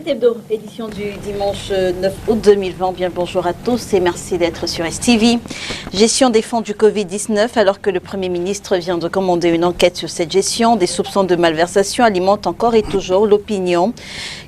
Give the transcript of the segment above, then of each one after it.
Planète Hebdo, édition du dimanche 9 août 2020. Bien bonjour à tous et merci d'être sur STV. Gestion des fonds du Covid-19, alors que le Premier ministre vient de commander une enquête sur cette gestion, des soupçons de malversation alimentent encore et toujours l'opinion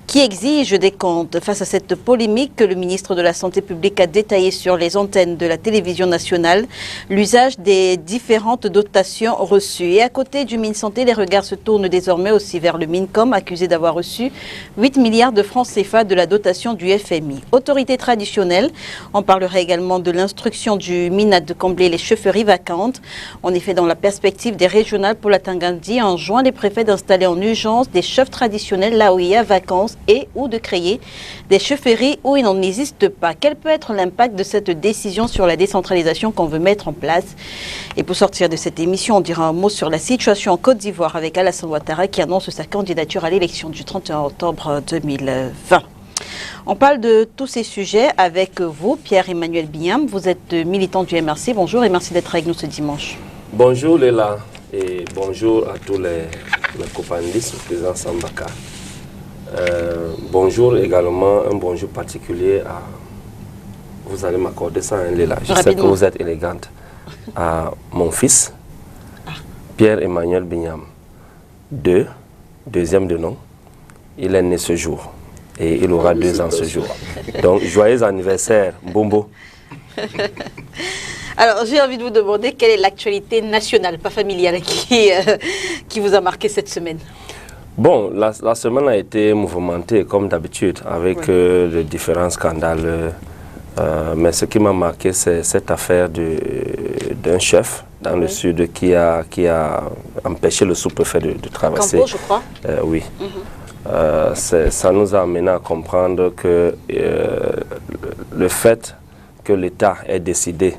qui exige des comptes. Face à cette polémique que le ministre de la Santé publique a détaillé sur les antennes de la télévision nationale, l'usage des différentes dotations reçues. Et à côté du MinSanté, les regards se tournent désormais aussi vers le MinCom, accusé d'avoir reçu 8 milliards de francs CFA de la dotation du FMI. Autorité traditionnelle, on parlera également de l'instruction du MINAD de combler les chefferies vacantes. En effet, dans la perspective des régionales pour la Tangandi, en juin, les préfets d'installer en urgence des chefs traditionnels là où il y a vacances et ou de créer des chefferies où il n'en existe pas. Quel peut être l'impact de cette décision sur la décentralisation qu'on veut mettre en place? Et pour sortir de cette émission, on dira un mot sur la situation en Côte d'Ivoire avec Alassane Ouattara qui annonce sa candidature à l'élection du 31 octobre 2020. On parle de tous ces sujets avec vous, Pierre-Emmanuel Bignam. Vous êtes militant du MRC. Bonjour et merci d'être avec nous ce dimanche. Bonjour Léla et bonjour à tous les copanistes, le président Sambaka. Bonjour également, un bonjour particulier à... Vous allez m'accorder ça, hein, Léla. Je sais que vous êtes élégante. À mon fils, Pierre-Emmanuel Bignam, deuxième de nom. Il est né ce jour et il aura 2 ans ce jour. Donc, joyeux anniversaire, Bombo. Alors, j'ai envie de vous demander quelle est l'actualité nationale, pas familiale, qui vous a marqué cette semaine? Bon, la semaine a été mouvementée comme d'habitude avec les différents scandales. Mais ce qui m'a marqué, c'est cette affaire d'un chef dans le sud qui a empêché le sous-préfet de traverser. Campo, je crois. Oui. Ça nous a amené à comprendre que le fait que l'État ait décidé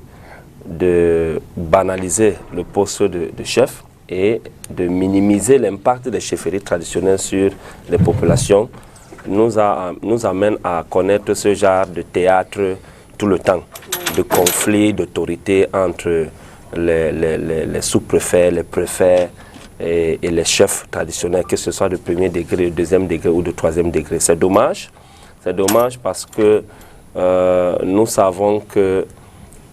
de banaliser le poste de chef et de minimiser l'impact des chefferies traditionnelles sur les populations nous amène à connaître ce genre de théâtre tout le temps, de conflits d'autorité entre les sous-préfets, les préfets et les chefs traditionnels, que ce soit de premier degré, de 2e degré ou de 3e degré. C'est dommage parce que nous savons que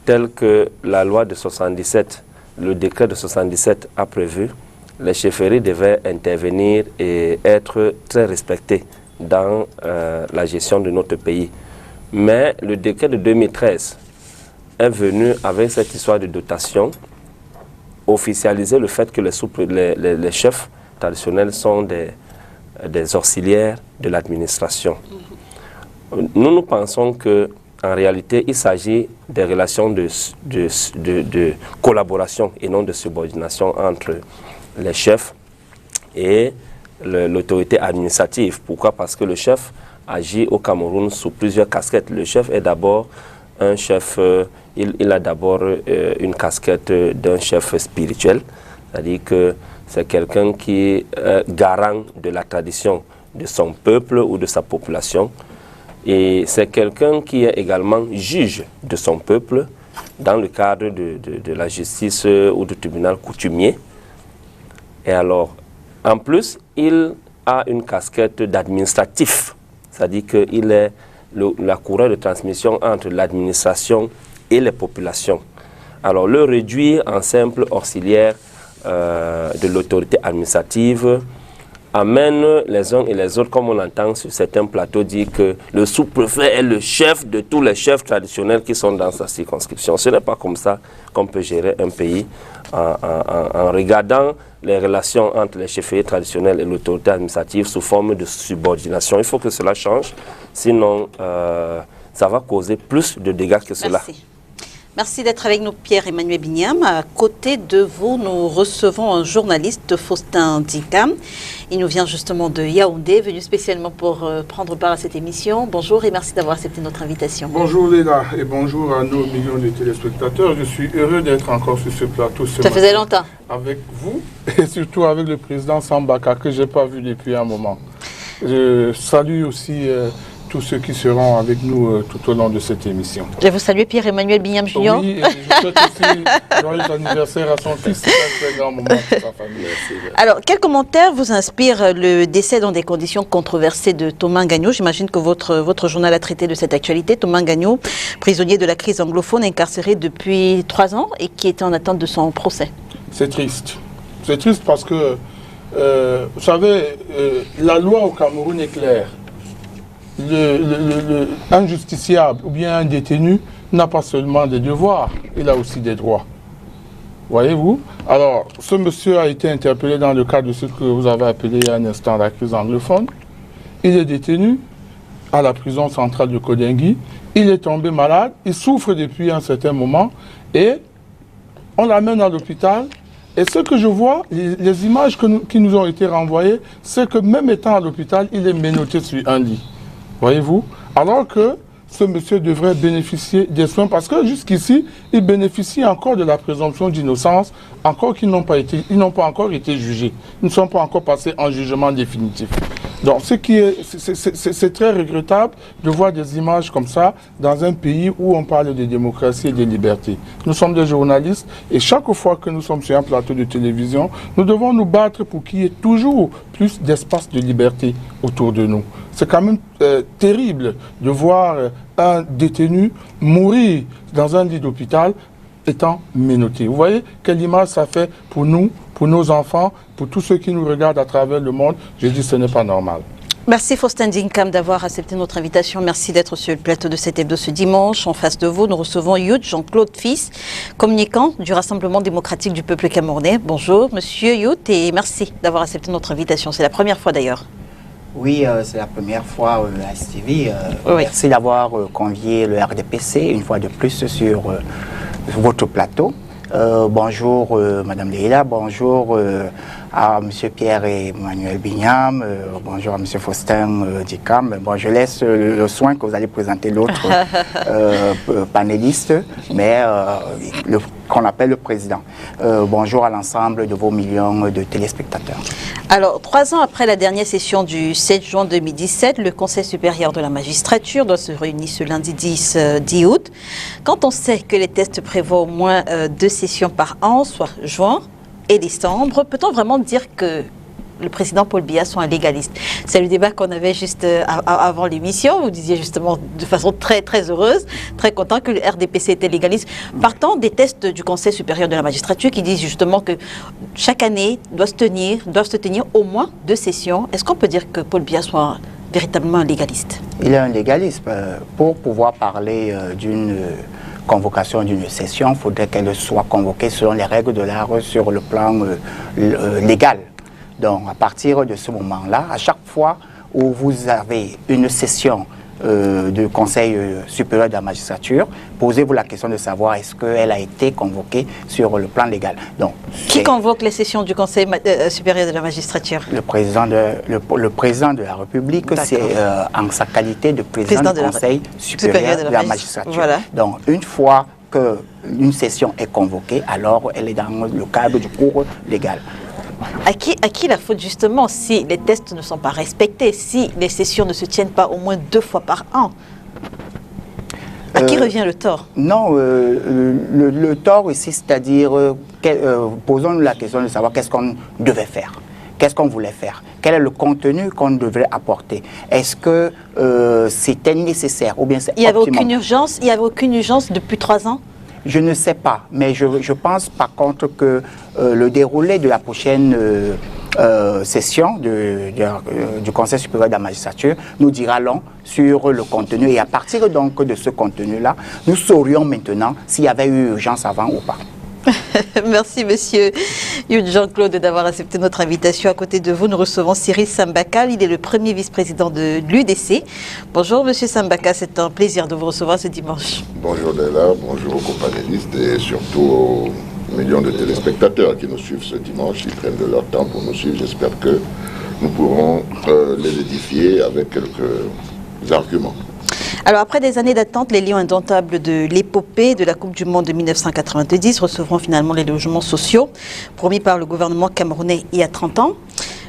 tel que la loi de 77, le décret de 77 a prévu, les chefferies devaient intervenir et être très respectées dans la gestion de notre pays. Mais le décret de 2013 est venu avec cette histoire de dotation, officialiser le fait que les chefs traditionnels sont des auxiliaires de l'administration. Nous pensons que en réalité, il s'agit des relations de collaboration et non de subordination entre les chefs et l'autorité administrative. Pourquoi? Parce que le chef agit au Cameroun sous plusieurs casquettes. Le chef est d'abord un chef, il a d'abord une casquette d'un chef spirituel, c'est-à-dire que c'est quelqu'un qui est garant de la tradition de son peuple ou de sa population. Et c'est quelqu'un qui est également juge de son peuple dans le cadre de la justice ou du tribunal coutumier. Et alors, en plus, il a une casquette d'administratif, c'est-à-dire qu'il est la courroie de transmission entre l'administration et les populations. Alors, le réduire en simple auxiliaire de l'autorité administrative amène les uns et les autres, comme on entend sur certains plateaux, dire que le sous-préfet est le chef de tous les chefs traditionnels qui sont dans sa circonscription. Ce n'est pas comme ça qu'on peut gérer un pays en regardant les relations entre les chefferies traditionnelles et l'autorité administrative sous forme de subordination. Il faut que cela change, sinon ça va causer plus de dégâts que cela. Merci. Merci d'être avec nous, Pierre-Emmanuel Bignam. À côté de vous, nous recevons un journaliste, Faustin Dika. Il nous vient justement de Yaoundé, venu spécialement pour prendre part à cette émission. Bonjour et merci d'avoir accepté notre invitation. Bonjour Léla et bonjour à nos millions de téléspectateurs. Je suis heureux d'être encore sur ce plateau ce matin. Ça faisait longtemps. Avec vous et surtout avec le président Sambaka que je n'ai pas vu depuis un moment. Je salue aussi tous ceux qui seront avec nous tout au long de cette émission. Je vous salue Pierre-Emmanuel Bignam Junior. Oui, et je souhaite aussi joyeux anniversaire à son fils. C'est un très grand moment pour sa famille. Merci. Alors, quel commentaire vous inspire le décès dans des conditions controversées de Thomas Gagnon? J'imagine que votre journal a traité de cette actualité. Thomas Gagnon, prisonnier de la crise anglophone, incarcéré depuis 3 ans et qui était en attente de son procès. C'est triste. C'est triste parce que, vous savez, la loi au Cameroun est claire. Un justiciable ou bien un détenu n'a pas seulement des devoirs, il a aussi des droits. Voyez-vous? Alors, ce monsieur a été interpellé dans le cadre de ce que vous avez appelé il y a un instant la crise anglophone. Il est détenu à la prison centrale de Kodingui. Il est tombé malade, il souffre depuis un certain moment et on l'amène à l'hôpital. Et ce que je vois, les images qui nous ont été renvoyées, c'est que même étant à l'hôpital, il est menotté sur un lit. Voyez-vous? Alors que ce monsieur devrait bénéficier des soins parce que jusqu'ici, il bénéficie encore de la présomption d'innocence, encore qu'ils n'ont pas encore été jugés. Ils ne sont pas encore passés en jugement définitif. Donc, c'est très regrettable de voir des images comme ça dans un pays où on parle de démocratie et de liberté. Nous sommes des journalistes et chaque fois que nous sommes sur un plateau de télévision, nous devons nous battre pour qu'il y ait toujours plus d'espace de liberté autour de nous. C'est quand même terrible de voir un détenu mourir dans un lit d'hôpital étant menotté. Vous voyez quelle image ça fait pour nous, pour nos enfants, pour tous ceux qui nous regardent à travers le monde. Je dis ce n'est pas normal. Merci Faustin Dinkam d'avoir accepté notre invitation. Merci d'être sur le plateau de cet hebdo ce dimanche. En face de vous, nous recevons Youth Jean-Claude Fils, communicant du Rassemblement démocratique du peuple camerounais. Bonjour Monsieur Youth et merci d'avoir accepté notre invitation. C'est la première fois d'ailleurs. Oui, c'est la première fois à STV. Oui. Merci d'avoir convié le RDPC une fois de plus sur votre plateau. Bonjour Madame Leila, bonjour à Monsieur Pierre-Emmanuel Bignam, bonjour à Monsieur Faustin Dinkam. Bon, je laisse le soin que vous allez présenter l'autre panéliste, mais qu'on appelle le président. Bonjour à l'ensemble de vos millions de téléspectateurs. Alors, 3 ans après la dernière session du 7 juin 2017, le Conseil supérieur de la magistrature doit se réunir ce lundi 10 août. Quand on sait que les tests prévoient au moins 2 sessions par an, soit juin et décembre, peut-on vraiment dire que le président Paul Biya soit un légaliste? C'est le débat qu'on avait juste avant l'émission. Vous disiez justement de façon très très heureuse, très content que le RDPC était légaliste. Partant des tests du Conseil supérieur de la magistrature qui disent justement que chaque année doivent se tenir au moins 2 sessions. Est-ce qu'on peut dire que Paul Biya soit véritablement un légaliste? Il est un légaliste. Pour pouvoir parler d'une convocation d'une session, il faudrait qu'elle soit convoquée selon les règles de l'art sur le plan légal. Donc, à partir de ce moment-là, à chaque fois où vous avez une session du Conseil supérieur de la magistrature, posez-vous la question de savoir est-ce qu'elle a été convoquée sur le plan légal. Donc, qui convoque les sessions du Conseil supérieur de la magistrature? Le président de la République, c'est en sa qualité de président du Conseil supérieur de la magistrature. Voilà. Donc, une fois qu'une session est convoquée, alors elle est dans le cadre du cours légal. À qui la faute justement si les tests ne sont pas respectés, si les sessions ne se tiennent pas au moins 2 fois par an? À qui revient le tort? Non, le tort ici, c'est-à-dire, posons-nous la question de savoir qu'est-ce qu'on devait faire, qu'est-ce qu'on voulait faire, quel est le contenu qu'on devrait apporter. Est-ce que c'était nécessaire ou bien c'est optimal? Il n'y avait aucune urgence depuis 3 ans? Je ne sais pas, mais je pense par contre que le déroulé de la prochaine session du Conseil supérieur de la magistrature nous dira long sur le contenu. Et à partir donc de ce contenu-là, nous saurions maintenant s'il y avait eu urgence avant ou pas. Merci Monsieur Jean-Claude d'avoir accepté notre invitation. À côté de vous, nous recevons Cyril Sambaka. Il est le premier vice-président de l'UDC. Bonjour Monsieur Sambaka, c'est un plaisir de vous recevoir ce dimanche. Bonjour Léla, bonjour aux companélistes et surtout aux millions de téléspectateurs qui nous suivent ce dimanche. Ils prennent de leur temps pour nous suivre. J'espère que nous pourrons les édifier avec quelques arguments. Alors, après des années d'attente, les lions indomptables de l'épopée de la Coupe du Monde de 1990 recevront finalement les logements sociaux promis par le gouvernement camerounais il y a 30 ans.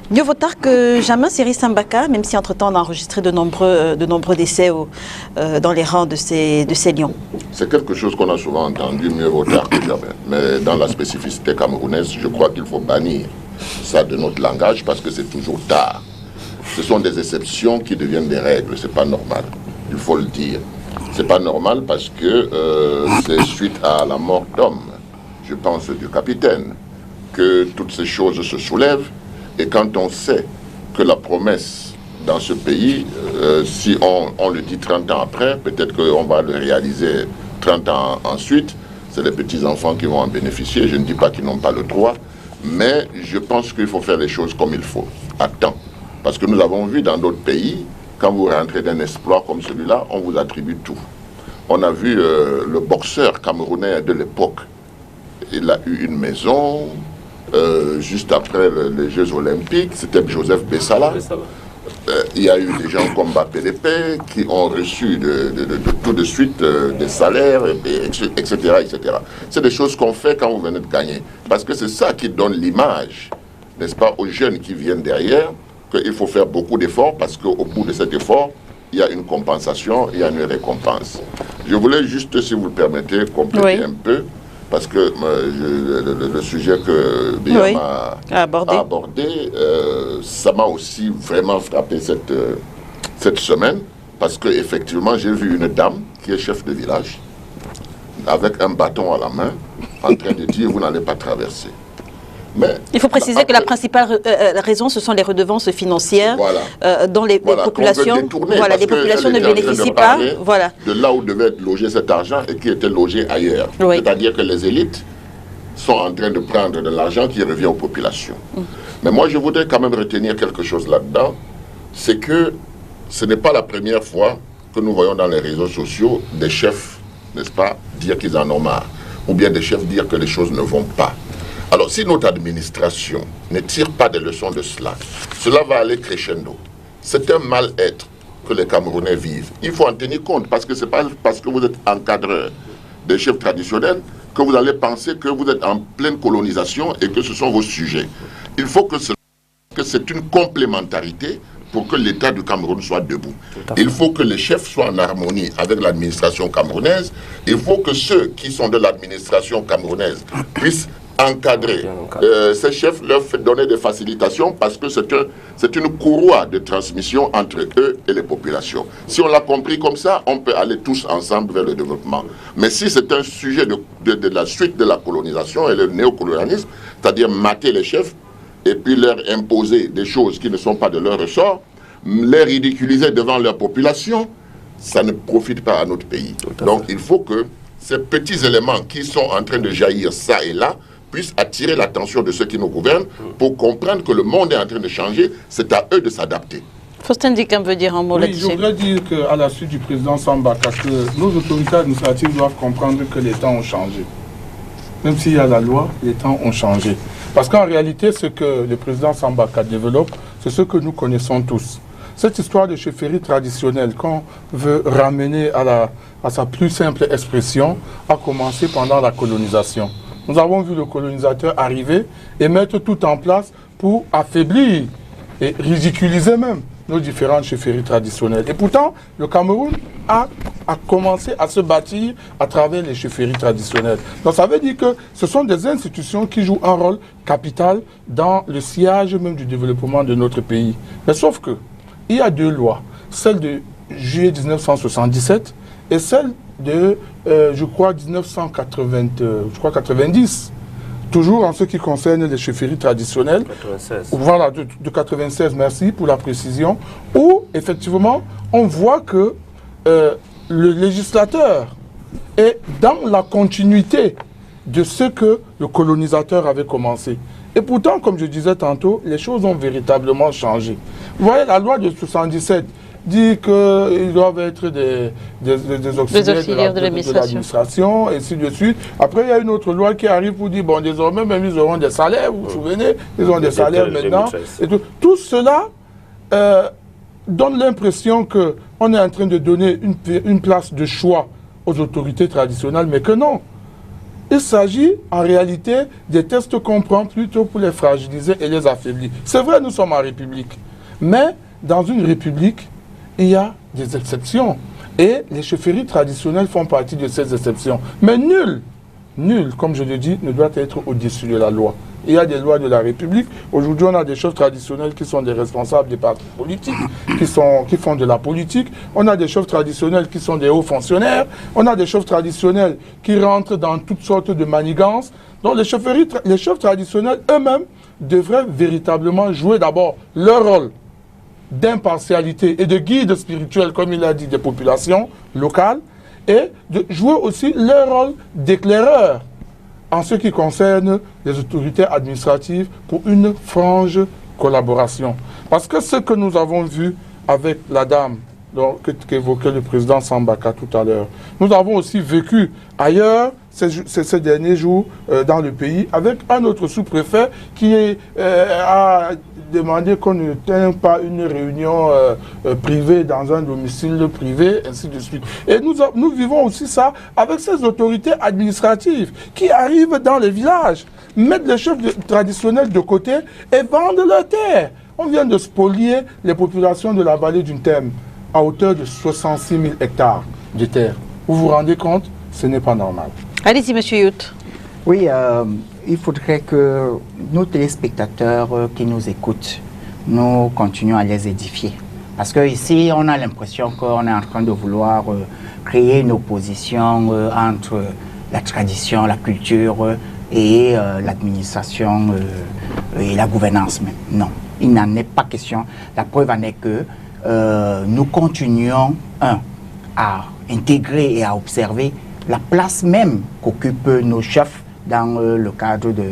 Mieux vaut tard que jamais, Siri Sambaka, même si entre-temps on a enregistré de nombreux décès dans les rangs de ces lions. C'est quelque chose qu'on a souvent entendu, mieux vaut tard que jamais. Mais dans la spécificité camerounaise, je crois qu'il faut bannir ça de notre langage parce que c'est toujours tard. Ce sont des exceptions qui deviennent des règles, c'est pas normal. Il faut le dire. C'est pas normal parce que c'est suite à la mort d'homme, je pense, du capitaine, que toutes ces choses se soulèvent. Et quand on sait que la promesse dans ce pays, si on le dit 30 ans après, peut-être qu'on va le réaliser 30 ans ensuite, c'est les petits-enfants qui vont en bénéficier. Je ne dis pas qu'ils n'ont pas le droit, mais je pense qu'il faut faire les choses comme il faut, à temps. Parce que nous avons vu dans d'autres pays, quand vous rentrez d'un exploit comme celui-là, on vous attribue tout. On a vu le boxeur camerounais de l'époque. Il a eu une maison... juste après les Jeux Olympiques, c'était Joseph Bessala. Il y a eu des gens comme Bapélepé qui ont reçu tout de suite des salaires, etc. etc. C'est des choses qu'on fait quand vous venez de gagner. Parce que c'est ça qui donne l'image, n'est-ce pas, aux jeunes qui viennent derrière, qu'il faut faire beaucoup d'efforts parce qu'au bout de cet effort, il y a une compensation, il y a une récompense. Je voulais juste, si vous le permettez, compléter un peu. Parce que le sujet que Biam a abordé, ça m'a aussi vraiment frappé cette semaine. Parce qu'effectivement, j'ai vu une dame qui est chef de village, avec un bâton à la main, en train de dire « vous n'allez pas traverser ». Mais il faut préciser que la principale raison, ce sont les redevances financières dont les populations, les populations ne bénéficient pas. De là où devait être logé cet argent et qui était logé ailleurs. Oui. C'est-à-dire que les élites sont en train de prendre de l'argent qui revient aux populations. Mais moi, je voudrais quand même retenir quelque chose là-dedans, c'est que ce n'est pas la première fois que nous voyons dans les réseaux sociaux des chefs, n'est-ce pas, dire qu'ils en ont marre, ou bien des chefs dire que les choses ne vont pas. Alors, si notre administration ne tire pas des leçons de cela, cela va aller crescendo. C'est un mal-être que les Camerounais vivent. Il faut en tenir compte, parce que ce n'est pas parce que vous êtes encadreur des chefs traditionnels que vous allez penser que vous êtes en pleine colonisation et que ce sont vos sujets. Il faut que c'est une complémentarité pour que l'État du Cameroun soit debout. Il faut que les chefs soient en harmonie avec l'administration camerounaise. Il faut que ceux qui sont de l'administration camerounaise puissent encadrer ces chefs, leur donner des facilitations parce que c'est une courroie de transmission entre eux et les populations. Si on l'a compris comme ça, on peut aller tous ensemble vers le développement. Mais si c'est un sujet de la suite de la colonisation et le néocolonialisme, c'est-à-dire mater les chefs et puis leur imposer des choses qui ne sont pas de leur ressort, les ridiculiser devant leur population, ça ne profite pas à notre pays. Donc il faut que ces petits éléments qui sont en train de jaillir ça et là puissent attirer l'attention de ceux qui nous gouvernent pour comprendre que le monde est en train de changer, c'est à eux de s'adapter. Faustin Dikam veut dire un mot là-dessus. Je voudrais dire qu'à la suite du président Sambaka, que nos autorités administratives doivent comprendre que les temps ont changé. Même s'il y a la loi, les temps ont changé. Parce qu'en réalité, ce que le président Sambaka développe, c'est ce que nous connaissons tous. Cette histoire de chefferie traditionnelle qu'on veut ramener à sa plus simple expression a commencé pendant la colonisation. Nous avons vu le colonisateur arriver et mettre tout en place pour affaiblir et ridiculiser même nos différentes chefferies traditionnelles. Et pourtant, le Cameroun a commencé à se bâtir à travers les chefferies traditionnelles. Donc ça veut dire que ce sont des institutions qui jouent un rôle capital dans le sillage même du développement de notre pays. Mais sauf que, il y a deux lois, celle de juillet 1977 et celle de, je crois, 1990, toujours en ce qui concerne les chefferies traditionnelles. 96. Voilà, de 96, merci pour la précision, où effectivement, on voit que le législateur est dans la continuité de ce que le colonisateur avait commencé. Et pourtant, comme je disais tantôt, les choses ont véritablement changé. Vous voyez, la loi de 77 dit qu'ils doivent être des auxiliaires de l'administration, et ainsi de suite. Après, il y a une autre loi qui arrive pour dire, bon, désormais, même ils auront des salaires, vous vous souvenez, ils ont des salaires maintenant. Et tout cela donne l'impression qu'on est en train de donner une place de choix aux autorités traditionnelles, mais que non. Il s'agit en réalité des tests qu'on prend plutôt pour les fragiliser et les affaiblir. C'est vrai, nous sommes en République. Mais dans une République, il y a des exceptions. Et les chefferies traditionnelles font partie de ces exceptions. Mais nul, comme je le dis, ne doit être au-dessus de la loi. Il y a des lois de la République. Aujourd'hui, on a des chefs traditionnels qui sont des responsables des partis politiques, qui font de la politique. On a des chefs traditionnels qui sont des hauts fonctionnaires. On a des chefs traditionnels qui rentrent dans toutes sortes de manigances. Donc les chefs traditionnels eux-mêmes devraient véritablement jouer d'abord leur rôle d'impartialité et de guide spirituel, comme il a dit, des populations locales, et de jouer aussi leur rôle d'éclaireur en ce qui concerne les autorités administratives pour une franche collaboration. Parce que ce que nous avons vu avec la dame qu'évoquait le président Sambaka tout à l'heure, nous avons aussi vécu ailleurs ces derniers jours dans le pays avec un autre sous-préfet qui a demandé qu'on ne tienne pas une réunion privée dans un domicile privé, ainsi de suite. Et nous vivons aussi ça avec ces autorités administratives qui arrivent dans les villages, mettent les chefs traditionnels de côté et vendent leurs terres. On vient de spolier les populations de la vallée d'une Thème à hauteur de 66 000 hectares de terre. Vous vous rendez compte? Ce n'est pas normal. Allez-y, monsieur Yout. Oui, il faudrait que nos téléspectateurs qui nous écoutent, nous continuons à les édifier. Parce qu'ici, on a l'impression qu'on est en train de vouloir créer une opposition entre la tradition, la culture et l'administration et la gouvernance même. Non, il n'en est pas question. La preuve en est que nous continuons, à intégrer et à observer la place même qu'occupent nos chefs dans le cadre de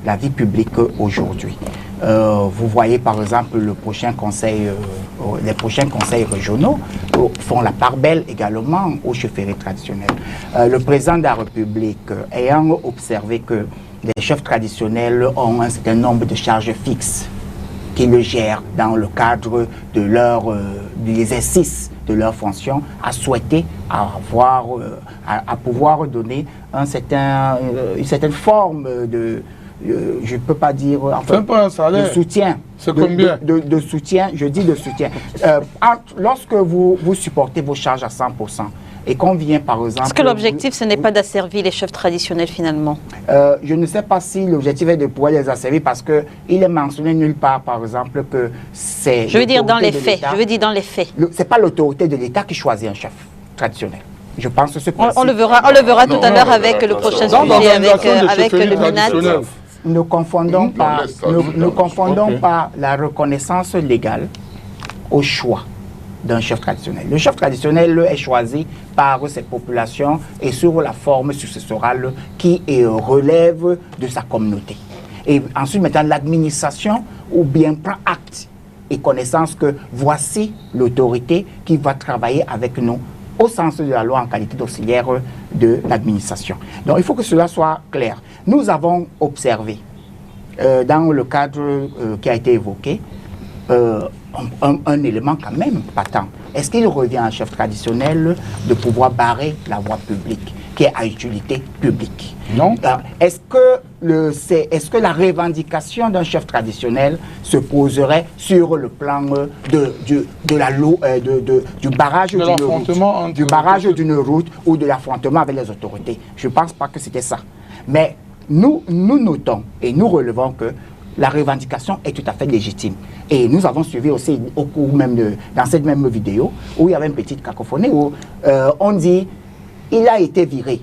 la vie publique aujourd'hui. Vous voyez par exemple les prochains conseils régionaux font la part belle également aux chefferies traditionnelles. Le président de la République, ayant observé que les chefs traditionnels ont un certain nombre de charges fixes qui le gèrent dans le cadre de l'exercice de leur fonction, a souhaité à pouvoir donner une certaine forme de, je ne peux pas dire, enfin, pas un salaire. De soutien. C'est combien? De soutien, je dis de soutien. Lorsque vous supportez vos charges à 100%, et qu'on vient par exemple... Est-ce que l'objectif, ce n'est pas d'asservir les chefs traditionnels finalement? Je ne sais pas si l'objectif est de pouvoir les asservir parce qu'il est mentionné nulle part par exemple que c'est... Je veux dire dans les faits. Je veux dire dans les faits. Ce n'est pas l'autorité de l'État qui choisit un chef traditionnel. Je pense que ce principe... On le verra tout à l'heure avec le prochain sujet, avec le MINAD. Ne confondons pas la reconnaissance légale au choix d'un chef traditionnel. Le chef traditionnel est choisi par cette population et sur la forme successorale qui relève de sa communauté. Et ensuite, maintenant, l'administration ou bien prend acte et connaissance que voici l'autorité qui va travailler avec nous au sens de la loi en qualité d'auxiliaire de l'administration. Donc, il faut que cela soit clair. Nous avons observé, dans le cadre qui a été évoqué, un élément quand même patent. Est-ce qu'il revient à un chef traditionnel de pouvoir barrer la voie publique qui est à utilité publique? Non. Est-ce que la revendication d'un chef traditionnel se poserait sur le plan du barrage d'une route ou de l'affrontement avec les autorités? Je ne pense pas que c'était ça. Mais nous notons et nous relevons que la revendication est tout à fait légitime. Et nous avons suivi aussi au cours même dans cette même vidéo où il y avait une petite cacophonie où on dit il a été viré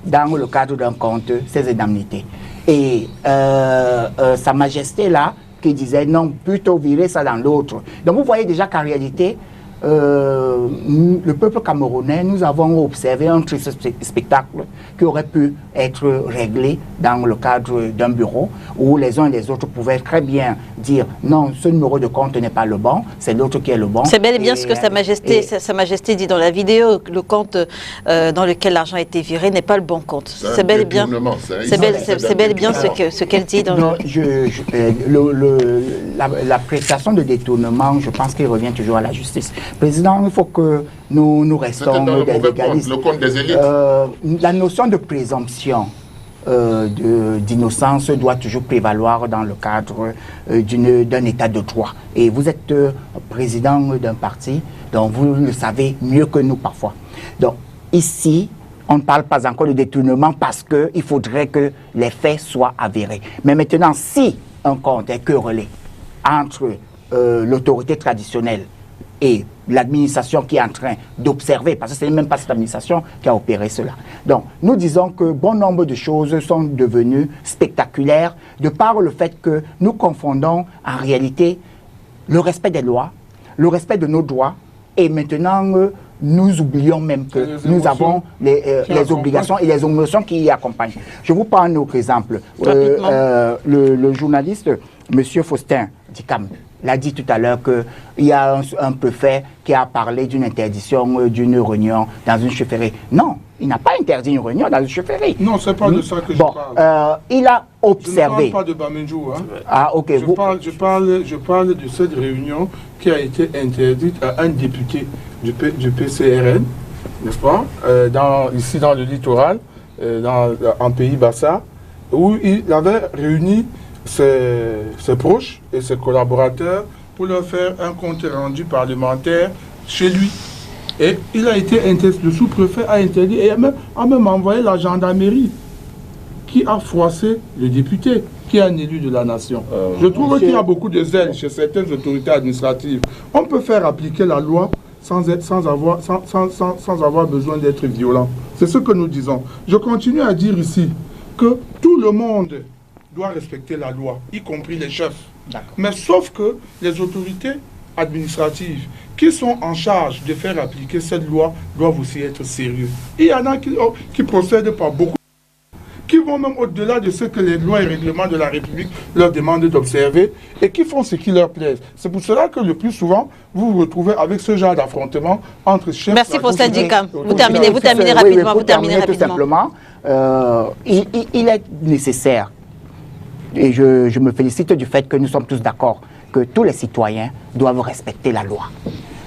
dans le cadre d'un compte ses indemnités. Et Sa Majesté là qui disait non, plutôt virer ça dans l'autre. Donc vous voyez déjà qu'en réalité, le peuple camerounais, nous avons observé un triste spectacle qui aurait pu être réglé dans le cadre d'un bureau où les uns et les autres pouvaient très bien dire non, ce numéro de compte n'est pas le bon, c'est l'autre qui est le bon. C'est bel et bien ce que Sa Majesté dit dans la vidéo, le compte dans lequel l'argent a été viré n'est pas le bon compte. C'est bel et bien ce qu'elle dit dans l'appréciation de détournement, je pense qu'il revient toujours à la justice. Président, il faut que nous restons des légalistes. Le compte des élites. La notion de présomption d'innocence doit toujours prévaloir dans le cadre d'un état de droit. Et vous êtes président d'un parti, donc vous le savez mieux que nous parfois. Donc ici, on ne parle pas encore de détournement parce qu'il faudrait que les faits soient avérés. Mais maintenant, si un compte est querellé entre l'autorité traditionnelle et l'administration qui est en train d'observer, parce que ce n'est même pas cette administration qui a opéré cela. Donc, nous disons que bon nombre de choses sont devenues spectaculaires de par le fait que nous confondons en réalité le respect des lois, le respect de nos droits, et maintenant, nous oublions même que nous avons les obligations et les émotions qui y accompagnent. Je vous prends un autre exemple. Le journaliste, M. Faustin Dicam, l'a dit tout à l'heure qu'il y a un préfet qui a parlé d'une interdiction d'une réunion dans une chefferie. Non, il n'a pas interdit une réunion dans une chefferie. Non, c'est pas de ça que je parle. Il a observé. Je ne parle pas de Bamenjou. Hein. Ah, ok. Je parle de cette réunion qui a été interdite à un député du PCRN, n'est-ce pas, ici dans le littoral, en Pays Bassa, où il avait réuni ses proches et ses collaborateurs pour leur faire un compte rendu parlementaire chez lui. Et il a été interdit, le sous-préfet a interdit et a même envoyé la gendarmerie qui a froissé le député, qui est un élu de la nation. Je trouve qu'il y a beaucoup de zèle chez certaines autorités administratives. On peut faire appliquer la loi sans avoir besoin d'être violent. C'est ce que nous disons. Je continue à dire ici que tout le monde doit respecter la loi, y compris les chefs. Mais sauf que les autorités administratives qui sont en charge de faire appliquer cette loi doivent aussi être sérieux. Il y en a qui procèdent par beaucoup, qui vont même au-delà de ce que les lois et règlements de la République leur demandent d'observer et qui font ce qui leur plaise. C'est pour cela que le plus souvent, vous vous retrouvez avec ce genre d'affrontement entre chefs... Merci pour ça, Dicam. Vous terminez rapidement. Tout simplement, il est nécessaire, et je me félicite du fait que nous sommes tous d'accord, que tous les citoyens doivent respecter la loi.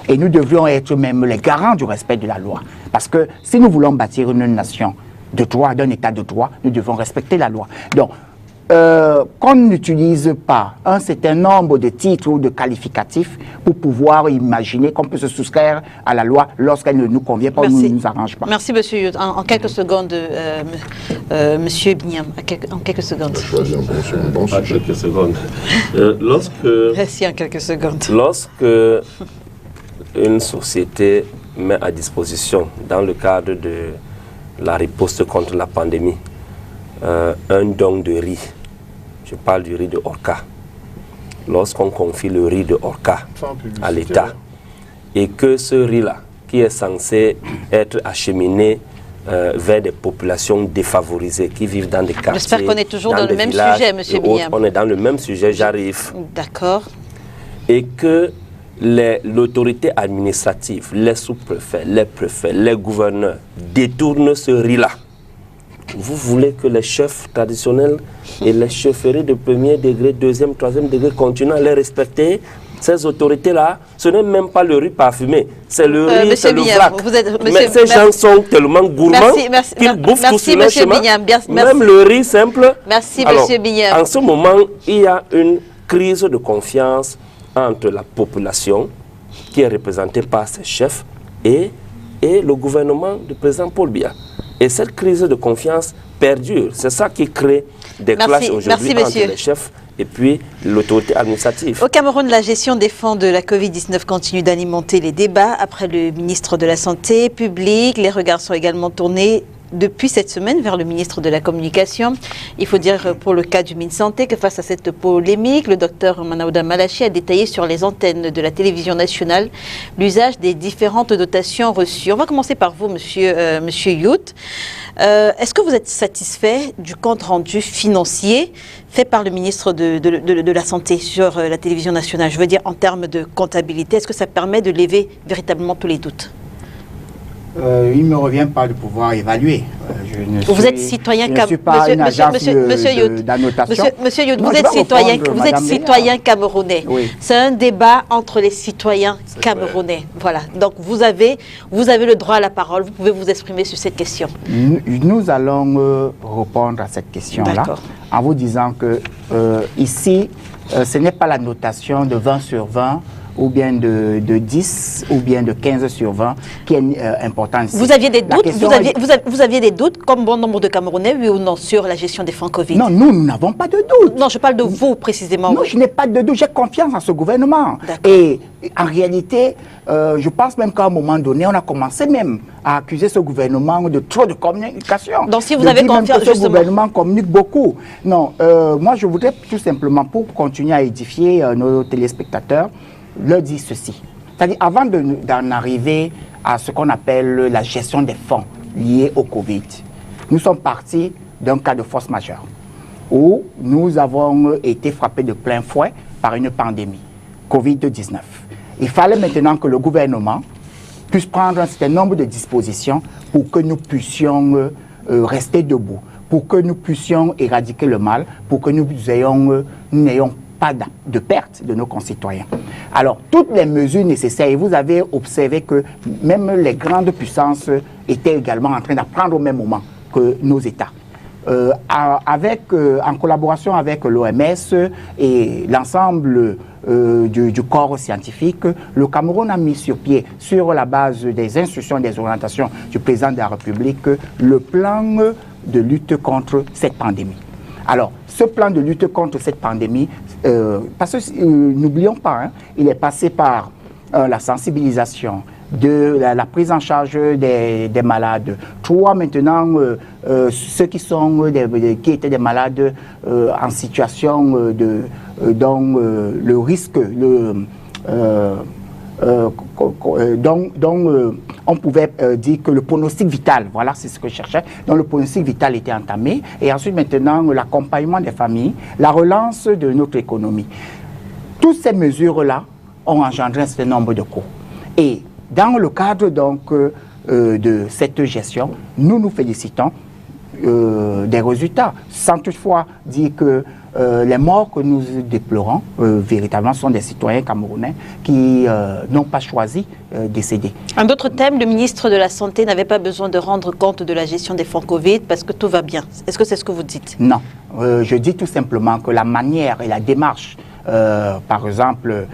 Et nous devrions être même les garants du respect de la loi. Parce que si nous voulons bâtir une nation de droit, d'un état de droit, nous devons respecter la loi. Donc, qu'on n'utilise pas un certain nombre de titres ou de qualificatifs pour pouvoir imaginer qu'on peut se soustraire à la loi lorsqu'elle ne nous convient pas ou ne nous arrange pas. Merci, monsieur Youth. En quelques secondes, monsieur Bignam, en quelques secondes. Choisir un bon sujet. En quelques secondes. Merci en quelques secondes. Lorsque une société met à disposition, dans le cadre de la riposte contre la pandémie, un don de riz, je parle du riz de Orca, lorsqu'on confie le riz de Orca à l'État et que ce riz-là, qui est censé être acheminé vers des populations défavorisées qui vivent dans des quartiers, j'espère qu'on est toujours dans le même sujet, monsieur Bignam. On est dans le même sujet, j'arrive. D'accord. Et que l'autorité administrative, les sous-préfets, les préfets, les gouverneurs détournent ce riz-là. Vous voulez que les chefs traditionnels et les chefferies de premier degré, deuxième, troisième degré continuent à les respecter? Ces autorités-là, ce n'est même pas le riz parfumé, c'est le riz, c'est le vrac. Mais ces gens sont tellement gourmands qu'ils bouffent tout sur leur chemin. Même le riz simple. Merci, monsieur Bignam. En ce moment, il y a une crise de confiance entre la population, qui est représentée par ses chefs, et le gouvernement du président Paul Biya. Et cette crise de confiance perdure. C'est ça qui crée des clashs aujourd'hui entre les chefs et puis l'autorité administrative. Au Cameroun, la gestion des fonds de la Covid-19 continue d'alimenter les débats. Après le ministre de la Santé publique, les regards sont également tournés depuis cette semaine vers le ministre de la Communication. Il faut dire pour le cas du MinSanté que face à cette polémique, le docteur Manaouda Malachi a détaillé sur les antennes de la télévision nationale l'usage des différentes dotations reçues. On va commencer par vous, monsieur Youth. Est-ce que vous êtes satisfait du compte rendu financier fait par le ministre de la Santé sur la télévision nationale? Je veux dire en termes de comptabilité, est-ce que ça permet de lever véritablement tous les doutes? Il ne me revient pas de pouvoir évaluer. Vous êtes citoyen citoyen camerounais. Oui. C'est un débat entre les citoyens camerounais. Voilà. Donc vous avez le droit à la parole. Vous pouvez vous exprimer sur cette question. Nous allons répondre à cette question-là en vous disant que ici, ce n'est pas la notation de 20 sur 20 ou bien de 10 ou bien de 15 sur 20 qui est importante ici. Vous aviez des doutes, vous aviez des doutes, comme bon nombre de Camerounais, oui ou non, sur la gestion des fonds Covid? Non, nous n'avons pas de doute. Non, je parle de vous précisément. Non, je n'ai pas de doute, j'ai confiance en ce gouvernement. Et en réalité, je pense même qu'à un moment donné, on a commencé même à accuser ce gouvernement de trop de communication. Donc si vous avez confiance, justement, ce gouvernement communique beaucoup. Non, moi je voudrais tout simplement, pour continuer à édifier nos téléspectateurs, leur dire ceci. C'est-à-dire, avant d'en arriver à ce qu'on appelle la gestion des fonds liés au Covid, nous sommes partis d'un cas de force majeure où nous avons été frappés de plein fouet par une pandémie, Covid-19. Il fallait maintenant que le gouvernement puisse prendre un certain nombre de dispositions pour que nous puissions rester debout, pour que nous puissions éradiquer le mal, pour que nous n'ayons pas de perte de nos concitoyens. Alors, toutes les mesures nécessaires, et vous avez observé que même les grandes puissances étaient également en train d'apprendre au même moment que nos États. En collaboration avec l'OMS et l'ensemble du corps scientifique, le Cameroun a mis sur pied, sur la base des instructions et des orientations du président de la République, le plan de lutte contre cette pandémie. Alors, ce plan de lutte contre cette pandémie, parce que n'oublions pas, il est passé par la sensibilisation, la prise en charge des malades. 3, maintenant, ceux qui étaient des malades en situation dont le risque, on pouvait dire que le pronostic vital, voilà, c'est ce que je cherchais, donc le pronostic vital était entamé, et ensuite maintenant l'accompagnement des familles, la relance de notre économie. Toutes ces mesures-là ont engendré un certain nombre de coûts. Et dans le cadre donc de cette gestion, nous nous félicitons des résultats, sans toutefois dire que les morts que nous déplorons véritablement sont des citoyens camerounais qui n'ont pas choisi décéder. Un autre thème, le ministre de la Santé n'avait pas besoin de rendre compte de la gestion des fonds Covid parce que tout va bien. Est-ce que c'est ce que vous dites? Non, je dis tout simplement que la manière et la démarche, par exemple,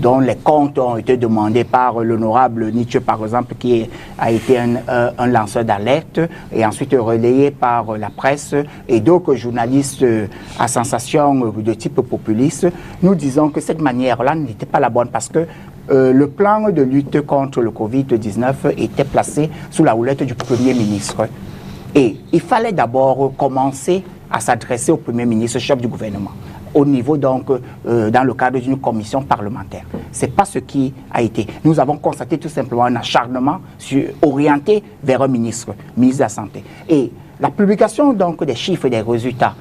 dont les comptes ont été demandés par l'honorable Nietzsche, par exemple, qui a été un lanceur d'alerte, et ensuite relayé par la presse et d'autres journalistes à sensation de type populiste, nous disons que cette manière-là n'était pas la bonne parce que le plan de lutte contre le Covid-19 était placé sous la houlette du Premier ministre. Et il fallait d'abord commencer à s'adresser au Premier ministre, chef du gouvernement, au niveau donc, dans le cadre d'une commission parlementaire. Ce n'est pas ce qui a été. Nous avons constaté tout simplement un acharnement orienté vers un ministre de la Santé. Et la publication donc des chiffres et des résultats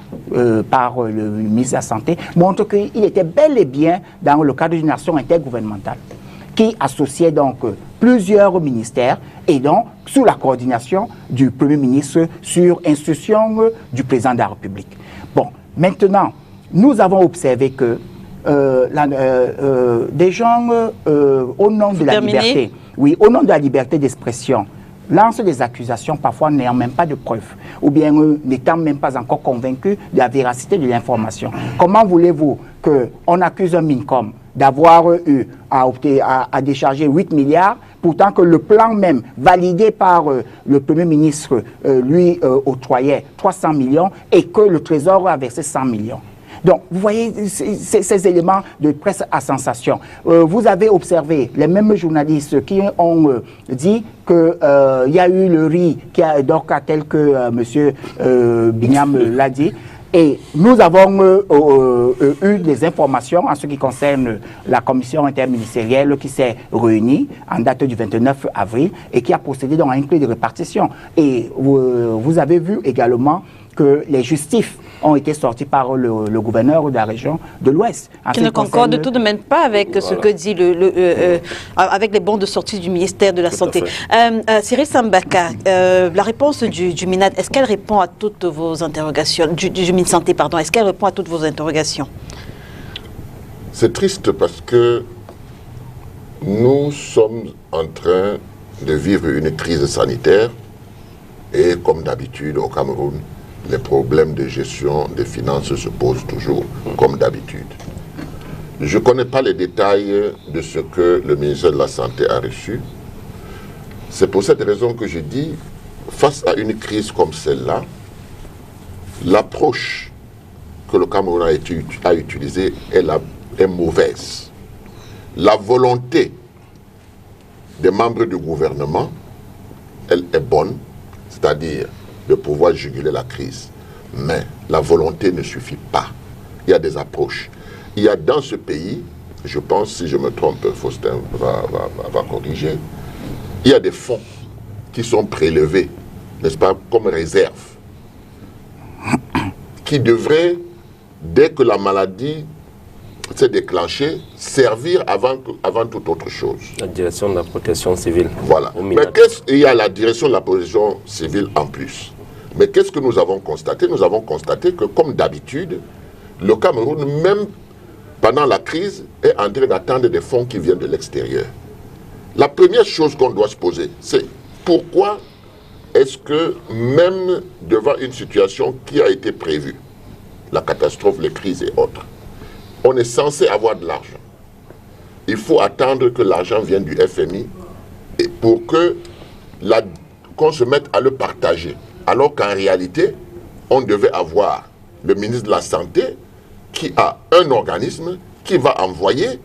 par le ministre de la Santé montre qu'il était bel et bien dans le cadre d'une action intergouvernementale qui associait donc plusieurs ministères et donc sous la coordination du Premier ministre sur instruction du président de la République. Bon, maintenant, nous avons observé que des gens, au nom de la liberté, oui, au nom de la liberté d'expression, lancent des accusations parfois n'ayant même pas de preuves, ou bien n'étant même pas encore convaincus de la véracité de l'information. Comment voulez-vous qu'on accuse un MINCOM d'avoir eu à décharger 8 milliards, pourtant que le plan même validé par le Premier ministre, lui, octroyait 300 millions et que le Trésor a versé 100 millions. Donc, vous voyez ces éléments de presse à sensation. Vous avez observé les mêmes journalistes qui ont dit qu'il y a eu le riz qui a d'orca tel que M. Bignam l'a dit. Et nous avons eu des informations en ce qui concerne la commission interministérielle qui s'est réunie en date du 29 avril et qui a procédé dans un clé de répartition. Et vous avez vu également que les justifs ont été sortis par le gouverneur de la région de l'Ouest. Qui ne concorde tout de même pas avec ce que dit avec les bons de sortie du ministère de la Santé. Cyril Sambaka, la réponse du MINAD, est-ce qu'elle répond à toutes vos interrogations, du MINSanté, pardon, est-ce qu'elle répond à toutes vos interrogations? C'est triste parce que nous sommes en train de vivre une crise sanitaire et comme d'habitude au Cameroun, les problèmes de gestion des finances se posent toujours, comme d'habitude. Je ne connais pas les détails de ce que le ministère de la Santé a reçu. C'est pour cette raison que je dis, face à une crise comme celle-là, l'approche que le Cameroun a utilisée est mauvaise. La volonté des membres du gouvernement, elle est bonne, c'est-à-dire de pouvoir juguler la crise. Mais la volonté ne suffit pas. Il y a des approches. Il y a dans ce pays, je pense, si je me trompe, Faustin va corriger, il y a des fonds qui sont prélevés, n'est-ce pas, comme réserve, qui devraient, dès que la maladie s'est déclenchée, servir avant toute autre chose. La direction de la protection civile. Voilà. Mais il y a la direction de la protection civile en plus. Mais qu'est-ce que nous avons constaté? Nous avons constaté que, comme d'habitude, le Cameroun, même pendant la crise, est en train d'attendre des fonds qui viennent de l'extérieur. La première chose qu'on doit se poser, c'est pourquoi est-ce que, même devant une situation qui a été prévue, la catastrophe, les crises et autres, on est censé avoir de l'argent. Il faut attendre que l'argent vienne du FMI et pour qu'on se mette à le partager. Alors qu'en réalité, on devait avoir le ministre de la Santé qui a un organisme qui va envoyer,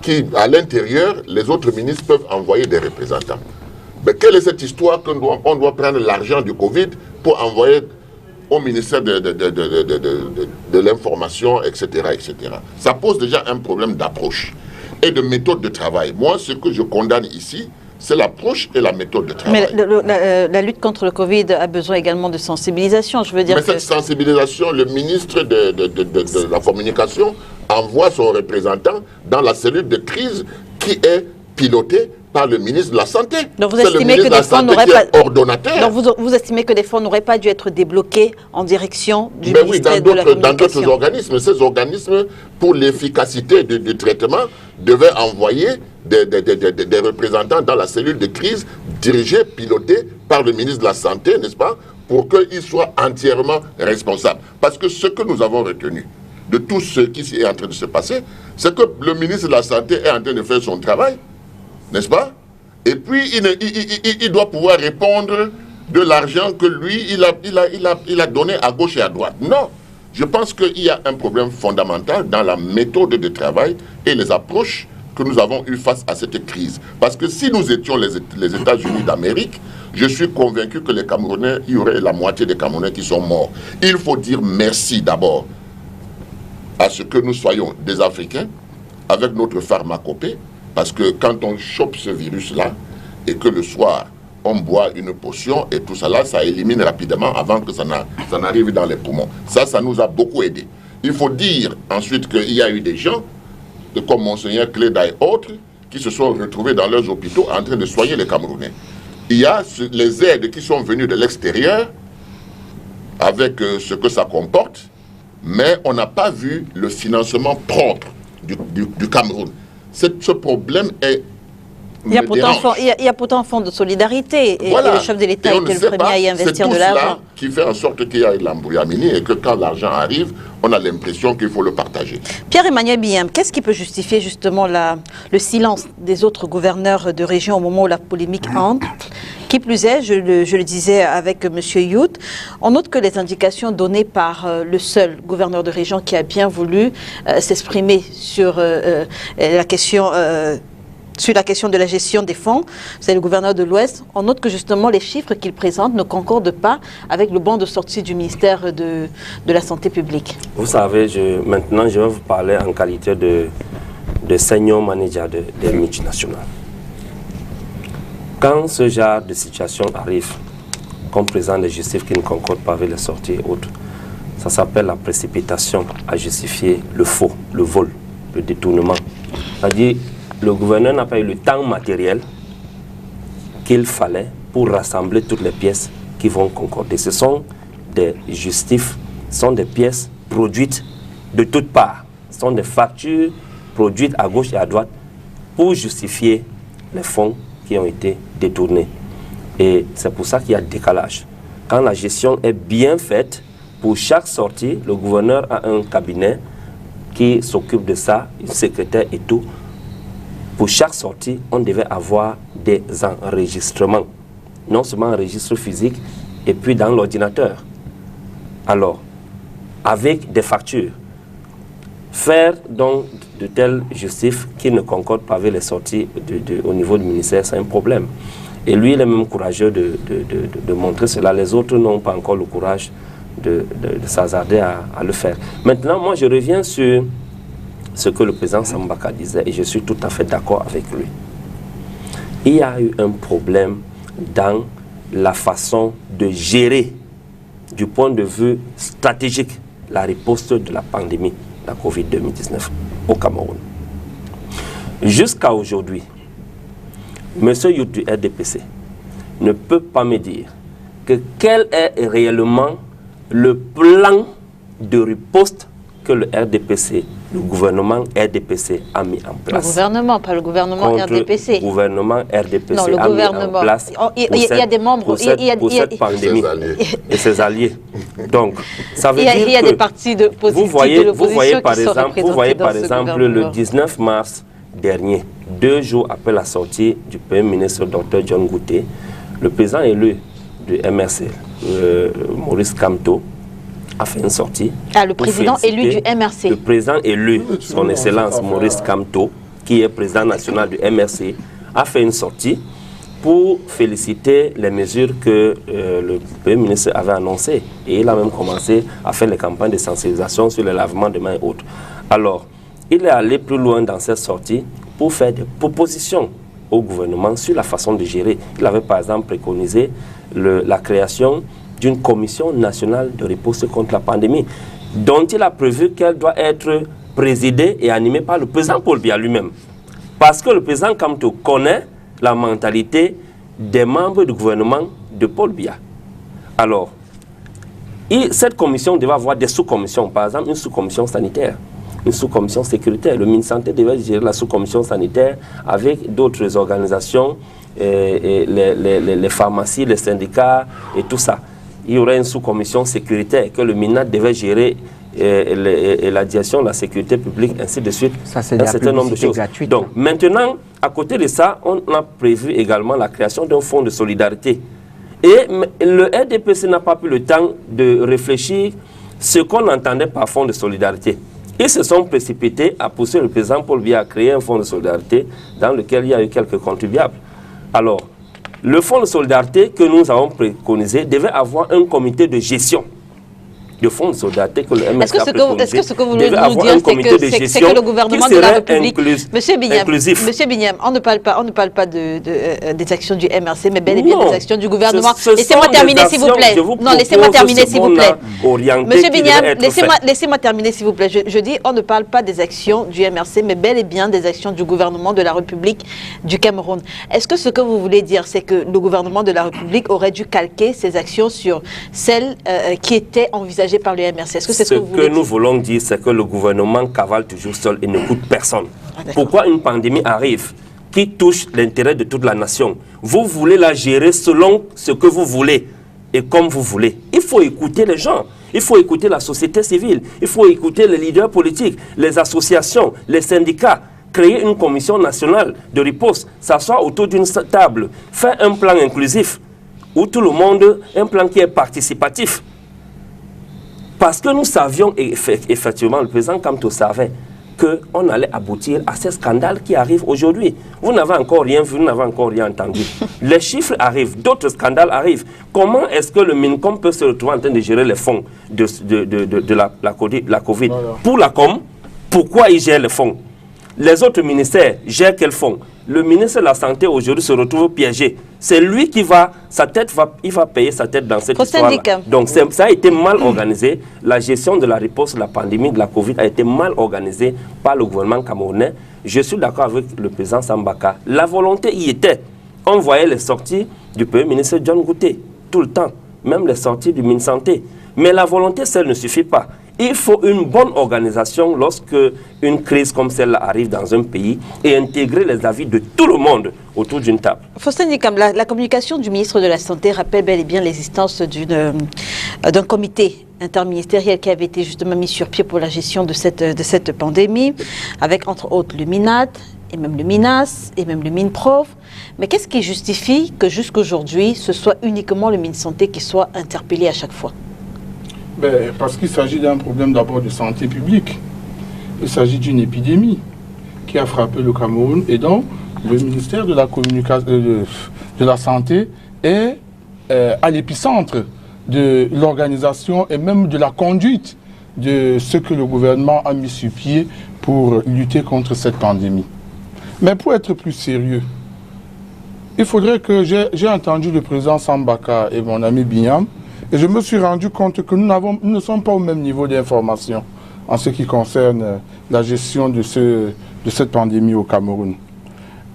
qui à l'intérieur, les autres ministres peuvent envoyer des représentants. Mais quelle est cette histoire qu'on doit prendre l'argent du Covid pour envoyer au ministère de l'information, etc., etc. Ça pose déjà un problème d'approche et de méthode de travail. Moi, ce que je condamne ici, c'est l'approche et la méthode de travail. Mais la lutte contre le Covid a besoin également de sensibilisation. Je veux dire. Mais cette sensibilisation, le ministre de la Communication envoie son représentant dans la cellule de crise qui est pilotée par le ministre de la Santé. Donc vous estimez que des fonds n'auraient pas ordonnateur. Donc vous estimez que des fonds n'auraient pas dû être débloqués en direction du ministère de la Communication. Dans d'autres organismes, ces organismes, pour l'efficacité du traitement, devaient envoyer des représentants dans la cellule de crise dirigée, pilotée par le ministre de la Santé, n'est-ce pas, pour qu'ils soient entièrement responsables. Parce que ce que nous avons retenu de tout ce qui est en train de se passer, c'est que le ministre de la Santé est en train de faire son travail, n'est-ce pas? Et puis, il doit pouvoir répondre de l'argent que lui, il a donné à gauche et à droite. Non, je pense qu'il y a un problème fondamental dans la méthode de travail et les approches que nous avons eues face à cette crise. Parce que si nous étions les États-Unis d'Amérique, je suis convaincu que les Camerounais, il y aurait la moitié des Camerounais qui sont morts. Il faut dire merci d'abord à ce que nous soyons des Africains avec notre pharmacopée. Parce que quand on chope ce virus-là, et que le soir, on boit une potion, et tout ça là, ça élimine rapidement avant que ça n'arrive dans les poumons. Ça nous a beaucoup aidé. Il faut dire ensuite qu'il y a eu des gens, comme Monseigneur Cléda et autres, qui se sont retrouvés dans leurs hôpitaux en train de soigner les Camerounais. Il y a les aides qui sont venues de l'extérieur, avec ce que ça comporte, mais on n'a pas vu le financement propre du Cameroun. Ce problème est... Il y a pourtant un fonds de solidarité et, voilà. Et le chef de l'État était le premier à y investir de l'argent. C'est tout cela qui fait en sorte qu'il y a l'embrouillamini et que quand l'argent arrive, on a l'impression qu'il faut le partager. Pierre-Emmanuel Biam, qu'est-ce qui peut justifier justement le silence des autres gouverneurs de région au moment où la polémique entre? Qui plus est, je le disais avec M. Youth, on note que les indications données par le seul gouverneur de région qui a bien voulu s'exprimer sur la question de la gestion des fonds, c'est le gouverneur de l'Ouest. On note que justement les chiffres qu'il présente ne concordent pas avec le banc de sortie du ministère de la Santé publique. Vous savez, maintenant je vais vous parler en qualité de senior manager des multinationales. Quand ce genre de situation arrive, comme président de justice qui ne concorde pas avec les sorties et autres. Ça s'appelle la précipitation à justifier le faux, le vol, le détournement. C'est-à-dire, le gouverneur n'a pas eu le temps matériel qu'il fallait pour rassembler toutes les pièces qui vont concorder. Ce sont des justifs, ce sont des pièces produites de toutes parts. Ce sont des factures produites à gauche et à droite pour justifier les fonds qui ont été détournés. Et c'est pour ça qu'il y a décalage. Quand la gestion est bien faite, pour chaque sortie, le gouverneur a un cabinet qui s'occupe de ça, une secrétaire et tout. Pour chaque sortie, on devait avoir des enregistrements. Non seulement un registre physique, et puis dans l'ordinateur. Alors, avec des factures, faire donc de tels justifs qui ne concordent pas avec les sorties au niveau du ministère, c'est un problème. Et lui, il est même courageux de montrer cela. Les autres n'ont pas encore le courage de s'hasarder à le faire. Maintenant, moi, je reviens sur ce que le président Sambaka disait, et je suis tout à fait d'accord avec lui. Il y a eu un problème dans la façon de gérer, du point de vue stratégique, la riposte de la pandémie, la Covid-2019 au Cameroun. Jusqu'à aujourd'hui, M. Yout du RDPC ne peut pas me dire que quel est réellement le plan de riposte que le RDPC, le gouvernement RDPC a mis en place. Le gouvernement, pas le gouvernement RDPC. Le gouvernement RDPC non, le a gouvernement. mis en place Il y a des membres, pour cette pandémie et ses alliés. Donc, ça veut dire il y a des partis de l'opposition vous voyez par qui exemple le 19 mars dernier, 2 jours après la sortie du Premier ministre Dr John Gouté, le président élu du MRC, Maurice Kamto, a fait une sortie. Ah, le président élu du MRC. Le président élu, son Excellence Maurice Kamto, qui est président national du MRC, a fait une sortie pour féliciter les mesures que le Premier ministre avait annoncées. Et il a même commencé à faire les campagnes de sensibilisation sur le lavement de mains et autres. Alors, il est allé plus loin dans cette sortie pour faire des propositions au gouvernement sur la façon de gérer. Il avait par exemple préconisé la création d'une commission nationale de riposte contre la pandémie, dont il a prévu qu'elle doit être présidée et animée par le président Paul Biya lui-même. Parce que le président Kamto connaît la mentalité des membres du gouvernement de Paul Biya. Alors, cette commission devait avoir des sous-commissions, par exemple une sous-commission sanitaire, une sous-commission sécuritaire. Le ministre de la Santé devait gérer la sous-commission sanitaire avec d'autres organisations, les pharmacies, les syndicats et tout ça. Il y aurait une sous-commission sécuritaire que le MINAT devait gérer et la direction de la sécurité publique, ainsi de suite. Ça, c'est un certain nombre de choses. Gratuite. Donc, maintenant, à côté de ça, on a prévu également la création d'un fonds de solidarité. Et le RDPC n'a pas pris le temps de réfléchir ce qu'on entendait par fonds de solidarité. Ils se sont précipités à pousser le président Paul Biya à créer un fonds de solidarité dans lequel il y a eu quelques contribuables. Alors, le fonds de solidarité que nous avons préconisé devait avoir un comité de gestion. Le fonds de solidarité que le MSK a préconisé. Est-ce que ce que vous voulez nous dire, c'est que le gouvernement de la République... Monsieur Bignam, on ne parle pas des actions du MRC, mais bel et bien des actions du gouvernement. Laissez-moi terminer, s'il vous plaît. Non, laissez-moi terminer, s'il vous plaît. Monsieur Bignam, laissez-moi terminer, s'il vous plaît. Je dis, on ne parle pas des actions du MRC, mais bel et bien des actions du gouvernement de la République du Cameroun. Est-ce que ce que vous voulez dire, c'est que le gouvernement de la République aurait dû calquer ses actions sur celles qui étaient envisagées par le MRC? Est-ce que c'est ce que vous voulez dire? Nous voulons dire, c'est que le gouvernement cavale toujours seul et ne coûte personne. Pourquoi une pandémie arrive qui touche l'intérêt de toute la nation? Vous voulez la gérer selon ce que vous voulez et comme vous voulez. Il faut écouter les gens, il faut écouter la société civile, il faut écouter les leaders politiques, les associations, les syndicats. Créer une commission nationale de riposte, s'asseoir autour d'une table, faire un plan inclusif où tout le monde, un plan qui est participatif. Parce que nous savions, effectivement, le président Kamto savait qu'on allait aboutir à ces scandales qui arrivent aujourd'hui. Vous n'avez encore rien vu, vous n'avez encore rien entendu. Les chiffres arrivent, d'autres scandales arrivent. Comment est-ce que le MINCOM peut se retrouver en train de gérer les fonds de la COVID? Voilà. Pour la com, pourquoi il gère les fonds? Les autres ministères gèrent quels fonds? Le ministre de la Santé aujourd'hui se retrouve piégé. C'est lui qui va payer sa tête dans cette histoire-là. Donc ça a été mal organisé. La gestion de la riposte de la pandémie de la Covid a été mal organisée par le gouvernement camerounais. Je suis d'accord avec le président Sambaka. La volonté y était. On voyait les sorties du Premier ministre John Gouté tout le temps, même les sorties du ministre Santé. Mais la volonté seule ne suffit pas. Il faut une bonne organisation lorsque une crise comme celle-là arrive dans un pays et intégrer les avis de tout le monde autour d'une table. Faustin Ndikam, la communication du ministre de la Santé rappelle bel et bien l'existence d'un comité interministériel qui avait été justement mis sur pied pour la gestion de cette pandémie, avec entre autres le MINAD, et même le MINAS, et même le MINPROF. Mais qu'est-ce qui justifie que jusqu'aujourd'hui, ce soit uniquement le MINSanté qui soit interpellé à chaque fois? Parce qu'il s'agit d'un problème d'abord de santé publique. Il s'agit d'une épidémie qui a frappé le Cameroun et donc le ministère de la Communication, de la Santé est à l'épicentre de l'organisation et même de la conduite de ce que le gouvernement a mis sur pied pour lutter contre cette pandémie. Mais pour être plus sérieux, il faudrait que j'ai entendu le président Sambaka et mon ami Binyam, et je me suis rendu compte que nous ne sommes pas au même niveau d'information en ce qui concerne la gestion de cette pandémie au Cameroun.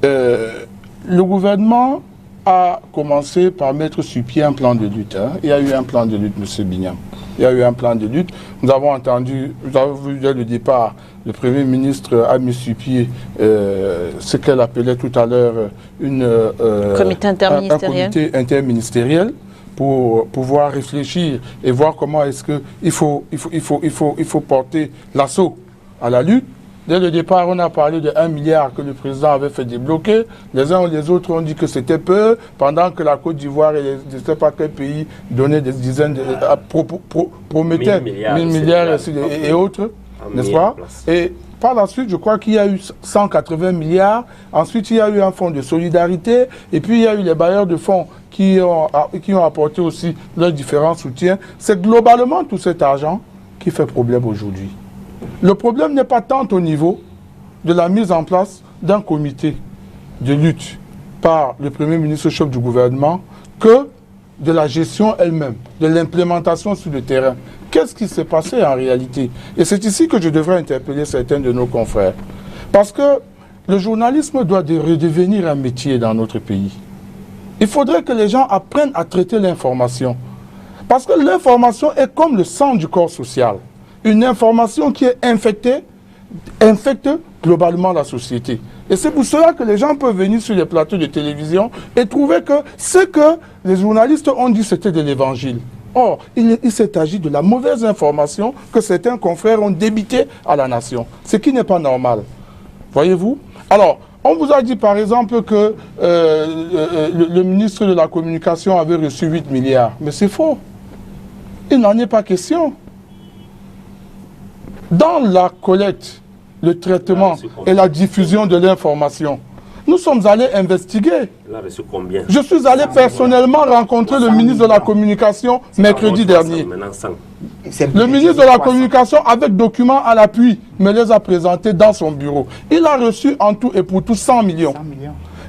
Le gouvernement a commencé par mettre sur pied un plan de lutte. Il y a eu un plan de lutte, M. Binyam. Il y a eu un plan de lutte. Nous avons entendu, vous avez vu dès le départ, le Premier ministre a mis sur pied ce qu'elle appelait tout à l'heure un comité interministériel pour pouvoir réfléchir et voir comment est-ce qu'il faut porter l'assaut à la lutte. Dès le départ, on a parlé de 1 milliard que le président avait fait débloquer. Les uns ou les autres ont dit que c'était peu, pendant que la Côte d'Ivoire et je ne sais pas quel pays donnaient des dizaines promettaient 1000 milliards et autres, n'est-ce pas? Et par la suite, je crois qu'il y a eu 180 milliards. Ensuite, il y a eu un fonds de solidarité. Et puis, il y a eu les bailleurs de fonds qui ont apporté aussi leurs différents soutiens. C'est globalement tout cet argent qui fait problème aujourd'hui. Le problème n'est pas tant au niveau de la mise en place d'un comité de lutte par le Premier ministre chef du gouvernement que de la gestion elle-même, de l'implémentation sur le terrain. Qu'est-ce qui s'est passé en réalité? Et c'est ici que je devrais interpeller certains de nos confrères. Parce que le journalisme doit redevenir un métier dans notre pays. Il faudrait que les gens apprennent à traiter l'information. Parce que l'information est comme le sang du corps social. Une information qui est infecte globalement la société. Et c'est pour cela que les gens peuvent venir sur les plateaux de télévision et trouver que ce que les journalistes ont dit, c'était de l'évangile. Or, il s'est agi de la mauvaise information que certains confrères ont débité à la nation. Ce qui n'est pas normal. Voyez-vous? Alors, on vous a dit par exemple que le ministre de la Communication avait reçu 8 milliards. Mais c'est faux. Il n'en est pas question. Dans la collecte, le traitement et la diffusion de l'information, nous sommes allés investiguer. Je suis allé personnellement rencontrer le ministre de la Communication mercredi dernier. Le ministre de la Communication, avec documents à l'appui, me les a présentés dans son bureau. Il a reçu en tout et pour tout 100 millions.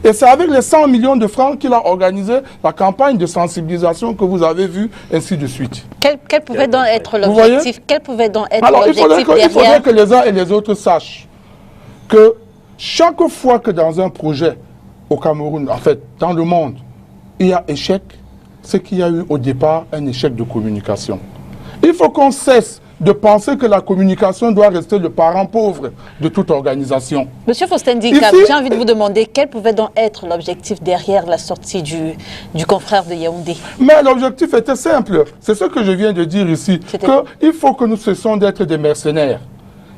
Et c'est avec les 100 millions de francs qu'il a organisé la campagne de sensibilisation que vous avez vue, ainsi de suite. Quel pouvait donc être l'objectif? Quel pouvait donc être l'objectif derrière? Il faudrait que les uns et les autres sachent que chaque fois que dans un projet au Cameroun, en fait, dans le monde, il y a échec, c'est qu'il y a eu au départ un échec de communication. Il faut qu'on cesse de penser que la communication doit rester le parent pauvre de toute organisation. Monsieur Faustin Ndikam, j'ai envie de vous demander quel pouvait donc être l'objectif derrière la sortie du confrère de Yaoundé? Mais l'objectif était simple, c'est ce que je viens de dire ici, qu'il faut que nous cessions d'être des mercenaires.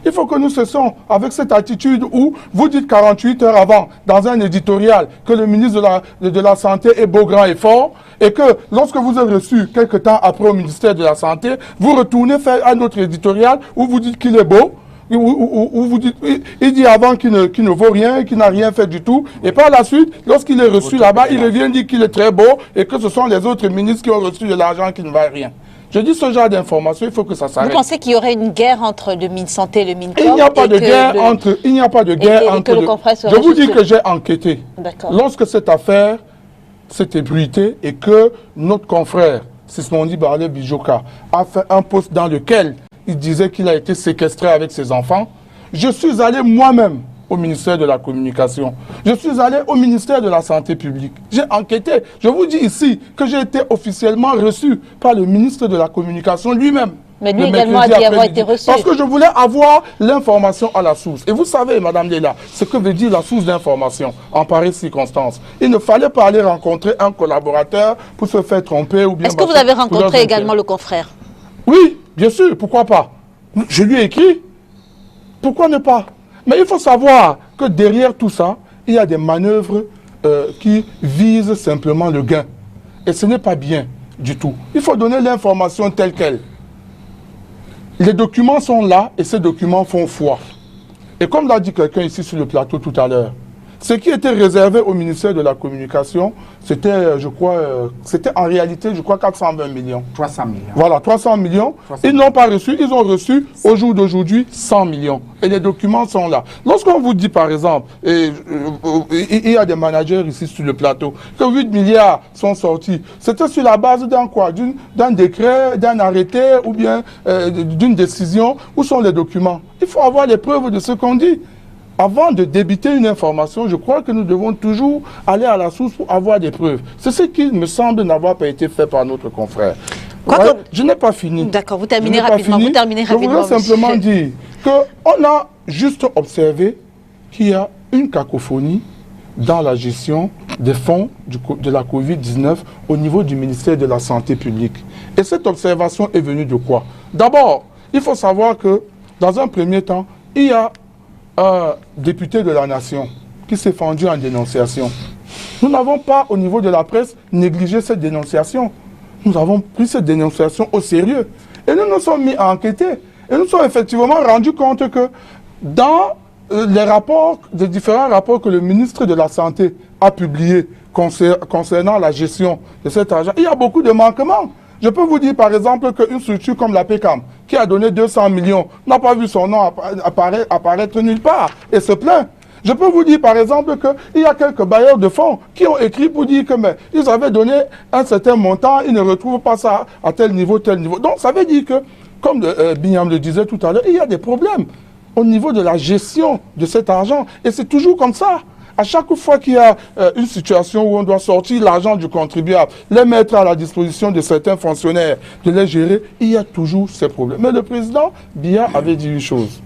Il faut que nous cessions avec cette attitude où vous dites 48 heures avant, dans un éditorial, que le ministre de la Santé est beau, grand et fort, et que lorsque vous êtes reçu quelques temps après au ministère de la Santé, vous retournez faire un autre éditorial où vous dites qu'il est beau, où vous dites, il dit avant qu'il ne vaut rien, qu'il n'a rien fait du tout, et par la suite, lorsqu'il est reçu là-bas, il revient dire qu'il est très beau, et que ce sont les autres ministres qui ont reçu de l'argent qui ne valent rien. Je dis ce genre d'information, il faut que ça Vous s'arrête. pensez qu'il y aurait une guerre entre le MinSanté et le MinCom? Il n'y a pas de guerre entre... Il n'y a pas de guerre entre... Je vous dis que j'ai enquêté. Lorsque cette affaire s'est ébruitée et que notre confrère, Sismondi Barlet Bijoka, a fait un post dans lequel il disait qu'il a été séquestré avec ses enfants, je suis allé moi-même au ministère de la Communication. Je suis allé au ministère de la Santé publique. J'ai enquêté. Je vous dis ici que j'ai été officiellement reçu par le ministre de la Communication lui-même. Mais lui également a dit avoir été reçu. Parce que je voulais avoir l'information à la source. Et vous savez, Madame Léla, ce que veut dire la source d'information en pareille circonstance. Il ne fallait pas aller rencontrer un collaborateur pour se faire tromper ou bien... Est-ce que vous avez rencontré également le confrère? Oui, bien sûr, pourquoi pas? Je lui ai écrit. Pourquoi ne pas? Mais il faut savoir que derrière tout ça, il y a des manœuvres qui visent simplement le gain. Et ce n'est pas bien du tout. Il faut donner l'information telle qu'elle. Les documents sont là et ces documents font foi. Et comme l'a dit quelqu'un ici sur le plateau tout à l'heure, ce qui était réservé au ministère de la Communication, c'était, je crois, c'était en réalité, je crois, 420 millions. 300 millions. Voilà, 300 millions. 300. Ils n'ont pas reçu, ils ont reçu au jour d'aujourd'hui 100 millions. Et les documents sont là. Lorsqu'on vous dit, par exemple, il y a des managers ici sur le plateau, que 8 milliards sont sortis, c'était sur la base d'un quoi? D'un décret, d'un arrêté ou bien d'une décision. Où sont les documents? Il faut avoir les preuves de ce qu'on dit. Avant de débiter une information, je crois que nous devons toujours aller à la source pour avoir des preuves. C'est ce qui me semble n'avoir pas été fait par notre confrère. Ouais, je n'ai pas fini. D'accord, vous terminez rapidement. Vous terminez rapidement. Je voudrais simplement dire qu'on a juste observé qu'il y a une cacophonie dans la gestion des fonds de la Covid-19 au niveau du ministère de la Santé publique. Et cette observation est venue de quoi? D'abord, il faut savoir que, dans un premier temps, il y a un député de la nation qui s'est fendu en dénonciation. Nous n'avons pas, au niveau de la presse, négligé cette dénonciation. Nous avons pris cette dénonciation au sérieux. Et nous nous sommes mis à enquêter. Et nous nous sommes effectivement rendus compte que dans les rapports, les différents rapports que le ministre de la Santé a publiés concernant la gestion de cet argent, il y a beaucoup de manquements. Je peux vous dire par exemple qu'une structure comme la PECAM, qui a donné 200 millions, n'a pas vu son nom apparaître nulle part et se plaint. Je peux vous dire par exemple qu'il y a quelques bailleurs de fonds qui ont écrit pour dire que ils avaient donné un certain montant, ils ne retrouvent pas ça à tel niveau, tel niveau. Donc ça veut dire que, comme Bignam le disait tout à l'heure, il y a des problèmes au niveau de la gestion de cet argent. Et c'est toujours comme ça. À chaque fois qu'il y a une situation où on doit sortir l'argent du contribuable, les mettre à la disposition de certains fonctionnaires, de les gérer, il y a toujours ces problèmes. Mais le président Biya avait dit une chose.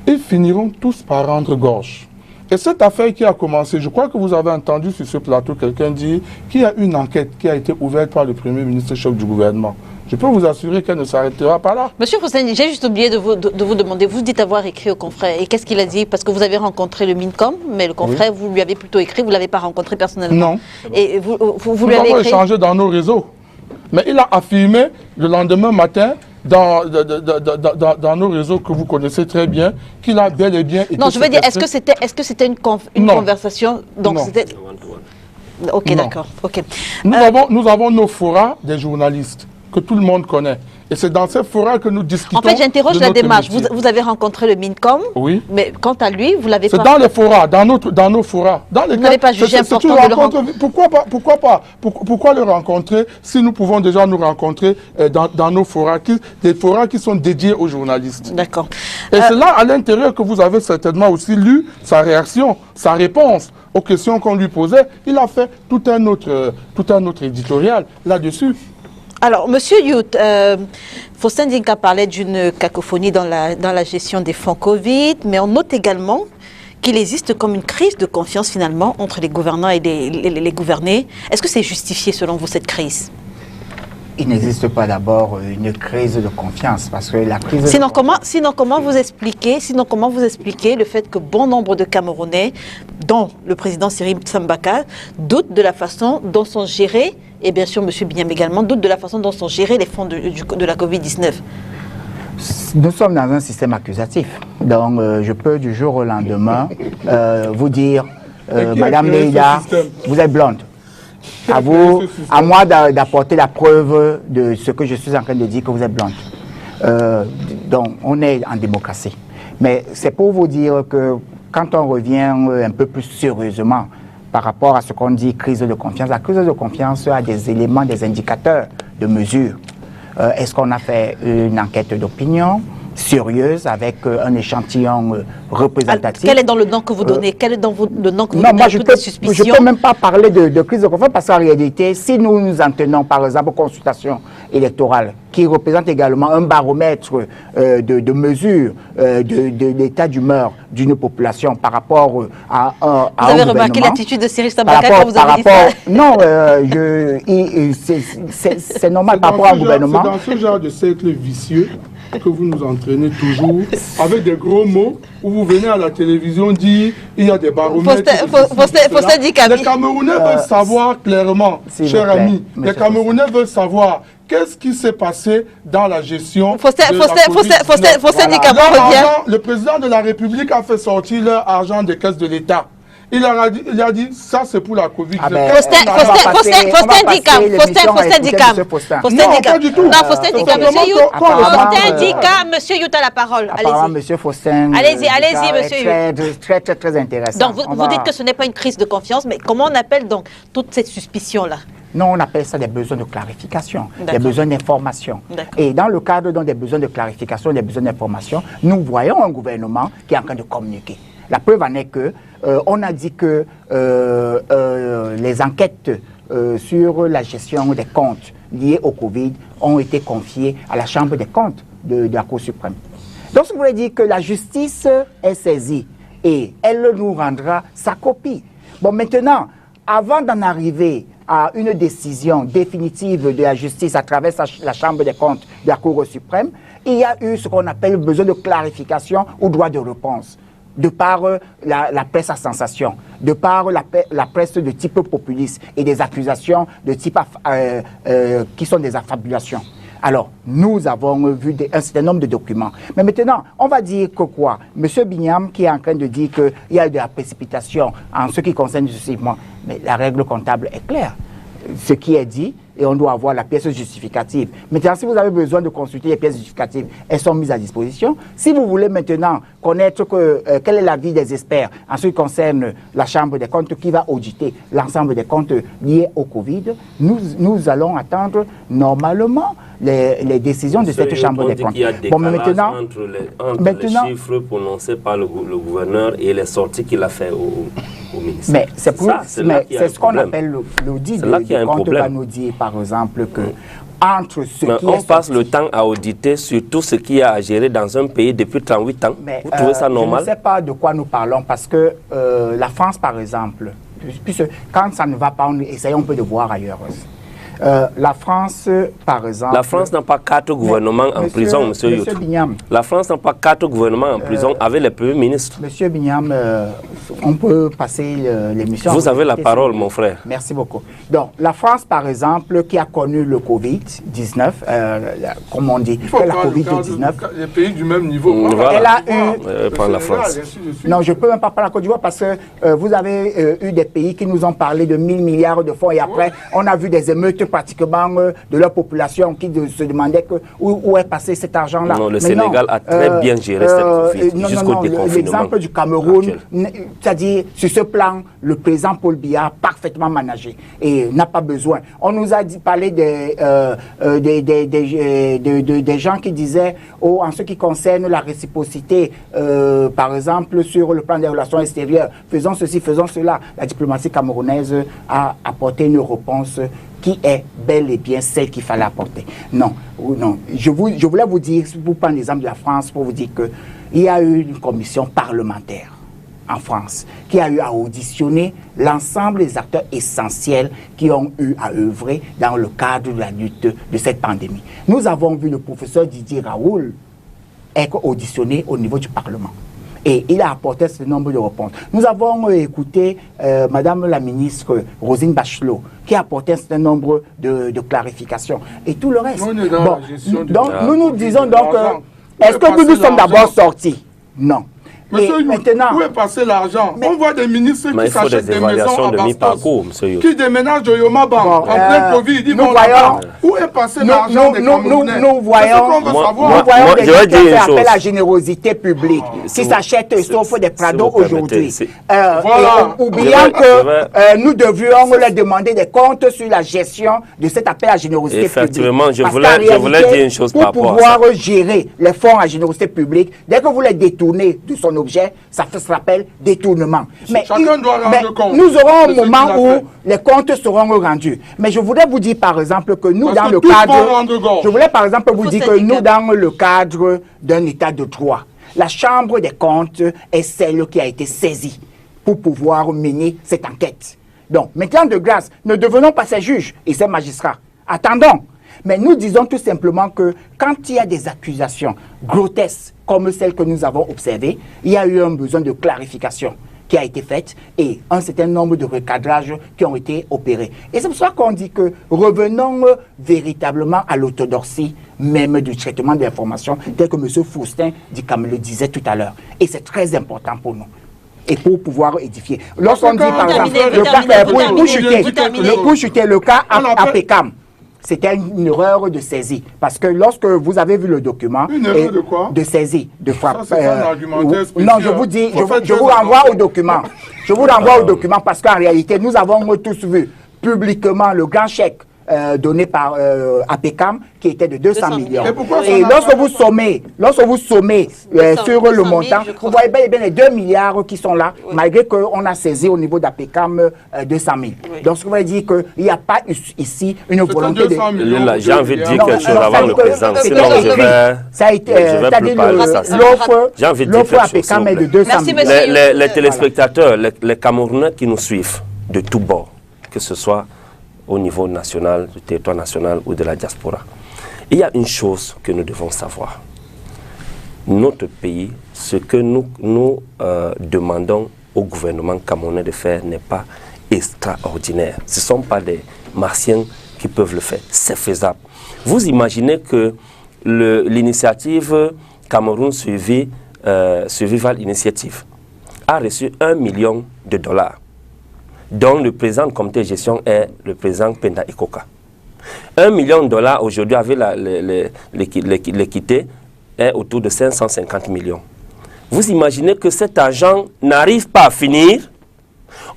Ils finiront tous par rendre gorge. Et cette affaire qui a commencé, je crois que vous avez entendu sur ce plateau quelqu'un dire qu'il y a une enquête qui a été ouverte par le Premier ministre chef du gouvernement. Je peux vous assurer qu'elle ne s'arrêtera pas là. Monsieur Fossani, j'ai juste oublié de vous demander, vous dites avoir écrit au confrère, et qu'est-ce qu'il a dit? Parce que vous avez rencontré le MinCom, mais le confrère, oui, vous lui avez plutôt écrit, vous ne l'avez pas rencontré personnellement. Non. Et vous lui avez écrit? Nous avons échangé dans nos réseaux. Mais il a affirmé le lendemain matin, dans nos réseaux que vous connaissez très bien, qu'il a bel et bien été... Non, je veux dire, est-ce que c'était une conversation? Donc c'était... Ok, d'accord. Okay. Nous avons nos forats des journalistes que tout le monde connaît. Et c'est dans ces forats que nous discutons. En fait, j'interroge la démarche. Vous avez rencontré le MinCom, oui, mais quant à lui, vous l'avez pas... C'est dans les forats, dans nos forats. Vous n'avez pas jugé important de le rencontrer? Pourquoi le rencontrer si nous pouvons déjà nous rencontrer dans nos forats, des forats qui sont dédiés aux journalistes? D'accord. Et c'est là, à l'intérieur, que vous avez certainement aussi lu sa réaction, sa réponse aux questions qu'on lui posait. Il a fait tout un autre éditorial là-dessus. Alors, Monsieur Yout, Faustin Dinka parlait d'une cacophonie dans la gestion des fonds Covid, mais on note également qu'il existe comme une crise de confiance finalement entre les gouvernants et les gouvernés. Est-ce que c'est justifié selon vous cette crise? Il n'existe pas d'abord une crise de confiance parce que la crise... Sinon, comment vous expliquez le fait que bon nombre de Camerounais, dont le président Cyril Sambaka, doutent de la façon dont sont gérés, et bien sûr M. Bignam également, doutent de la façon dont sont gérés les fonds de la Covid-19? Nous sommes dans un système accusatif. Donc je peux du jour au lendemain vous dire, Madame Leïla, vous êtes blonde. À vous, à moi d'apporter la preuve de ce que je suis en train de dire, que vous êtes blanche. Donc, on est en démocratie. Mais c'est pour vous dire que quand on revient un peu plus sérieusement par rapport à ce qu'on dit crise de confiance, la crise de confiance a des éléments, des indicateurs de mesure. Est-ce qu'on a fait une enquête d'opinion sérieuse avec un échantillon représentatif? Quel est dans le nom que vous donnez? Quel est dans le nom que vous non, donnez moi, à je toutes les ne suspicions? peux même pas parler de crise de confiance parce qu'en réalité, si nous nous en tenons par exemple aux consultations électorales qui représentent également un baromètre de mesure de l'état d'humeur d'une population par rapport à un Vous avez remarqué l'attitude de Cyril Sabaka quand vous avez dit ça? ça? Non, c'est normal par rapport au gouvernement. C'est dans ce genre de cercle vicieux que vous nous entraînez toujours avec des gros mots où vous venez à la télévision dire il y a des baromètres. Les Camerounais veulent savoir clairement, cher ami, les Camerounais veulent savoir qu'est-ce qui s'est passé dans la gestion de la COVID-19. Le président de la République a fait sortir leur argent des caisses de l'État. Il a dit, ça c'est pour la Covid. Non, pas du tout. Non, Faustin Dika, monsieur Youta la parole. Allez-y. Monsieur Faustin. Allez-y, monsieur. Très intéressant. Donc vous dites que ce n'est pas une crise de confiance, mais comment on appelle donc toutes ces suspicions-là? Non, on appelle ça des besoins de clarification, des besoins d'information. Et dans le cadre des besoins de clarification, des besoins d'information, nous voyons un gouvernement qui est en train de communiquer. La preuve en est que on a dit que les enquêtes sur la gestion des comptes liés au Covid ont été confiées à la Chambre des comptes de la Cour suprême. Donc, ça voulait dire que la justice est saisie et elle nous rendra sa copie. Bon, maintenant, avant d'en arriver à une décision définitive de la justice à travers la Chambre des comptes de la Cour suprême, il y a eu ce qu'on appelle besoin de clarification ou droit de réponse, de par la presse à sensation, de par la presse de type populiste et des accusations de type qui sont des affabulations. Alors, nous avons vu un certain nombre de documents. Mais maintenant, on va dire que quoi? Monsieur Bignam qui est en train de dire qu'il y a de la précipitation en ce qui concerne justement, mais la règle comptable est claire. Ce qui est dit, et on doit avoir la pièce justificative. Maintenant, si vous avez besoin de consulter les pièces justificatives, elles sont mises à disposition. Si vous voulez maintenant connaître quel est l'avis des experts en ce qui concerne la Chambre des comptes qui va auditer l'ensemble des comptes liés au Covid, nous allons attendre normalement les décisions de cette Chambre des comptes. Il y a des décalage entre les chiffres prononcés par le gouverneur et les sorties qu'il a fait au ministère. Mais c'est ce qu'on appelle l'audit de compte va nous dire, par exemple, que entre ce qui on passe le temps à auditer sur tout ce qu'il y a à gérer dans un pays depuis 38 ans. Mais, vous trouvez ça normal? Je ne sais pas de quoi nous parlons parce que la France, par exemple, puisque quand ça ne va pas, essayons un peu de voir ailleurs aussi. La France, par exemple... La France n'a pas 4 gouvernements en prison, monsieur Youtou. La France n'a pas 4 gouvernements en prison avec les premiers ministres. Monsieur Bignam, on peut passer l'émission. Vous avez la parole, mon frère. Merci beaucoup. Donc, la France, par exemple, qui a connu le Covid-19, comme on dit, la Covid-19... Les pays du même niveau. Voilà. Elle a eu... Pas la France. Non, je ne peux même pas parler de la Côte d'Ivoire parce que vous avez eu des pays qui nous ont parlé de 1000 milliards de fonds et après, on a vu des émeutes pratiquement de leur population qui se demandait où est passé cet argent-là. Non, le Sénégal a très bien géré cette Covid jusqu'au déconfinement. L'exemple du Cameroun, c'est-à-dire sur ce plan, le président Paul Biya a parfaitement managé et n'a pas besoin. On nous a parlé des gens qui disaient, en ce qui concerne la réciprocité, par exemple sur le plan des relations extérieures, faisons ceci, faisons cela. La diplomatie camerounaise a apporté une réponse qui est bel et bien celle qu'il fallait apporter. Non, non. Je voulais vous dire, pour prendre l'exemple de la France, pour vous dire qu'il y a eu une commission parlementaire en France qui a eu à auditionner l'ensemble des acteurs essentiels qui ont eu à œuvrer dans le cadre de la lutte de cette pandémie. Nous avons vu le professeur Didier Raoul être auditionné au niveau du Parlement. Et il a apporté ce nombre de réponses. Nous avons écouté Madame la ministre Roselyne Bachelot, qui a apporté un certain nombre de clarifications. Et tout le reste. Donc, nous disons donc, est-ce que nous sommes d'abord sortis? Non. Monsieur Youn, maintenant, où est passé l'argent? On voit des ministres qui s'achètent des maisons à Bastos, qui déménagent de Yoma Bank en plein Covid. Ils vont là-bas. Où est passé l'argent des Camerounais? Nous voyons des gens qui ont fait appel à la générosité publique, qui s'achètent sauf des Prado aujourd'hui. Oubliant que nous devions leur demander des comptes sur la gestion de cet appel à la générosité publique. Effectivement, je voulais dire une chose par rapport à ça. Pour pouvoir gérer les fonds à générosité publique, dès que vous les détournez de son objet, ça se rappelle détournement. Mais chacun doit rendre compte. Nous aurons un moment où les comptes seront rendus. Mais je voudrais vous dire par exemple que nous, dans le cadre... Je voulais par exemple vous dire que nous, dans le cadre d'un état de droit, la Chambre des comptes est celle qui a été saisie pour pouvoir mener cette enquête. Donc, maintenant de grâce, ne devenons pas ces juges et ces magistrats. Attendons. Mais nous disons tout simplement que quand il y a des accusations grotesques comme celles que nous avons observées, il y a eu un besoin de clarification qui a été faite et un certain nombre de recadrages qui ont été opérés. Et c'est pour ça qu'on dit que revenons véritablement à l'orthodoxie même du traitement de l'information, tel que M. Faustin Dikam le disait tout à l'heure. Et c'est très important pour nous. Et pour pouvoir édifier. Lorsqu'on dit par exemple, pour chuter le cas à Pécam, c'était une erreur de saisie. Parce que lorsque vous avez vu le document... Une erreur de quoi? De saisie, de frappe. Ça, c'est un argumentaire spécial. Non, je vous dis, je vous renvoie au document. Je vous renvoie au document parce qu'en réalité, nous avons tous vu publiquement le grand chèque donné par APECAM qui était de 200 millions. Et lorsque vous sommez sur le montant, vous voyez bien les 2 milliards qui sont là, malgré qu'on a saisi au niveau d'APECAM 200 000. Donc, ce qui veut dire qu'il n'y a pas ici une volonté de... J'ai envie de dire quelque chose avant le président, sinon je vais... Ça a été... L'offre APECAM est de 200 000. Les téléspectateurs, les Camerounais qui nous suivent de tous bords, que ce soit au niveau national, du territoire national ou de la diaspora. Il y a une chose que nous devons savoir. Notre pays, ce que nous demandons au gouvernement camerounais de faire n'est pas extraordinaire. Ce ne sont pas des martiens qui peuvent le faire. C'est faisable. Vous imaginez que l'initiative Cameroun Survival Initiative a reçu $1 million, dont le président du comité de gestion est le président Penda Ikoka. $1 million aujourd'hui avec l'équité est autour de 550 millions. Vous imaginez que cet argent n'arrive pas à finir?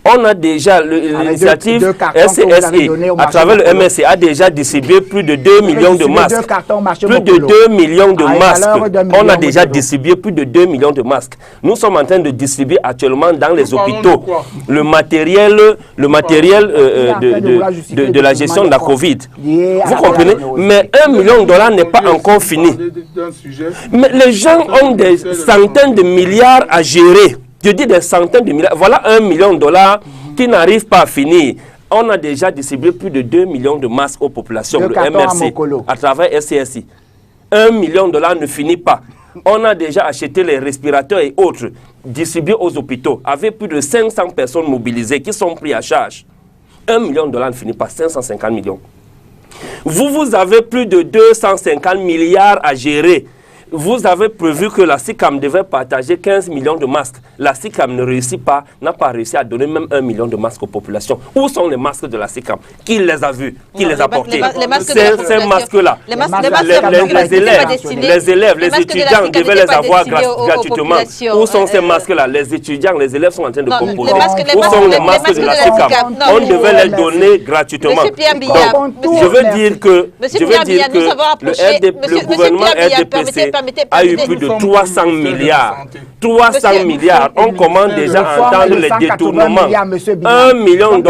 On a déjà l'initiative SCSI, à travers le MSC, a déjà distribué plus de 2 millions de masques. Plus de 2 millions de masques. On a déjà distribué plus de 2 millions de masques. Nous sommes en train de distribuer actuellement dans les hôpitaux le matériel de la gestion de la Covid. Vous comprenez? Mais $1 million n'est pas encore fini. Mais les gens ont des centaines de milliards à gérer. Je dis des centaines de milliards. Voilà $1 million qui n'arrive pas à finir. On a déjà distribué plus de 2 millions de masques aux populations, le MRC, à travers SCSI. $1 million ne finit pas. On a déjà acheté les respirateurs et autres, distribués aux hôpitaux, avec plus de 500 personnes mobilisées qui sont prises à charge. $1 million ne finit pas, 550 millions. Vous avez plus de 250 milliards à gérer. Vous avez prévu que la SICAM devait partager 15 millions de masques. La SICAM ne réussit pas, n'a pas réussi à donner même 1 million de masques aux populations. Où sont les masques de la SICAM? Qui les a vus? Qui les a portés? Ces masques-là. Les élèves, les étudiants devaient les avoir gratuitement. Où sont ces masques-là? Les étudiants, les élèves sont en train de composer. Où sont les masques de la SICAM? On devait les donner gratuitement. Donc, je veux dire que le gouvernement RDPC a eu plus de 300 milliards. 300 milliards. On commence déjà à entendre les détournements. $1 million,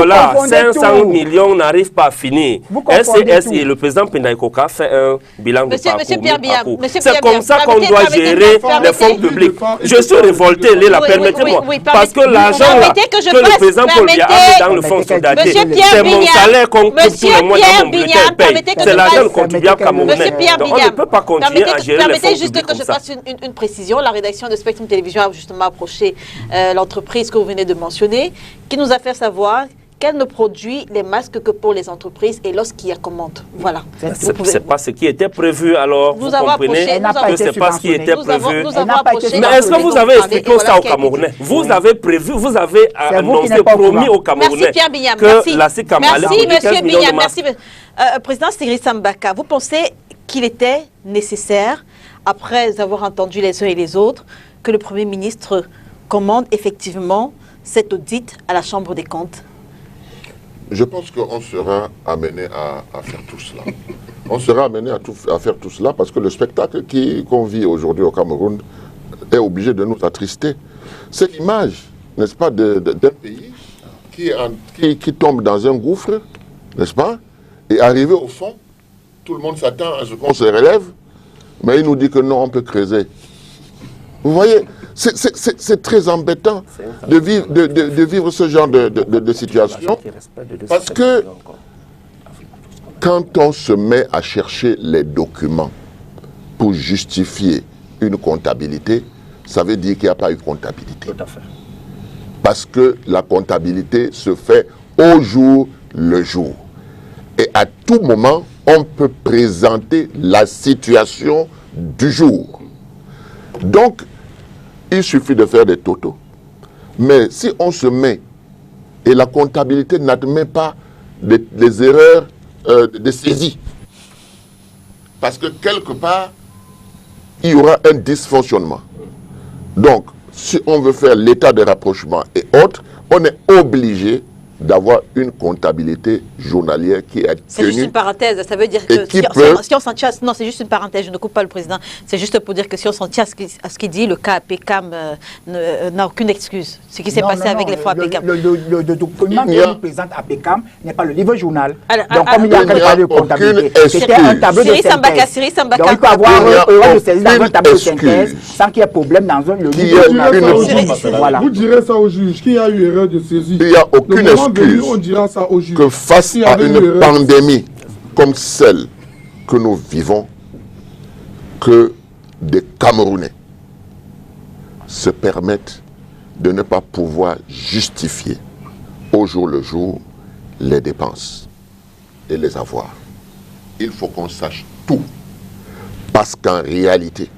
500 millions n'arrivent pas à finir. SCSI, le président Penda Ikoka fait un bilan de parcours. C'est comme ça qu'on doit gérer les fonds publics. Je suis révolté, Léla, permettez-moi. Parce que l'argent là, que le président Paul Biya a mis dans le fonds solidarité, c'est mon salaire qu'on coupe tous les mois dans mon bulletin de paye. C'est l'argent du contribuable camerounais. Donc on ne peut pas continuer à gérer les fonds publics comme ça. Juste que je fasse une précision. La rédaction de Spectrum Télévision a justement approché l'entreprise que vous venez de mentionner, qui nous a fait savoir qu'elle ne produit les masques que pour les entreprises et lorsqu'il y a commande. Voilà. C'est pas ce qui était prévu, alors vous comprenez que c'est pas ce qui était prévu. Mais est-ce que vous avez expliqué ça aux Camerounais? Vous avez prévu, vous avez annoncé, promis aux Camerounais que la SICAM allait produire 15 millions de masques. Merci, Président Cyrissa Mbaka, vous pensez qu'il était nécessaire, après avoir entendu les uns et les autres, que le Premier ministre commande effectivement cet audit à la Chambre des comptes? Je pense qu'on sera amené à faire tout cela. On sera amené à faire tout cela parce que le spectacle qu'on vit aujourd'hui au Cameroun est obligé de nous attrister. C'est l'image, n'est-ce pas, d'un pays qui tombe dans un gouffre, n'est-ce pas, et arrivé au fond, tout le monde s'attend à ce qu'on se relève, mais il nous dit que non, on peut creuser. Vous voyez, c'est très embêtant de vivre ce genre de situation, parce que quand on se met à chercher les documents pour justifier une comptabilité, ça veut dire qu'il n'y a pas eu comptabilité. Tout à fait. Parce que la comptabilité se fait au jour le jour. Et à tout moment, on peut présenter la situation du jour. Donc, il suffit de faire des totaux. Mais si on se met, et la comptabilité n'admet pas les erreurs de saisie, parce que quelque part, il y aura un dysfonctionnement. Donc, si on veut faire l'état de rapprochement et autres, on est obligé d'avoir une comptabilité journalière qui est tenue. C'est juste une parenthèse, ça veut dire que si on s'en tient, non, c'est juste une parenthèse, je ne coupe pas le président, c'est juste pour dire que si on s'en tient à ce qu'il dit, le cas APCAM n'a aucune excuse. Ce qui s'est passé avec les fonds APCAM. Le document que nous présente APCAM n'est pas le livre journal. Donc, comme il y a de comptabilité, c'était un tableau de synthèse. Donc, il peut avoir de saisie dans un tableau de synthèse sans qu'il y ait problème dans le livre journal. Vous direz ça au juge, qu'il y a eu erreur de saisie. Il n'y a aucune excuse on dira ça au juge. Que face à une pandémie comme celle que nous vivons, que des Camerounais se permettent de ne pas pouvoir justifier au jour le jour les dépenses et les avoirs. Il faut qu'on sache tout. Parce qu'en réalité,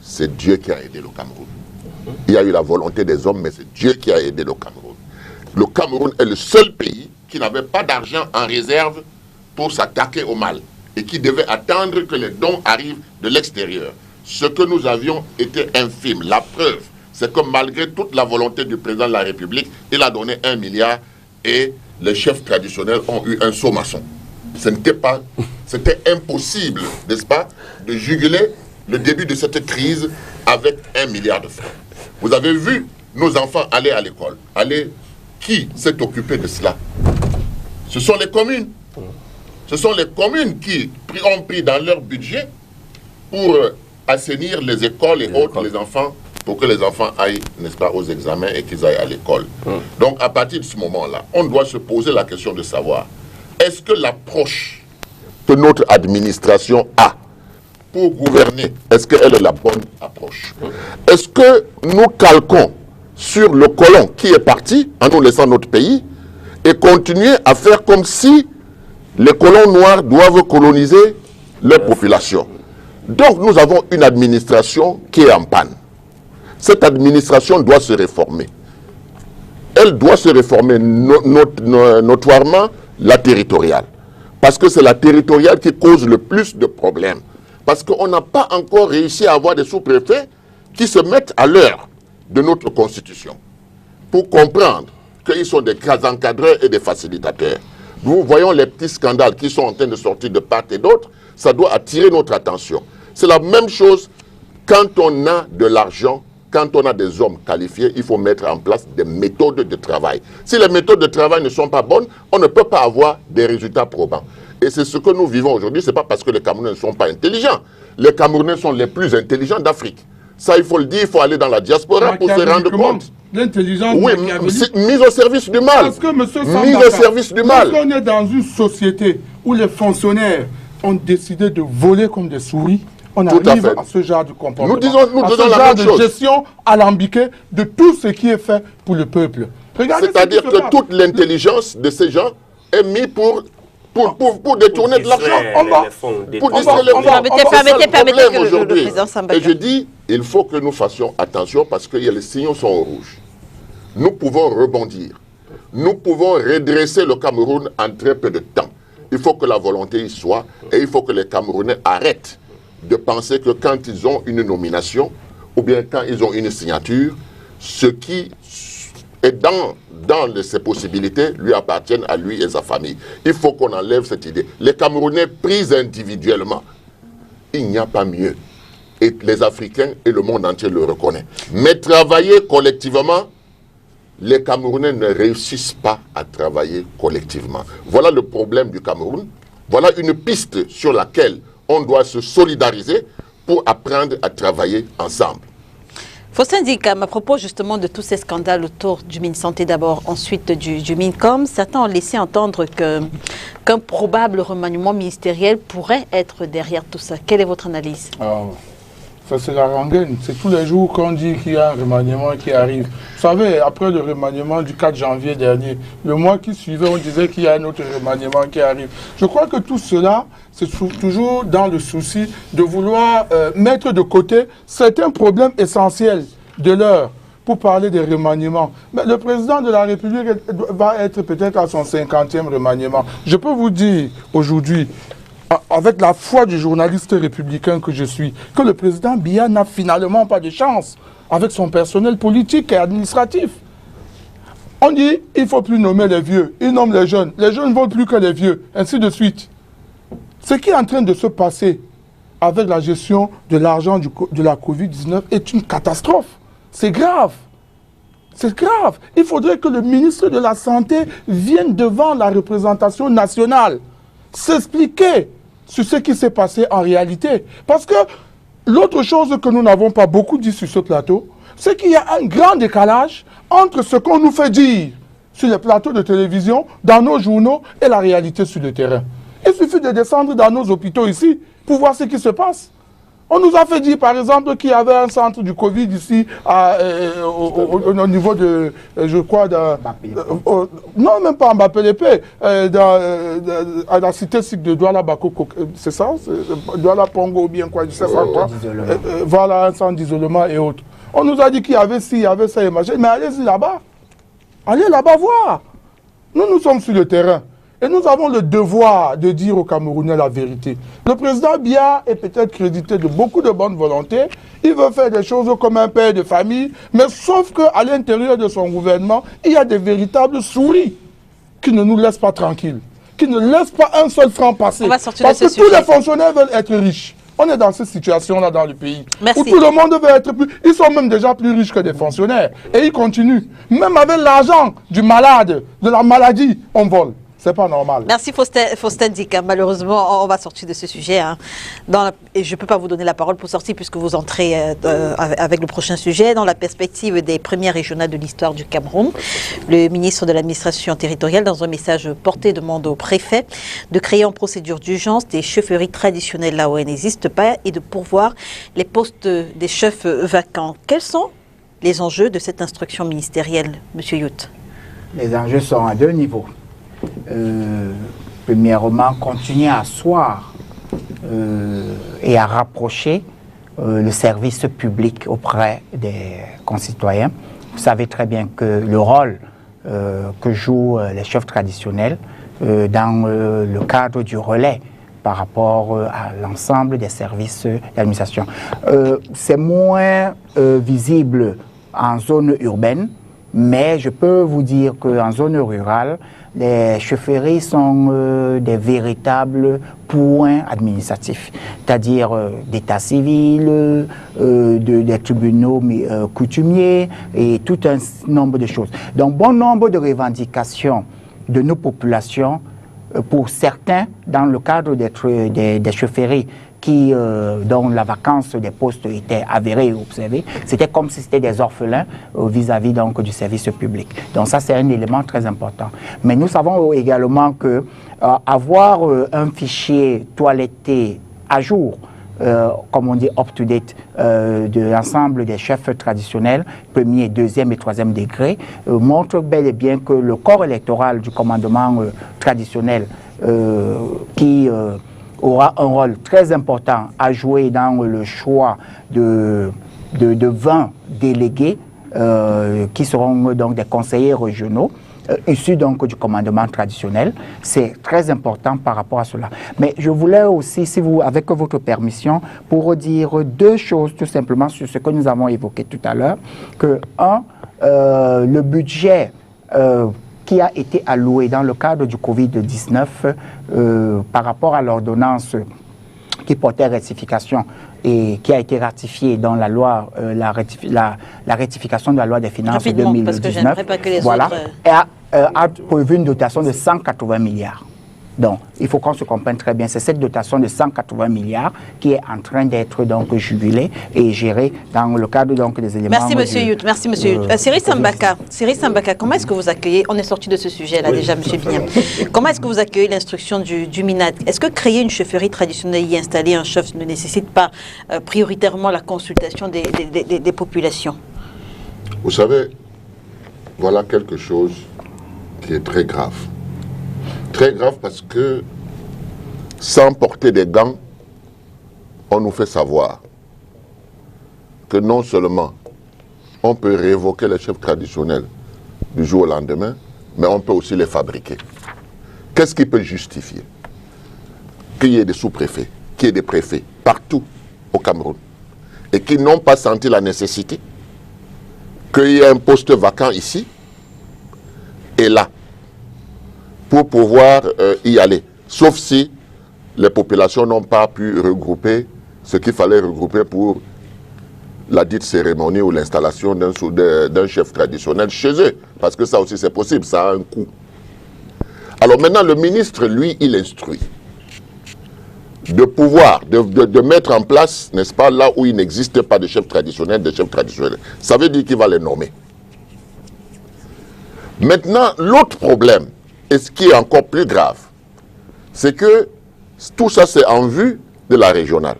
c'est Dieu qui a aidé le Cameroun. Il y a eu la volonté des hommes, mais c'est Dieu qui a aidé le Cameroun. Le Cameroun est le seul pays qui n'avait pas d'argent en réserve pour s'attaquer au mal et qui devait attendre que les dons arrivent de l'extérieur. Ce que nous avions était infime. La preuve, c'est que malgré toute la volonté du président de la République, il a donné 1 milliard et les chefs traditionnels ont eu un saut maçon. C'était impossible, n'est-ce pas, de juguler le début de cette crise avec 1 milliard de francs. Vous avez vu nos enfants aller à l'école, Qui s'est occupé de cela? Ce sont les communes. Ce sont les communes qui ont pris dans leur budget pour assainir les écoles et autres, les enfants, pour que les enfants aillent, n'est-ce pas, aux examens et qu'ils aillent à l'école. Donc, à partir de ce moment-là, on doit se poser la question de savoir, est-ce que l'approche que notre administration a pour gouverner, est-ce qu'elle est la bonne approche? Est-ce que nous calquons sur le colon qui est parti en nous laissant notre pays et continuer à faire comme si les colons noirs doivent coloniser les populations. Donc nous avons une administration qui est en panne. Cette administration doit se réformer. Elle doit se réformer notoirement la territoriale. Parce que c'est la territoriale qui cause le plus de problèmes. Parce qu'on n'a pas encore réussi à avoir des sous-préfets qui se mettent à l'heure de notre constitution pour comprendre qu'ils sont des encadreurs et des facilitateurs. Nous voyons les petits scandales qui sont en train de sortir de part et d'autre, ça doit attirer notre attention. C'est la même chose quand on a de l'argent, quand on a des hommes qualifiés, il faut mettre en place des méthodes de travail. Si les méthodes de travail ne sont pas bonnes, on ne peut pas avoir des résultats probants. Et c'est ce que nous vivons aujourd'hui, ce n'est pas parce que les Camerounais ne sont pas intelligents. Les Camerounais sont les plus intelligents d'Afrique. Ça, il faut le dire, il faut aller dans la diaspora pour se rendre compte. L'intelligence, oui, mise au service du mal. Parce que, monsieur Sambaka, mise au service du mal. Parce qu'on est dans une société où les fonctionnaires ont décidé de voler comme des souris, on arrive à ce genre de comportement. Nous disons la même chose. De gestion alambiquée de tout ce qui est fait pour le peuple. C'est-à-dire que toute l'intelligence de ces gens est mise pour détourner de l'argent. Pour distraire les fonds. Permettez que le président s'emballe. Et je dis, il faut que nous fassions attention parce que les signaux sont au rouge. Nous pouvons rebondir. Nous pouvons redresser le Cameroun en très peu de temps. Il faut que la volonté y soit et il faut que les Camerounais arrêtent de penser que quand ils ont une nomination ou bien quand ils ont une signature, ce qui est dans ses possibilités lui appartiennent à lui et sa famille. Il faut qu'on enlève cette idée. Les Camerounais pris individuellement, il n'y a pas mieux. Et les Africains et le monde entier le reconnaissent. Mais travailler collectivement, les Camerounais ne réussissent pas à travailler collectivement. Voilà le problème du Cameroun. Voilà une piste sur laquelle on doit se solidariser pour apprendre à travailler ensemble. Faustin Dikam, à propos justement de tous ces scandales autour du MinSanté d'abord, ensuite du MinCom, certains ont laissé entendre qu'un probable remaniement ministériel pourrait être derrière tout ça. Quelle est votre analyse? Ça, c'est la rengaine. C'est tous les jours qu'on dit qu'il y a un remaniement qui arrive. Vous savez, après le remaniement du 4 janvier dernier, le mois qui suivait, on disait qu'il y a un autre remaniement qui arrive. Je crois que tout cela, c'est toujours dans le souci de vouloir mettre de côté certains problèmes essentiels de l'heure pour parler des remaniements. Mais le président de la République va être peut-être à son 50e remaniement. Je peux vous dire aujourd'hui, avec la foi du journaliste républicain que je suis, que le président Biya n'a finalement pas de chance avec son personnel politique et administratif. On dit il ne faut plus nommer les vieux, il nomme les jeunes ne veulent plus que les vieux, ainsi de suite. Ce qui est en train de se passer avec la gestion de l'argent de la Covid-19 est une catastrophe. C'est grave. C'est grave. Il faudrait que le ministre de la Santé vienne devant la représentation nationale s'expliquer sur ce qui s'est passé en réalité. Parce que l'autre chose que nous n'avons pas beaucoup dit sur ce plateau, c'est qu'il y a un grand décalage entre ce qu'on nous fait dire sur les plateaux de télévision, dans nos journaux et la réalité sur le terrain. Il suffit de descendre dans nos hôpitaux ici pour voir ce qui se passe. On nous a fait dire, par exemple, qu'il y avait un centre du Covid ici, au niveau de, je crois, non, même pas en Mbappé-Lépé, à la cité cycle de Douala Bakoko, c'est ça, Douala Pongo ou bien quoi, je sais pas quoi. Voilà, un centre d'isolement et autres. On nous a dit qu'il y avait ci, il y avait ça et machin, mais allez-y là-bas. Allez là-bas voir. Nous sommes sur le terrain. Et nous avons le devoir de dire aux Camerounais la vérité. Le président Biya est peut-être crédité de beaucoup de bonne volonté. Il veut faire des choses comme un père de famille. Mais sauf qu'à l'intérieur de son gouvernement, il y a des véritables souris qui ne nous laissent pas tranquilles. Qui ne laissent pas un seul franc passer. Parce que tous les fonctionnaires veulent être riches. On est dans cette situation-là dans le pays. Merci. Où tout le monde veut être plus... Ils sont même déjà plus riches que des fonctionnaires. Et ils continuent. Même avec l'argent du malade, de la maladie, on vole. C'est pas normal. Merci Faustin Dikam. Malheureusement, on va sortir de ce sujet. Hein. Et je ne peux pas vous donner la parole pour sortir puisque vous entrez avec le prochain sujet. Dans la perspective des premières régionales de l'histoire du Cameroun, le ministre de l'administration territoriale, dans un message porté, demande au préfet de créer en procédure d'urgence des chefferies traditionnelles là où elles n'existent pas et de pourvoir les postes des chefs vacants. Quels sont les enjeux de cette instruction ministérielle, M. Yout? Les enjeux sont à deux niveaux. Premièrement, continuer à asseoir et à rapprocher le service public auprès des concitoyens. Vous savez très bien que le rôle que jouent les chefs traditionnels dans le cadre du relais par rapport à l'ensemble des services d'administration, c'est moins visible en zone urbaine, mais je peux vous dire qu'en zone rurale, les chefferies sont des véritables points administratifs, c'est-à-dire d'état civil, des tribunaux coutumiers et tout un nombre de choses. Donc, bon nombre de revendications de nos populations, pour certains, dans le cadre des chefferies, dont la vacance des postes était avérée et observée, c'était comme si c'était des orphelins vis-à-vis donc du service public. Donc ça, c'est un élément très important. Mais nous savons également que avoir un fichier toiletté à jour comme on dit, up-to-date de l'ensemble des chefs traditionnels, premier, deuxième et troisième degré, montre bel et bien que le corps électoral du commandement traditionnel qui aura un rôle très important à jouer dans le choix de 20 délégués qui seront donc des conseillers régionaux, issus donc du commandement traditionnel. C'est très important par rapport à cela. Mais je voulais aussi, si vous, avec votre permission, pour dire deux choses tout simplement sur ce que nous avons évoqué tout à l'heure, que le budget qui a été alloué dans le cadre du Covid-19 par rapport à l'ordonnance qui portait rectification et qui a été ratifiée dans la loi, la rectification de la loi des finances 2019, parce que j'aimerais pas que les voilà, autres... a prévu une dotation de 180 milliards. Donc, il faut qu'on se comprenne très bien. C'est cette dotation de 180 milliards qui est en train d'être donc jubilée et gérée dans le cadre donc des éléments... Merci, monsieur Yout. Merci, monsieur Yout. Cyril Sambaka, comment est-ce que vous accueillez... On est sorti de ce sujet-là déjà, monsieur Bignam. Comment est-ce que vous accueillez l'instruction du MINAD? Est-ce que créer une chefferie traditionnelle et y installer un chef ne nécessite pas prioritairement la consultation des populations? Vous savez, voilà quelque chose qui est très grave. Très grave parce que, sans porter des gants, on nous fait savoir que non seulement on peut révoquer les chefs traditionnels du jour au lendemain, mais on peut aussi les fabriquer. Qu'est-ce qui peut justifier qu'il y ait des sous-préfets, qu'il y ait des préfets partout au Cameroun et qui n'ont pas senti la nécessité qu'il y ait un poste vacant ici et là pour pouvoir y aller, sauf si les populations n'ont pas pu regrouper ce qu'il fallait regrouper pour la dite cérémonie ou l'installation d'un chef traditionnel chez eux, parce que ça aussi c'est possible, ça a un coût. Alors maintenant le ministre, lui, il instruit de pouvoir, de mettre en place, n'est-ce pas, là où il n'existe pas de chef traditionnel, de chefs traditionnels. Ça veut dire qu'il va les nommer. Maintenant, l'autre problème, et ce qui est encore plus grave, c'est que tout ça, c'est en vue de la régionale.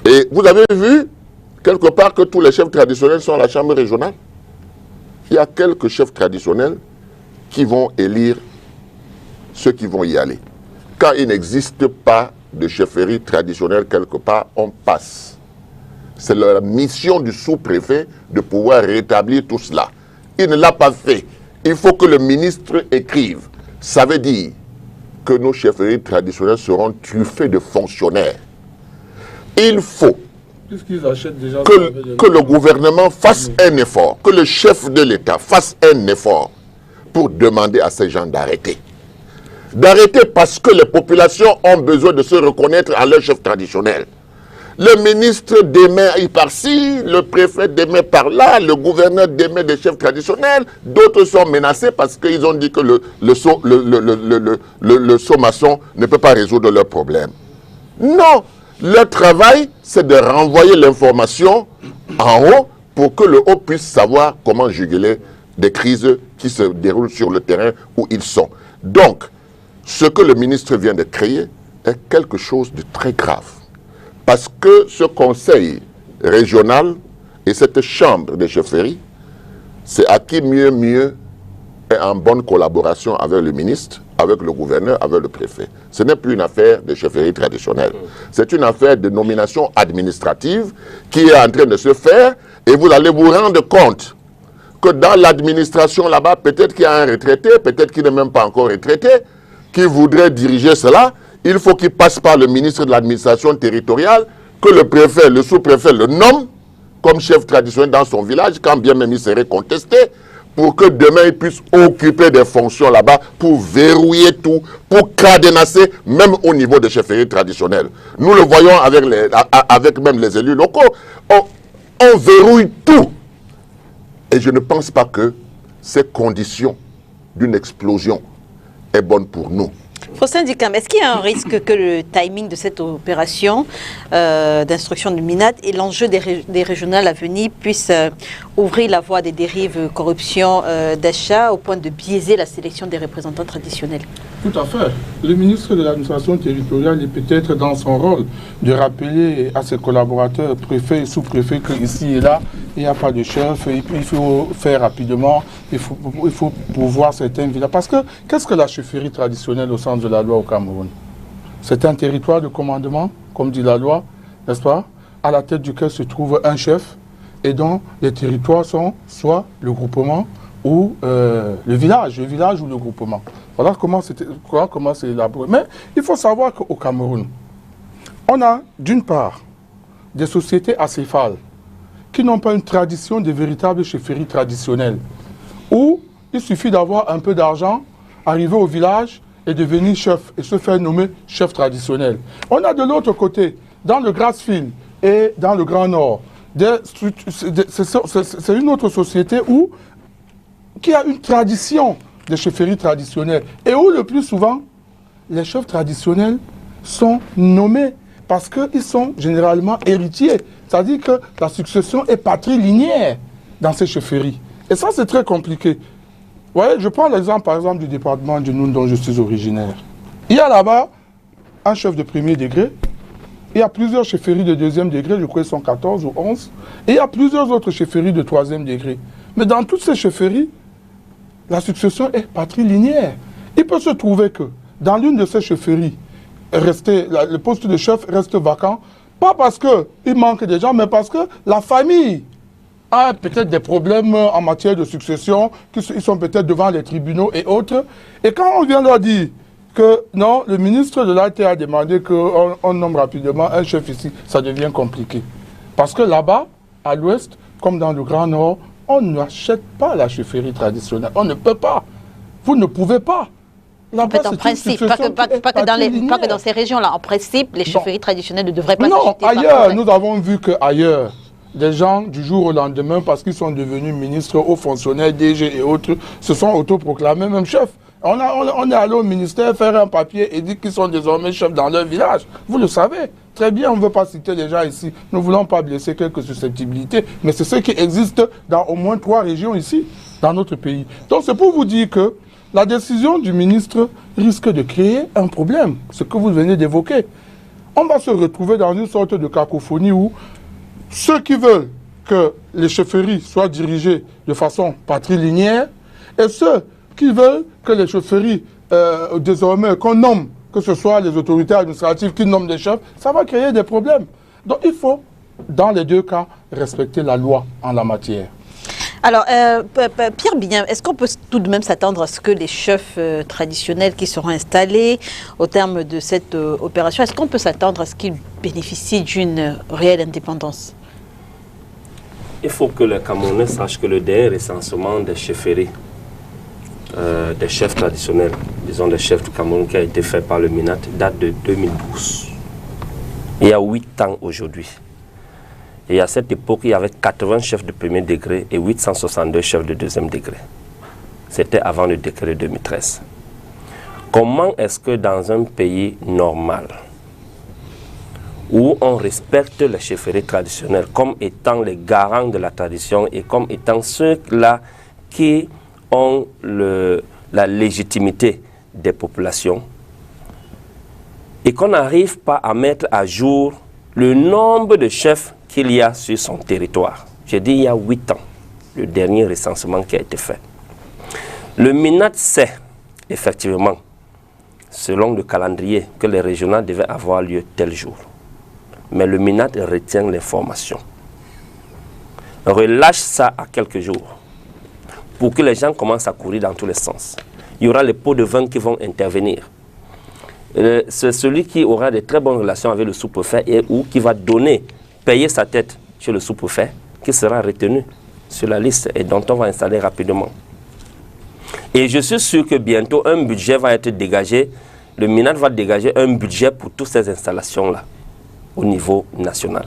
Et vous avez vu, quelque part, que tous les chefs traditionnels sont à la chambre régionale. Il y a quelques chefs traditionnels qui vont élire ceux qui vont y aller. Quand il n'existe pas de chefferie traditionnelle quelque part, on passe. C'est la mission du sous-préfet de pouvoir rétablir tout cela. Il ne l'a pas fait. Il faut que le ministre écrive. Ça veut dire que nos chefferies traditionnelles seront truffées de fonctionnaires. Il faut que le gouvernement fasse un effort, que le chef de l'État fasse un effort pour demander à ces gens d'arrêter. D'arrêter parce que les populations ont besoin de se reconnaître à leur chef traditionnel. Le ministre démet par-ci, le préfet démet par-là, le gouverneur démet des chefs traditionnels. D'autres sont menacés parce qu'ils ont dit que le sommaçon ne peut pas résoudre leurs problèmes. Non, leur travail, c'est de renvoyer l'information en haut pour que le haut puisse savoir comment juguler des crises qui se déroulent sur le terrain où ils sont. Donc, ce que le ministre vient de créer est quelque chose de très grave. Parce que ce conseil régional et cette chambre de chefferie, c'est à qui mieux est en bonne collaboration avec le ministre, avec le gouverneur, avec le préfet. Ce n'est plus une affaire de chefferie traditionnelle. C'est une affaire de nomination administrative qui est en train de se faire et vous allez vous rendre compte que dans l'administration là-bas, peut-être qu'il y a un retraité, peut-être qu'il n'est même pas encore retraité, qui voudrait diriger cela. Il faut qu'il passe par le ministre de l'administration territoriale, que le préfet, le sous-préfet le nomme comme chef traditionnel dans son village, quand bien même il serait contesté, pour que demain il puisse occuper des fonctions là-bas, pour verrouiller tout, pour cadenasser, même au niveau des chefferies traditionnelles. Nous le voyons avec même les élus locaux. On verrouille tout. Et je ne pense pas que ces conditions d'une explosion est bonne pour nous. Faustin Dikam, est-ce qu'il y a un risque que le timing de cette opération d'instruction du MINAD et l'enjeu des régionales à venir puissent ouvrir la voie des dérives corruption d'achat au point de biaiser la sélection des représentants traditionnels? Tout à fait. Le ministre de l'administration territoriale est peut-être dans son rôle de rappeler à ses collaborateurs, préfets et sous-préfets, qu'ici et là, il n'y a pas de chef, il faut faire rapidement, il faut pouvoir certains villages. Parce que qu'est-ce que la chefferie traditionnelle au sens de la loi au Cameroun? C'est un territoire de commandement, comme dit la loi, n'est-ce pas? À la tête duquel se trouve un chef, et dont les territoires sont soit le groupement ou le village ou le groupement. Voilà comment c'est élaboré. Mais il faut savoir qu'au Cameroun, on a d'une part des sociétés acéphales qui n'ont pas une tradition de véritable chefferie traditionnelle, où il suffit d'avoir un peu d'argent, arriver au village et devenir chef et se faire nommer chef traditionnel. On a de l'autre côté, dans le Grassfield et dans le Grand Nord, c'est une autre société qui a une tradition de chefferie traditionnelle et où le plus souvent, les chefs traditionnels sont nommés parce qu'ils sont généralement héritiers. C'est-à-dire que la succession est patrilinéaire dans ces chefferies. Et ça, c'est très compliqué. Vous voyez, je prends l'exemple, par exemple, du département du Noun dont je suis originaire. Il y a là-bas un chef de premier degré. Il y a plusieurs chefferies de deuxième degré, je crois qu'ils sont 14 ou 11. Et il y a plusieurs autres chefferies de troisième degré. Mais dans toutes ces chefferies, la succession est patrilinéaire. Il peut se trouver que dans l'une de ces chefferies, le poste de chef reste vacant, pas parce qu'il manque de gens, mais parce que la famille a peut-être des problèmes en matière de succession, qu'ils sont peut-être devant les tribunaux et autres. Et quand on vient leur dire que non, le ministre de l'AT a demandé qu'on nomme rapidement un chef ici, ça devient compliqué. Parce que là-bas, à l'ouest, comme dans le Grand Nord, on n'achète pas la chefferie traditionnelle. On ne peut pas. Vous ne pouvez pas. En fait, en principe, pas que dans ces régions-là. En principe, les chefferies traditionnelles ne devraient pas s'acheter. Non, ailleurs, nous avons vu qu'ailleurs, des gens, du jour au lendemain, parce qu'ils sont devenus ministres, hauts fonctionnaires, DG et autres, se sont autoproclamés même chefs. On est allé au ministère faire un papier et dire qu'ils sont désormais chefs dans leur village. Vous le savez. Très bien, on ne veut pas citer les gens ici. Nous ne voulons pas blesser quelques susceptibilités, mais c'est ce qui existe dans au moins 3 régions ici, dans notre pays. Donc c'est pour vous dire que la décision du ministre risque de créer un problème, ce que vous venez d'évoquer. On va se retrouver dans une sorte de cacophonie où ceux qui veulent que les chefferies soient dirigées de façon patrilinéaire et ceux qui veulent que les chefferies, désormais, qu'on nomme, que ce soit les autorités administratives qui nomment des chefs, ça va créer des problèmes. Donc il faut, dans les deux cas, respecter la loi en la matière. Alors, Pierre Bignan, est-ce qu'on peut tout de même s'attendre à ce que les chefs traditionnels qui seront installés au terme de cette opération, est-ce qu'on peut s'attendre à ce qu'ils bénéficient d'une réelle indépendance? Il faut que les Camerounais sachent que le dernier recensement des chefferies, des chefs traditionnels, disons des chefs du Cameroun qui a été fait par le MINAT, date de 2012. Il y a 8 ans aujourd'hui. Et à cette époque, il y avait 80 chefs de premier degré et 862 chefs de deuxième degré. C'était avant le décret de 2013. Comment est-ce que dans un pays normal, où on respecte les chefferies traditionnelles comme étant les garants de la tradition et comme étant ceux-là qui ont la légitimité des populations, et qu'on n'arrive pas à mettre à jour le nombre de chefs qu'il y a sur son territoire. J'ai dit il y a 8 ans, le dernier recensement qui a été fait. Le MINAT sait, effectivement, selon le calendrier, que les régionales devaient avoir lieu tel jour. Mais le MINAT retient l'information. Relâche ça à quelques jours pour que les gens commencent à courir dans tous les sens. Il y aura les pots de vin qui vont intervenir. C'est celui qui aura de très bonnes relations avec le sous-préfet ou qui va payer sa tête chez le sous-préfet, qui sera retenu sur la liste et dont on va installer rapidement. Et je suis sûr que bientôt un budget va être dégagé, le MINAT va dégager un budget pour toutes ces installations-là, au niveau national,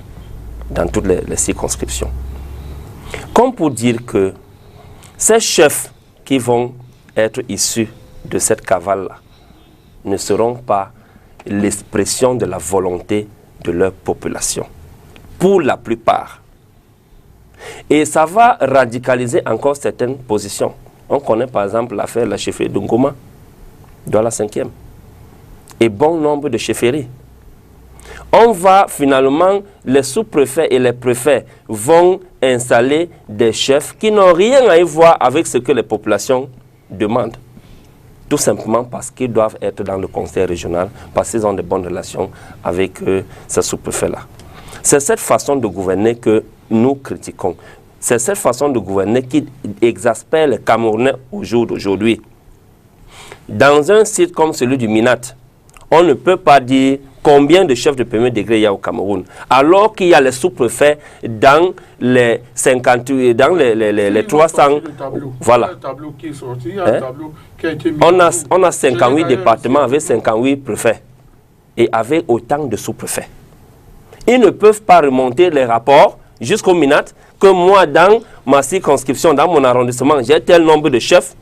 dans toutes les circonscriptions. Comme pour dire que ces chefs qui vont être issus de cette cavale-là ne seront pas l'expression de la volonté de leur population, pour la plupart. Et ça va radicaliser encore certaines positions. On connaît par exemple l'affaire de la chefferie de Ngoma. Douala 5e. Et bon nombre de chefferies. On va finalement, les sous-préfets et les préfets vont installer des chefs qui n'ont rien à y voir avec ce que les populations demandent. Tout simplement parce qu'ils doivent être dans le conseil régional, parce qu'ils ont de bonnes relations avec ces sous-préfets-là. C'est cette façon de gouverner que nous critiquons. C'est cette façon de gouverner qui exaspère les Camerounais au jour d'aujourd'hui. Dans un site comme celui du Minat, on ne peut pas dire combien de chefs de premier degré il y a au Cameroun, alors qu'il y a les sous-préfets dans les 58, dans les 300... Voilà. On a 58 départements avec 58 préfets et avec autant de sous-préfets. Ils ne peuvent pas remonter les rapports jusqu'au Minat que moi, dans ma circonscription, dans mon arrondissement, j'ai tel nombre de chefs,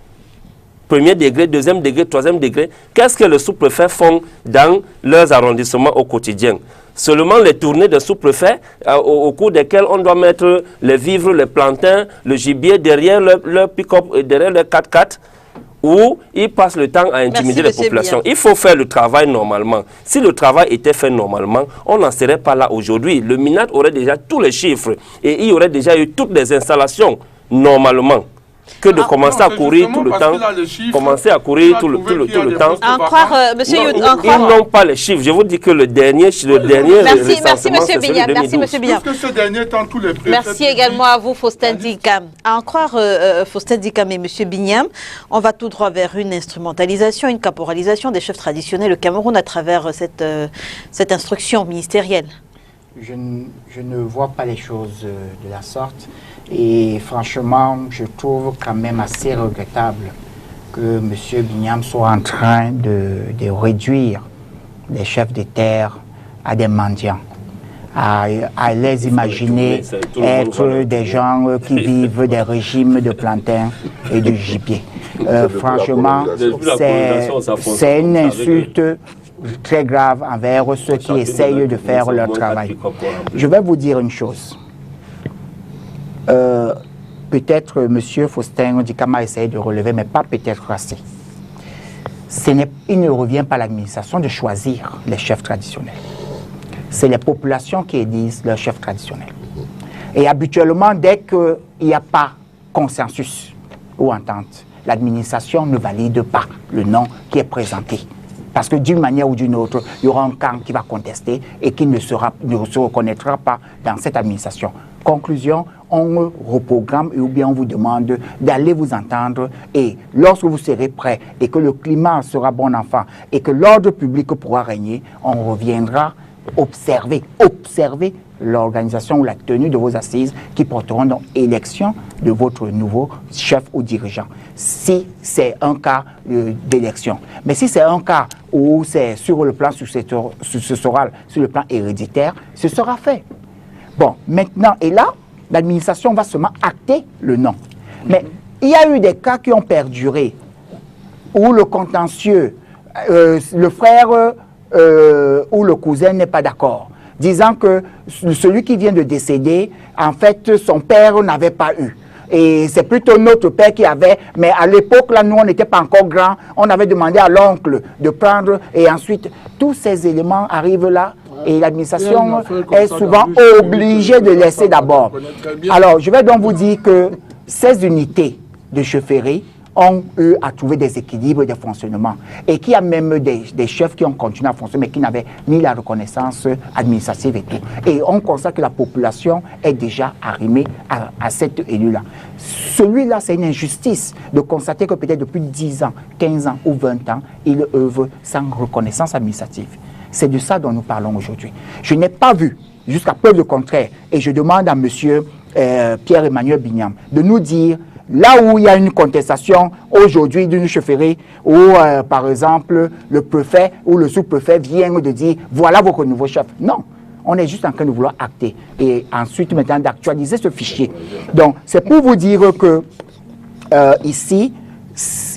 premier degré, deuxième degré, troisième degré. Qu'est-ce que les sous-préfets font dans leurs arrondissements au quotidien? Seulement les tournées de sous-préfets au cours desquelles on doit mettre les vivres, les plantains, le gibier derrière leur pick-up, derrière leur 4x4, où ils passent le temps à intimider les populations. Il faut faire le travail normalement. Si le travail était fait normalement, on n'en serait pas là aujourd'hui. Le Minat aurait déjà tous les chiffres et il y aurait déjà eu toutes les installations normalement. Que de commencer à courir tout le temps, commencer à courir tout le temps. En croire, monsieur Youd, en croire. Ils n'ont pas les chiffres. Je vous dis que le dernier merci, monsieur Bignam. Merci, monsieur Bignam. Merci également à vous, Faustin Dikam. À en croire, Faustin Dikam et monsieur Bignam, on va tout droit vers une instrumentalisation, une caporalisation des chefs traditionnels au Cameroun à travers cette instruction ministérielle. Je ne vois pas les choses de la sorte. Et franchement, je trouve quand même assez regrettable que M. Bignam soit en train de réduire les chefs de terre à des mendiants, à les imaginer être des gens qui vivent des régimes de plantains et de gibier. Franchement, c'est une insulte très grave envers ceux qui essayent de faire leur travail. Je vais vous dire une chose. Peut-être M. Faustin Dikam a essayé de relever, mais pas peut-être assez. Il ne revient pas à l'administration de choisir les chefs traditionnels. C'est les populations qui élisent leurs chefs traditionnels. Et habituellement, dès qu'il n'y a pas consensus ou entente, l'administration ne valide pas le nom qui est présenté. Parce que d'une manière ou d'une autre, il y aura un camp qui va contester et qui ne se reconnaîtra pas dans cette administration. Conclusion, on reprogramme ou bien on vous demande d'aller vous entendre et lorsque vous serez prêt et que le climat sera bon enfant et que l'ordre public pourra régner, on reviendra observer l'organisation ou la tenue de vos assises qui porteront donc élection de votre nouveau chef ou dirigeant. Si c'est un cas d'élection. Mais si c'est un cas où c'est sur le plan successoral, sur le plan héréditaire, ce sera fait. Bon, maintenant, et là, l'administration va seulement acter le nom. Mais il y a eu des cas qui ont perduré, où le contentieux, le frère ou le cousin n'est pas d'accord, disant que celui qui vient de décéder, en fait, son père n'avait pas eu. Et c'est plutôt notre père qui avait, mais à l'époque, là, nous, on n'était pas encore grands, on avait demandé à l'oncle de prendre, et ensuite, tous ces éléments arrivent là, et l'administration est souvent obligée de laisser d'abord. Alors, je vais donc vous dire que ces unités de chefferie ont eu à trouver des équilibres de fonctionnement et qu'il y a même des chefs qui ont continué à fonctionner mais qui n'avaient ni la reconnaissance administrative et tout. Et on constate que la population est déjà arrimée à cet élu-là. Celui-là, c'est une injustice de constater que peut-être depuis 10 ans, 15 ans ou 20 ans, il œuvre sans reconnaissance administrative. C'est de ça dont nous parlons aujourd'hui. Je n'ai pas vu, jusqu'à preuve du contraire, et je demande à M. Pierre-Emmanuel Bignam de nous dire là où il y a une contestation aujourd'hui d'une chefferie où, par exemple, le préfet ou le sous-préfet vient de dire voilà votre nouveau chef. Non, on est juste en train de vouloir acter et ensuite maintenant d'actualiser ce fichier. Donc, c'est pour vous dire que ici,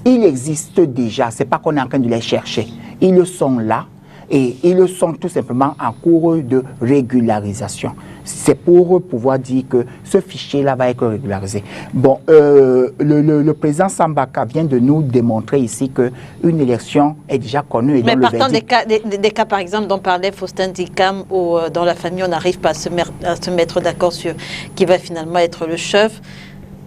il existe déjà, c'est pas qu'on est en train de les chercher. Ils sont là Et ils sont tout simplement en cours de régularisation. C'est pour pouvoir dire que ce fichier-là va être régularisé. Bon, le président Sambaka vient de nous démontrer ici qu'une élection est déjà connue. Et mais dont partant le verdict... des cas, par exemple, dont parlait Faustin Dikam, où dans la famille, on n'arrive pas à se mettre d'accord sur qui va finalement être le chef,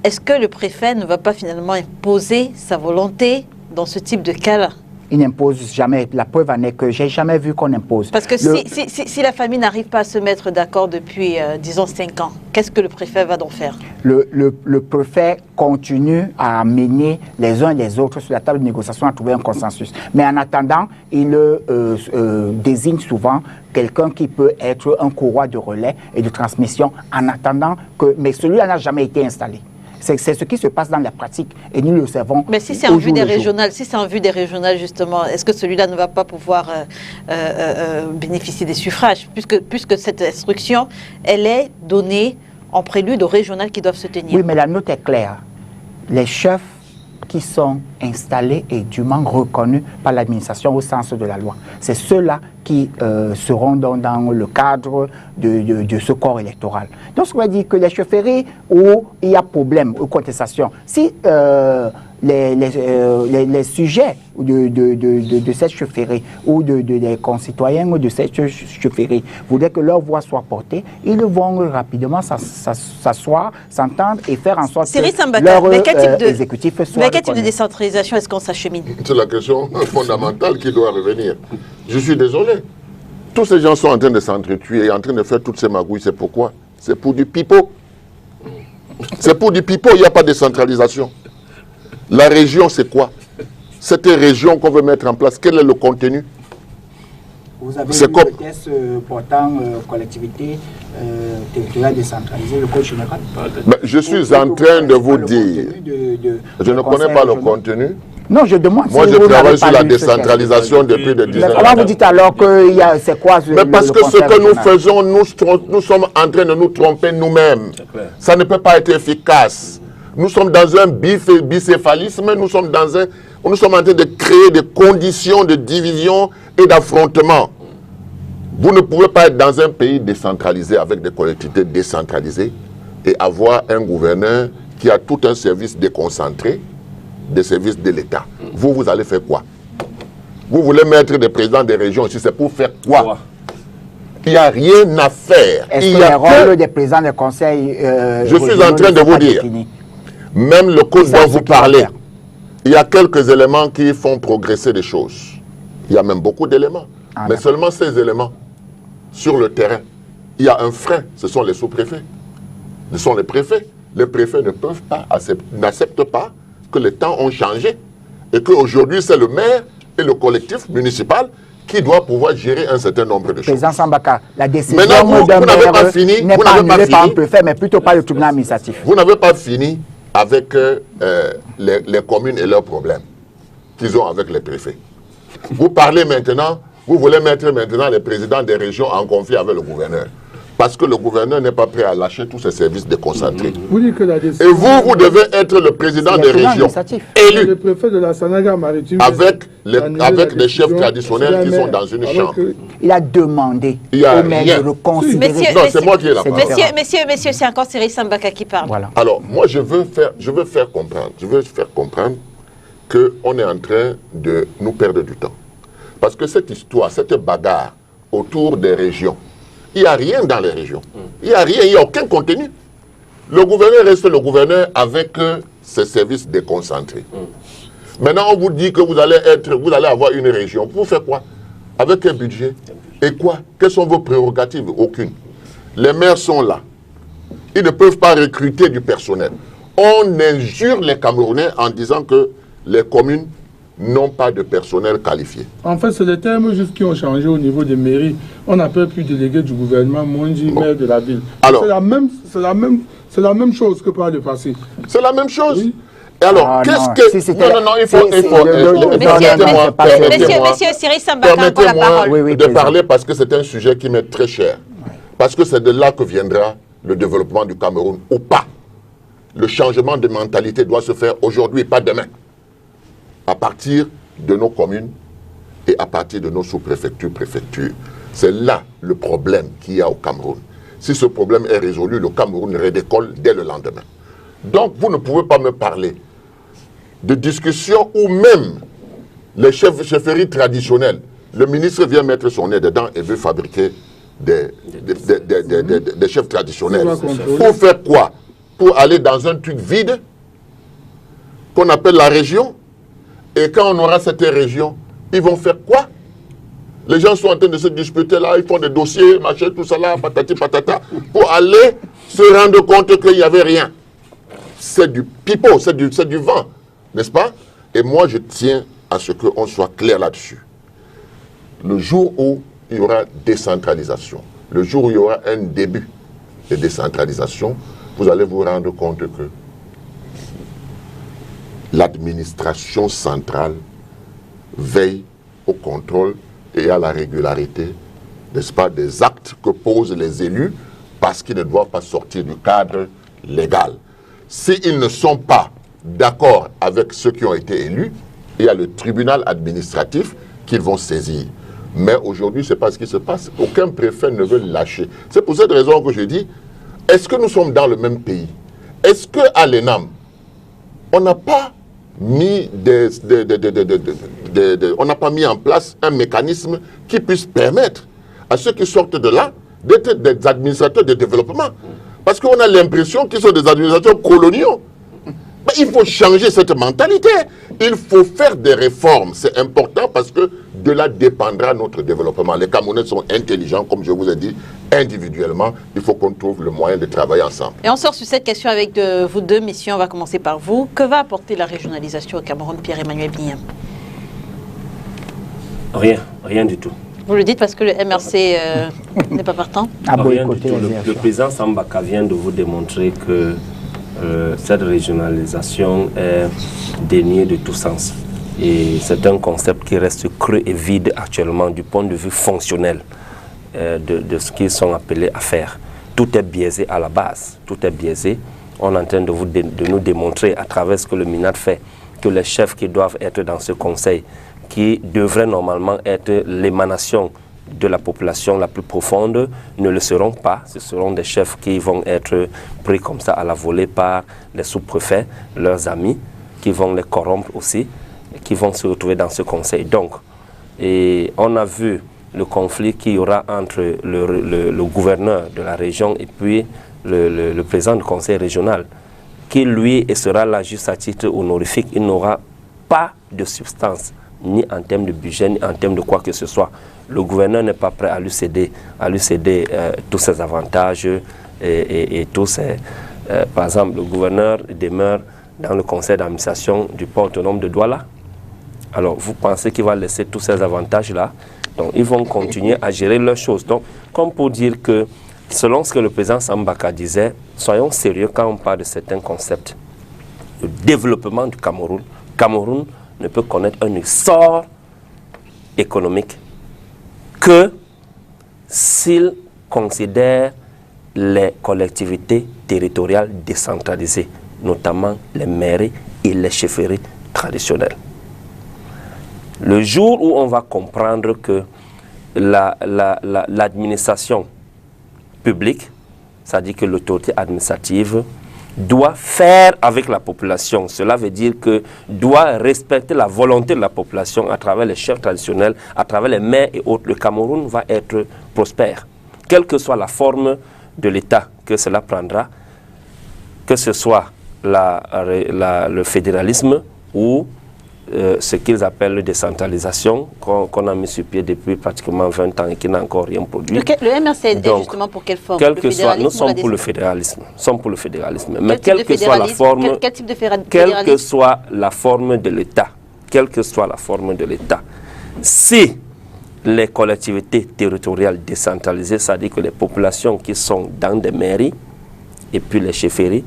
est-ce que le préfet ne va pas finalement imposer sa volonté dans ce type de cas-là? Il n'impose jamais. La preuve en est que j'ai jamais vu qu'on impose. Parce que si la famille n'arrive pas à se mettre d'accord depuis, disons, 5 ans, qu'est-ce que le préfet va donc faire? Le préfet continue à amener les uns et les autres sur la table de négociation à trouver un consensus. Mais en attendant, il désigne souvent quelqu'un qui peut être un courroie de relais et de transmission en attendant que... Mais celui-là n'a jamais été installé. C'est ce qui se passe dans la pratique et nous le savons. Mais si c'est en vue des régionales, justement, est-ce que celui-là ne va pas pouvoir bénéficier des suffrages puisque cette instruction, elle est donnée en prélude aux régionales qui doivent se tenir? Oui, mais la note est claire. Les chefs qui sont installés et dûment reconnus par l'administration au sens de la loi, c'est ceux-là qui seront dans le cadre de ce corps électoral. Donc, ça veut dire que les chefferies où il y a problème ou contestation, si les sujets de cette chefferie ou des concitoyens de cette chefferie voudraient que leur voix soit portée, ils vont rapidement s'asseoir, s'entendre et faire en sorte que leur exécutif soit mais quel type de décentralisation est-ce qu'on s'achemine? C'est la question fondamentale qui doit revenir. Je suis désolé. Tous ces gens sont en train de s'entretuer et en train de faire toutes ces magouilles. C'est pourquoi? C'est pour du pipeau. C'est pour du pipeau, il n'y a pas de décentralisation. La région, c'est quoi? Cette région qu'on veut mettre en place, quel est le contenu? Vous avez vu le test portant collectivité territoriale décentralisée, le code général? Je suis en train de vous dire, je ne connais pas le contenu. Non, je demande. Moi, je travaille sur la décentralisation depuis de 10 ans. Comment vous dites alors que c'est quoi? Mais parce que ce que nous faisons, nous sommes en train de nous tromper nous-mêmes. Ça ne peut pas être efficace. Nous sommes dans un bicéphalisme, nous sommes en train de créer des conditions de division et d'affrontement. Vous ne pouvez pas être dans un pays décentralisé avec des collectivités décentralisées et avoir un gouverneur qui a tout un service déconcentré des services de l'État. Vous allez faire quoi? Vous voulez mettre des présidents des régions ici, c'est pour faire quoi? Il n'y a rien à faire. Est-ce que le rôle des présidents des conseils... je suis en train de vous dire, même le code dont vous parlez, il y a quelques éléments qui font progresser des choses. Il y a même beaucoup d'éléments. Mais seulement ces éléments, sur le terrain, il y a un frein, ce sont les sous-préfets. Ce sont les préfets. Les préfets n'acceptent pas que les temps ont changé et qu'aujourd'hui, c'est le maire et le collectif municipal qui doit pouvoir gérer un certain nombre de choses. Président Sambaka, la décision vous n'avez pas fini, n'est pas annulée par un préfet, mais plutôt par le tribunal administratif. Vous n'avez pas fini avec les communes et leurs problèmes qu'ils ont avec les préfets. Vous parlez maintenant, vous voulez mettre maintenant les présidents des régions en conflit avec le gouverneur. Parce que le gouverneur n'est pas prêt à lâcher tous ses services déconcentrés. Vous dites que la décision... Et vous devez être le président des régions élu. Le préfet de la Sanaga maritime avec les chefs traditionnels qui sont dans une chambre. Il a demandé au maire de reconsidérer. Non, c'est moi qui ai la parole. Messieurs, c'est encore Cyril Sambaka qui parle. Voilà. Alors, moi, je veux faire comprendre qu'on est en train de nous perdre du temps. Parce que cette histoire, cette bagarre autour des régions, il n'y a rien dans les régions. Il n'y a rien, il n'y a aucun contenu. Le gouverneur reste le gouverneur avec ses services déconcentrés. Maintenant, on vous dit que vous allez avoir une région. Pour faire quoi? Avec un budget. Et quoi? Quelles sont vos prérogatives? Aucune. Les maires sont là. Ils ne peuvent pas recruter du personnel. On injure les Camerounais en disant que les communes n'ont pas de personnel qualifié. En fait, c'est les termes juste qui ont changé au niveau des mairies. On n'appelle plus délégué du gouvernement, Monji, maire de la ville. C'est la même chose que par le passé. C'est la même chose. Oui. Et Non, alors, il faut... Monsieur Cyril Sambaka, encore la parole. De parler parce que c'est un sujet qui m'est très cher. Parce que c'est de là que viendra le développement du Cameroun ou pas. Le changement de mentalité doit se faire aujourd'hui, pas demain. À partir de nos communes et à partir de nos sous-préfectures, préfectures. C'est là le problème qu'il y a au Cameroun. Si ce problème est résolu, le Cameroun redécolle dès le lendemain. Donc, vous ne pouvez pas me parler de discussion où même les chefferies traditionnelles, le ministre vient mettre son nez dedans et veut fabriquer des chefs traditionnels. Pour faire quoi? Pour aller dans un truc vide qu'on appelle la région. Et quand on aura cette région, ils vont faire quoi? Les gens sont en train de se disputer là, ils font des dossiers, machin, tout ça là, patati patata, pour aller se rendre compte qu'il n'y avait rien. C'est du pipeau, c'est du vent, n'est-ce pas? Et moi, je tiens à ce qu'on soit clair là-dessus. Le jour où il y aura décentralisation, le jour où il y aura un début de décentralisation, vous allez vous rendre compte que l'administration centrale veille au contrôle et à la régularité, n'est-ce pas, des actes que posent les élus parce qu'ils ne doivent pas sortir du cadre légal. S'ils ne sont pas d'accord avec ceux qui ont été élus, il y a le tribunal administratif qu'ils vont saisir. Mais aujourd'hui, ce n'est pas ce qui se passe. Aucun préfet ne veut lâcher. C'est pour cette raison que je dis, est-ce que nous sommes dans le même pays? Est-ce qu'à l'ENAM, on n'a pas mis on n'a pas mis en place un mécanisme qui puisse permettre à ceux qui sortent de là d'être des administrateurs de développement? Parce qu'on a l'impression qu'ils sont des administrateurs coloniaux. Mais il faut changer cette mentalité. Il faut faire des réformes. C'est important parce que de là dépendra notre développement. Les Camerounais sont intelligents, comme je vous ai dit, individuellement. Il faut qu'on trouve le moyen de travailler ensemble. Et on sort sur cette question avec vous deux, messieurs. On va commencer par vous. Que va apporter la régionalisation au Cameroun, Pierre-Emmanuel Bignam? Rien du tout. Vous le dites parce que le MRC n'est pas partant? Rien du tout. Le président Sambaka vient de vous démontrer que cette régionalisation est dénuée de tout sens. Et c'est un concept qui reste creux et vide actuellement du point de vue fonctionnel de ce qu'ils sont appelés à faire. Tout est biaisé à la base, tout est biaisé. On est en train de nous démontrer à travers ce que le MINAD fait que les chefs qui doivent être dans ce conseil, qui devraient normalement être l'émanation de la population la plus profonde, ne le seront pas. Ce seront des chefs qui vont être pris comme ça à la volée par les sous-préfets, leurs amis, qui vont les corrompre aussi, qui vont se retrouver dans ce conseil. Donc, et on a vu le conflit qu'il y aura entre le gouverneur de la région et puis le président du conseil régional, qui lui sera là juste à titre honorifique. Il n'aura pas de substance, ni en termes de budget, ni en termes de quoi que ce soit. Le gouverneur n'est pas prêt à lui céder tous ses avantages et tous ses... par exemple, le gouverneur demeure dans le conseil d'administration du port autonome de Douala. Alors, vous pensez qu'il va laisser tous ces avantages-là? Donc, ils vont continuer à gérer leurs choses. Donc, comme pour dire que, selon ce que le président Sambaka disait, soyons sérieux quand on parle de certains concepts. Le développement du Cameroun ne peut connaître un essor économique que s'il considère les collectivités territoriales décentralisées, notamment les mairies et les chefferies traditionnelles. Le jour où on va comprendre que l'administration publique, c'est-à-dire que l'autorité administrative, doit faire avec la population. Cela veut dire que doit respecter la volonté de la population à travers les chefs traditionnels, à travers les maires et autres. Le Cameroun va être prospère. Quelle que soit la forme de l'État que cela prendra, que ce soit le fédéralisme ou ce qu'ils appellent la décentralisation, qu'on a mis sur pied depuis pratiquement 20 ans et qui n'a encore rien produit. Le MRC est justement pour quelle forme? Nous sommes pour le fédéralisme. Mais quelle que soit la forme, quel type de fédéralisme? Quelle que soit la forme de l'État, si les collectivités territoriales décentralisées, c'est-à-dire que les populations qui sont dans des mairies et puis les chefferies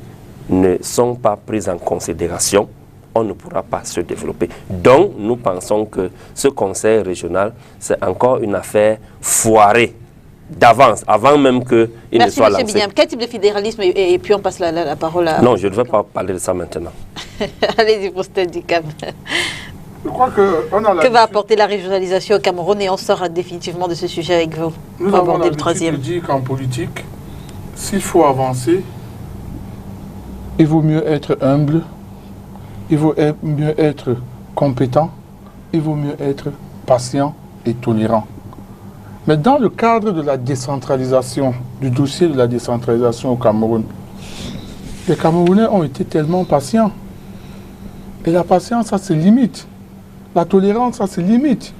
ne sont pas prises en considération, on ne pourra pas se développer. Donc, nous pensons que ce conseil régional, c'est encore une affaire foirée d'avance, avant même qu'il ne soit lancé. Merci, M. Bignam. Quel type de fédéralisme? Et puis on passe la parole à... Non, je ne vais pas parler de ça maintenant. Allez-y, pour Stade du Cap. Je crois qu'on a Que va apporter la régionalisation au Cameroun et on sort définitivement de ce sujet avec vous. Nous Pour avons aborder le l'habitude de troisième. dire qu'en politique, s'il faut avancer, il vaut mieux être humble, il vaut mieux être compétent, il vaut mieux être patient et tolérant. Mais dans le cadre de la décentralisation, du dossier de la décentralisation au Cameroun, les Camerounais ont été tellement patients. Et la patience, ça se limite. La tolérance, ça se limite.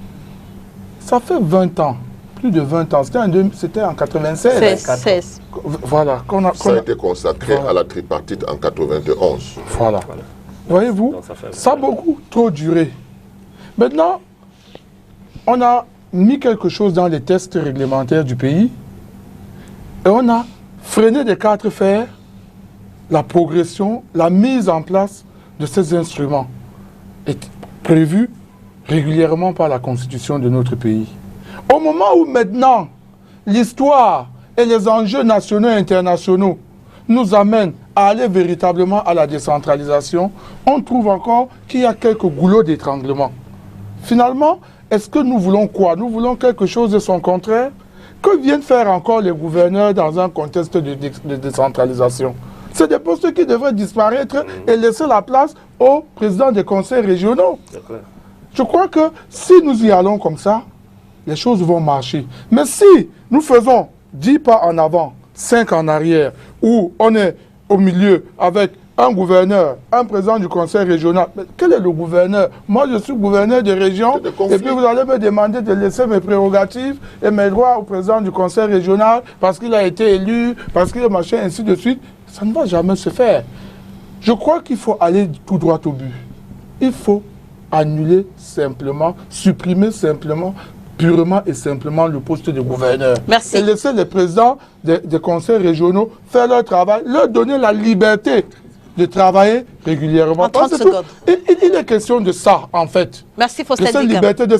Ça fait 20 ans, plus de 20 ans, c'était en 96. 16. Voilà. Ça a été consacré à la tripartite en 91. Voilà. Voyez-vous, Donc, ça a beaucoup trop duré. Maintenant, on a mis quelque chose dans les tests réglementaires du pays et on a freiné des 4 fers la progression, la mise en place de ces instruments est prévue régulièrement par la Constitution de notre pays. Au moment où maintenant l'histoire et les enjeux nationaux et internationaux nous amènent à aller véritablement à la décentralisation, on trouve encore qu'il y a quelques goulots d'étranglement. Finalement, est-ce que nous voulons quoi? Nous voulons quelque chose de son contraire? Que viennent faire encore les gouverneurs dans un contexte de décentralisation? C'est des postes qui devraient disparaître et laisser la place aux présidents des conseils régionaux. Je crois que si nous y allons comme ça, les choses vont marcher. Mais si nous faisons 10 pas en avant, 5 en arrière, où on est au milieu avec un gouverneur, un président du conseil régional. Mais quel est le gouverneur? Moi, je suis gouverneur de région, et puis vous allez me demander de laisser mes prérogatives et mes droits au président du conseil régional parce qu'il a été élu, parce qu'il est machin, ainsi de suite. Ça ne va jamais se faire. Je crois qu'il faut aller tout droit au but. Il faut annuler simplement, supprimer simplement, purement et simplement le poste de gouverneur. Merci. Et laisser les présidents des conseils régionaux faire leur travail, leur donner la liberté de travailler régulièrement. En 30 Parce que secondes. Il est question de ça, en fait. Merci, De Faustin cette Dicam. liberté, de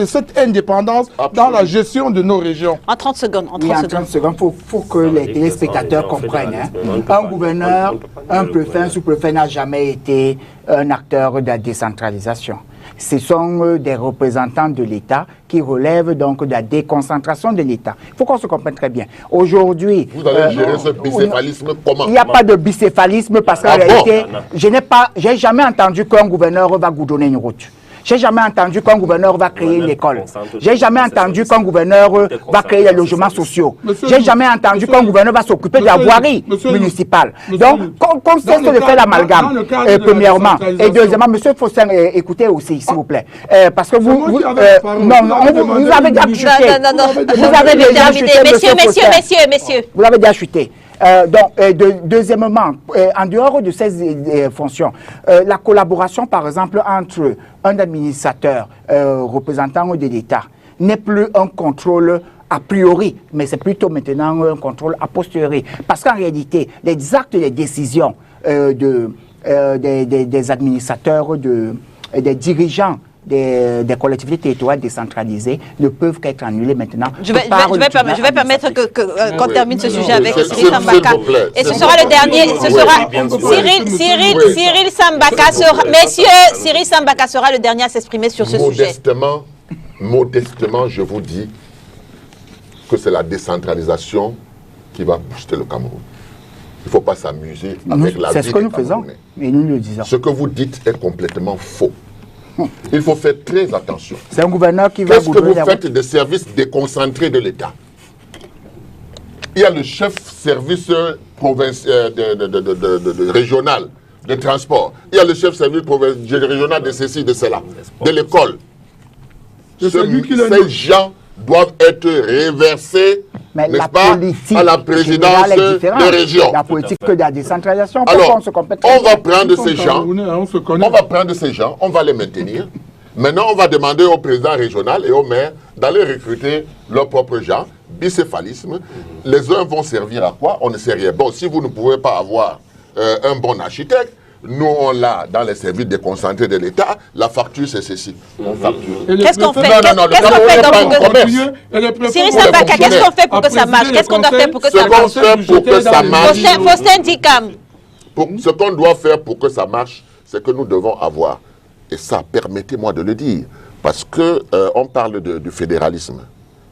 cette indépendance dans la gestion de nos régions. En 30 secondes. En Oui, 30 en secondes. 30 secondes, il faut que les téléspectateurs comprennent. Un gouverneur, un préfet, un sous-préfet n'a jamais été un acteur de la décentralisation. Ce sont des représentants de l'État qui relèvent donc de la déconcentration de l'État. Il faut qu'on se comprenne très bien. Aujourd'hui... Vous allez gérer ce bicéphalisme comment? Il n'y a pas de bicéphalisme parce qu'en réalité, j'ai jamais entendu qu'un gouverneur va goudronner une route. J'ai jamais entendu qu'un gouverneur va créer une école. J'ai jamais entendu qu'un gouverneur va créer des logements sociaux. J'ai jamais entendu qu'un gouverneur va s'occuper de la voirie municipale. Donc, qu'on cesse de faire l'amalgame, premièrement. Et deuxièmement, monsieur Faustin, écoutez aussi, s'il vous plaît. Parce que vous avez déjà chuté. Non. Vous avez déjà chuté, Messieurs. Vous avez déjà chuté. Deuxièmement, en dehors de ces fonctions, la collaboration, par exemple, entre un administrateur représentant de l'État n'est plus un contrôle a priori, mais c'est plutôt maintenant un contrôle a posteriori. Parce qu'en réalité, les actes et les décisions des administrateurs, des dirigeants, des collectivités territoriales décentralisées ne peuvent qu'être annulées maintenant. Je vais permettre qu'on termine ce sujet avec Cyril Sambaka. Et ce sera le dernier. Ce sera Cyril Sambaka sera, messieurs, Cyril Sambaka sera le dernier à s'exprimer sur ce sujet. Modestement, je vous dis que c'est la décentralisation qui va booster le Cameroun. Il ne faut pas s'amuser avec la vie. C'est ce que nous faisons, et nous le disons. Ce que vous dites est complètement faux. Il faut faire très attention. C'est un gouverneur qui va... Qu'est-ce que vous faites des services déconcentrés de l'État? Il y a le chef service régional de transport. Il y a le chef service régional de ceci, de cela, de l'école. Ces gens doivent être réversés, n'est-ce pas, à la présidence de région. La politique de la décentralisation. Alors, on va prendre ces gens, on va les maintenir. Maintenant, on va demander au président régional et au maire d'aller recruter leurs propres gens. Bicéphalisme. Les uns vont servir à quoi? On ne sait rien. Bon, si vous ne pouvez pas avoir un bon architecte, nous, on l'a dans les services déconcentrés de l'État. La facture, c'est ceci. On facture. Qu'est-ce qu'on fait? Cyril Sambaka, qu'est-ce qu'on fait pour que ça marche? Qu'est-ce qu'on doit faire pour que ça marche? Faustin Dicam. Ce qu'on doit faire pour que ça marche, c'est que nous devons avoir et ça, permettez-moi de le dire, parce que on parle du fédéralisme.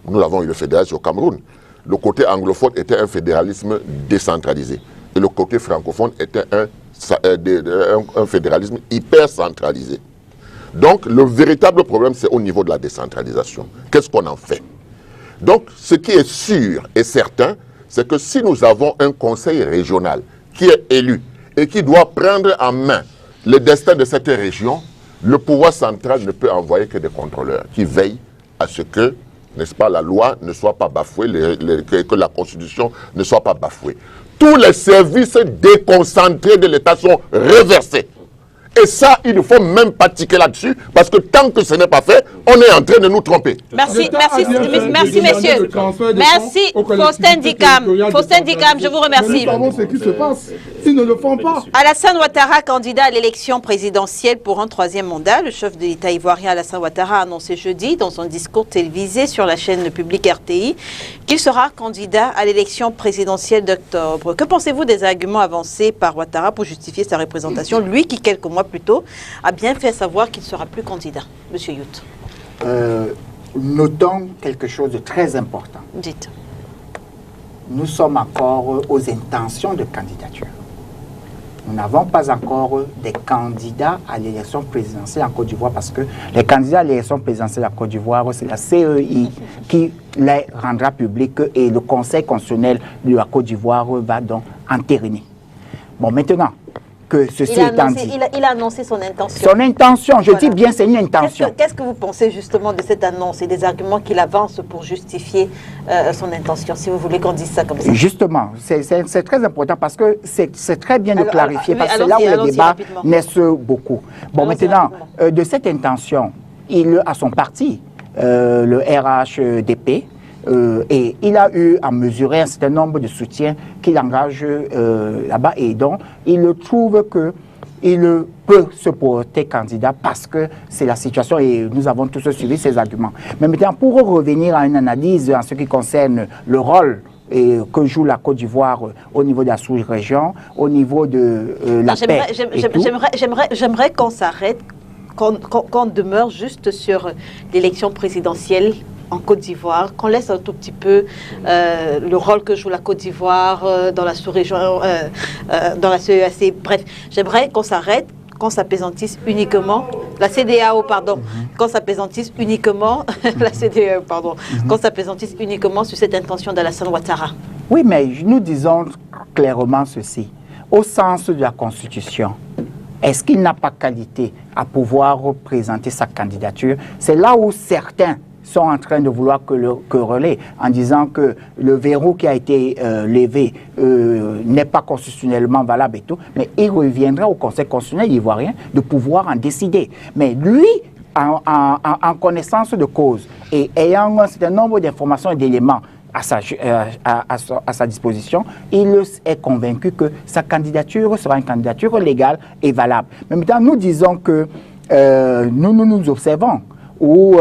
Nous avons eu le fédéralisme au Cameroun. Le côté anglophone était un fédéralisme décentralisé. Et le côté francophone était un fédéralisme hyper centralisé. Donc, le véritable problème, c'est au niveau de la décentralisation. Qu'est-ce qu'on en fait? Donc, ce qui est sûr et certain, c'est que si nous avons un conseil régional qui est élu et qui doit prendre en main le destin de cette région, le pouvoir central ne peut envoyer que des contrôleurs qui veillent à ce que, n'est-ce pas, la loi ne soit pas bafouée, que la Constitution ne soit pas bafouée. Tous les services déconcentrés de l'État sont reversés. Et ça, il ne faut même pas tiquer là-dessus, parce que tant que ce n'est pas fait, on est en train de nous tromper. Merci, messieurs. Merci, Faustin Dikam. Faustin Dikam, je vous remercie. Nous savons ce qui se passe. Ils ne le font pas. Alassane Ouattara, candidat à l'élection présidentielle pour un 3e mandat, le chef de l'État ivoirien Alassane Ouattara a annoncé jeudi, dans un discours télévisé sur la chaîne publique RTI, qu'il sera candidat à l'élection présidentielle d'octobre. Que pensez-vous des arguments avancés par Ouattara pour justifier sa représentation, lui qui, quelques mois plus tôt, a bien fait savoir qu'il ne sera plus candidat? Monsieur Yout. Notons quelque chose de très important. Dites. Nous sommes encore aux intentions de candidature. Nous n'avons pas encore des candidats à l'élection présidentielle en Côte d'Ivoire parce que les candidats à l'élection présidentielle en Côte d'Ivoire, c'est la CEI qui les rendra publics et le Conseil constitutionnel de la Côte d'Ivoire va donc entériner. Bon, maintenant que ceci étant dit... Il a annoncé son intention. Son intention, je dis bien, c'est une intention. Qu'est-ce que vous pensez justement de cette annonce et des arguments qu'il avance pour justifier son intention, si vous voulez qu'on dise ça comme ça? Justement, c'est très important parce que c'est très bien de clarifier, parce que c'est là où les débats naissent beaucoup. Bon, maintenant, de cette intention, il a son parti, le RHDP, et il a eu à mesurer un certain nombre de soutiens qu'il engage là-bas, et donc il trouve qu'il peut se porter candidat parce que c'est la situation et nous avons tous suivi ses arguments. Mais maintenant, pour revenir à une analyse en ce qui concerne le rôle que joue la Côte d'Ivoire au niveau de la sous-région, au niveau de la paix. J'aimerais qu'on s'arrête, qu'on demeure juste sur l'élection présidentielle en Côte d'Ivoire, qu'on laisse un tout petit peu le rôle que joue la Côte d'Ivoire dans la sous-région, dans la CEAC. Bref, j'aimerais qu'on s'arrête, qu'on s'apaisantisse uniquement, la CEDEAO, pardon, qu'on s'apaisantisse uniquement, la CEDEAO, pardon, qu'on s'apaisantisse uniquement sur cette intention d'Alassane Ouattara. Oui, mais nous disons clairement ceci. Au sens de la Constitution, est-ce qu'il n'a pas qualité à pouvoir représenter sa candidature? C'est là où certains sont en train de vouloir quereller en disant que le verrou qui a été levé n'est pas constitutionnellement valable et tout, mais il reviendra au Conseil constitutionnel ivoirien de pouvoir en décider. Mais lui, en connaissance de cause et ayant un certain nombre d'informations et d'éléments à sa disposition, il est convaincu que sa candidature sera une candidature légale et valable. Mais maintenant, nous disons que nous observons où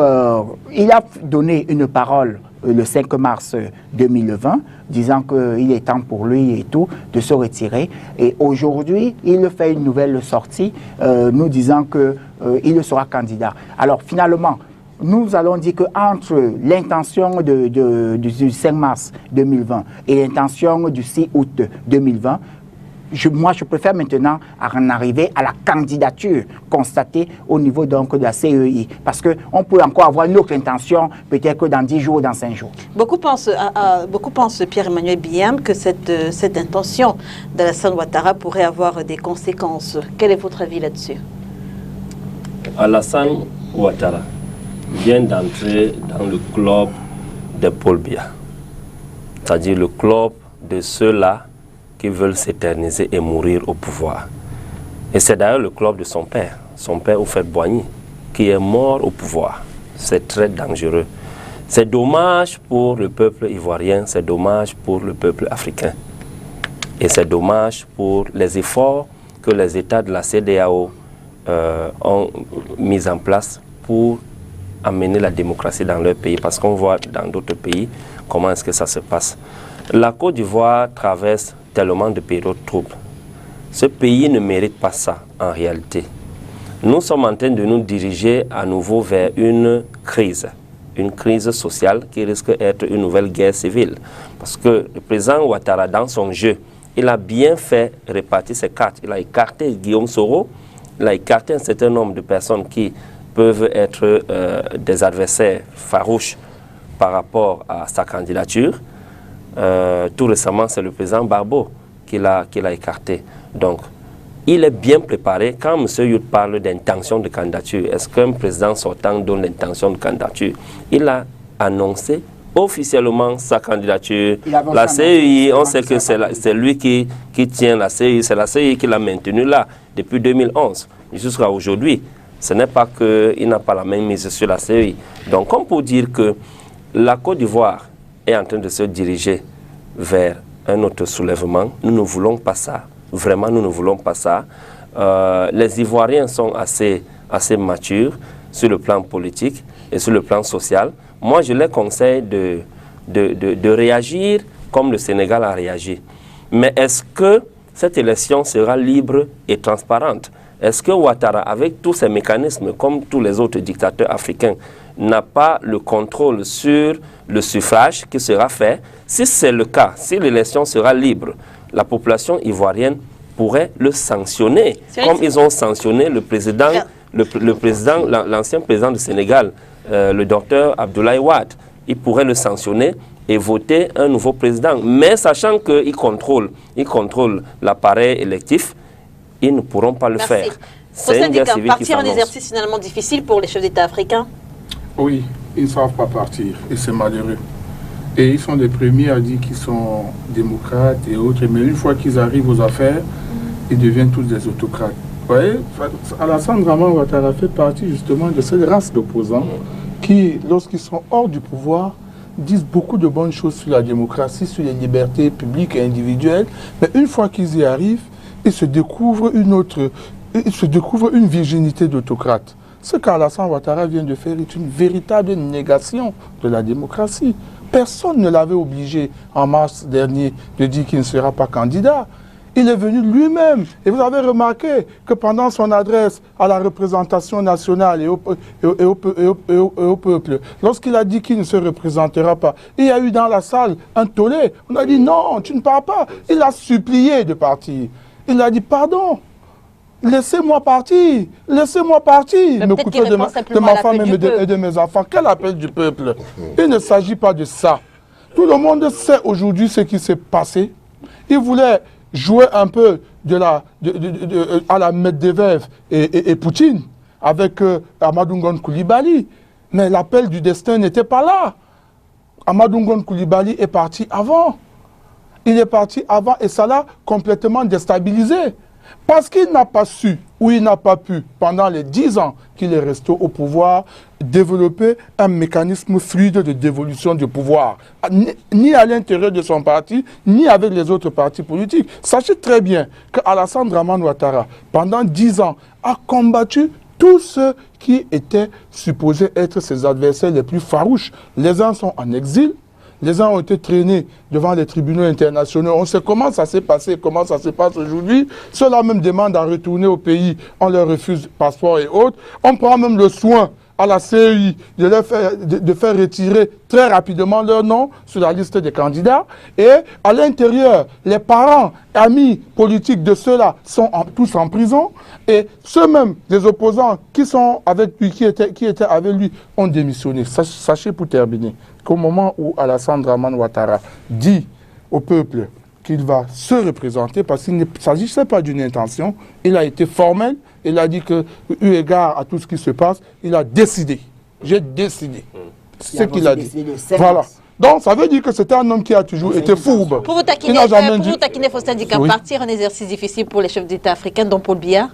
il a donné une parole le 5 mars 2020, disant qu'il est temps pour lui et tout de se retirer. Et aujourd'hui, il fait une nouvelle sortie, nous disant qu'il sera candidat. Alors finalement, nous allons dire qu'entre l'intention du 5 mars 2020 et l'intention du 6 août 2020, moi, je préfère maintenant en arriver à la candidature constatée au niveau donc de la CEI. Parce qu'on peut encore avoir une autre intention, peut-être que dans 10 jours ou dans 5 jours. Beaucoup pensent, Pierre-Emmanuel Biam, que cette intention d'Alassane Ouattara pourrait avoir des conséquences. Quel est votre avis là-dessus? Alassane Ouattara vient d'entrer dans le club de Paul Biya. C'est-à-dire le club de ceux-là qui veulent s'éterniser et mourir au pouvoir. Et c'est d'ailleurs le club de son père Houphouët-Boigny, qui est mort au pouvoir. C'est très dangereux. C'est dommage pour le peuple ivoirien, c'est dommage pour le peuple africain. Et c'est dommage pour les efforts que les États de la CEDEAO ont mis en place pour amener la démocratie dans leur pays, parce qu'on voit dans d'autres pays comment est-ce que ça se passe. La Côte d'Ivoire traverse tellement de périodes troubles. Ce pays ne mérite pas ça en réalité. nous sommes en train de nous diriger à nouveau vers une crise sociale qui risque d'être une nouvelle guerre civile. Parce que le président Ouattara, dans son jeu, il a bien fait répartir ses cartes. Il a écarté Guillaume Soro, il a écarté un certain nombre de personnes qui peuvent être des adversaires farouches par rapport à sa candidature. Tout récemment, c'est le président Barbeau qui l'a écarté. Donc, il est bien préparé. Quand M. Yout parle d'intention de candidature, est-ce qu'un président sortant donne l'intention de candidature? Il a annoncé officiellement sa candidature. La CEI, on sait que c'est lui qui tient la CEI. C'est la CEI qui l'a maintenu là depuis 2011 jusqu'à aujourd'hui. Ce n'est pas qu'il n'a pas la même mise sur la CEI. Donc, on peut dire que la Côte d'Ivoire est en train de se diriger vers un autre soulèvement. Nous ne voulons pas ça. Vraiment, nous ne voulons pas ça. Les Ivoiriens sont assez matures sur le plan politique et sur le plan social. Moi, je les conseille de réagir comme le Sénégal a réagi. Mais est-ce que cette élection sera libre et transparente? Est-ce que Ouattara, avec tous ces mécanismes, comme tous les autres dictateurs africains, n'a pas le contrôle sur le suffrage qui sera fait? Si c'est le cas, si l'élection sera libre, la population ivoirienne pourrait le sanctionner, comme ils ont sanctionné le président, l'ancien président du Sénégal, le docteur Abdoulaye Wade. Ils pourraient le sanctionner et voter un nouveau président. Mais sachant qu'ils contrôlent l'appareil électif, ils ne pourront pas le faire. C'est une guerre civile qui s'annonce. Partir un exercice finalement difficile pour les chefs d'État africains? Oui, ils ne savent pas partir et c'est malheureux. Et ils sont les premiers à dire qu'ils sont démocrates et autres, mais une fois qu'ils arrivent aux affaires, ils deviennent tous des autocrates. Vous voyez, Alassane Draman Ouattara fait partie justement de cette race d'opposants qui, lorsqu'ils sont hors du pouvoir, disent beaucoup de bonnes choses sur la démocratie, sur les libertés publiques et individuelles, mais une fois qu'ils y arrivent, ils se découvrent une virginité d'autocrate. Ce qu'Alassane Ouattara vient de faire est une véritable négation de la démocratie. Personne ne l'avait obligé en mars dernier de dire qu'il ne sera pas candidat. Il est venu lui-même. Et vous avez remarqué que pendant son adresse à la représentation nationale et au peuple, lorsqu'il a dit qu'il ne se représentera pas, il y a eu dans la salle un tollé. On a dit non, tu ne pars pas. Il a supplié de partir. Il a dit pardon. Laissez-moi partir, laissez-moi partir, me couper de ma femme et de mes enfants. Quel appel du peuple? Il ne s'agit pas de ça. Tout le monde sait aujourd'hui ce qui s'est passé. Il voulait jouer un peu à la Medvedev et Poutine avec Amadou Ngon Coulibaly. Mais l'appel du destin n'était pas là. Amadou Ngon Coulibaly est parti avant. Il est parti avant et ça l'a complètement déstabilisé. Parce qu'il n'a pas su, ou il n'a pas pu, pendant les 10 ans qu'il est resté au pouvoir, développer un mécanisme fluide de dévolution du pouvoir, ni à l'intérieur de son parti, ni avec les autres partis politiques. Sachez très bien qu'Alassane Draman Ouattara, pendant 10 ans, a combattu tous ceux qui étaient supposés être ses adversaires les plus farouches. Les uns sont en exil, les uns ont été traînés devant les tribunaux internationaux. On sait comment ça s'est passé, comment ça se passe aujourd'hui. Ceux-là même demandent à retourner au pays. On leur refuse passeport et autres. On prend même le soin à la CEI de faire retirer très rapidement leur nom sur la liste des candidats. Et à l'intérieur, les parents, amis politiques de ceux-là sont tous en prison. Et ceux-mêmes des opposants qui sont avec lui, qui étaient avec lui, ont démissionné. Sachez pour terminer qu'au moment où Alassane Draman Ouattara dit au peuple qu'il va se représenter, parce qu'il ne s'agissait pas d'une intention, il a été formel, il a dit que, eu égard à tout ce qui se passe, il a décidé. J'ai décidé. C'est ce qu'il a dit. Voilà. Donc, ça veut dire que c'était un homme qui a toujours été fourbe. Pour vous taquiner, Faustin Dika, partir un exercice difficile pour les chefs d'État africains, dont Paul Biya?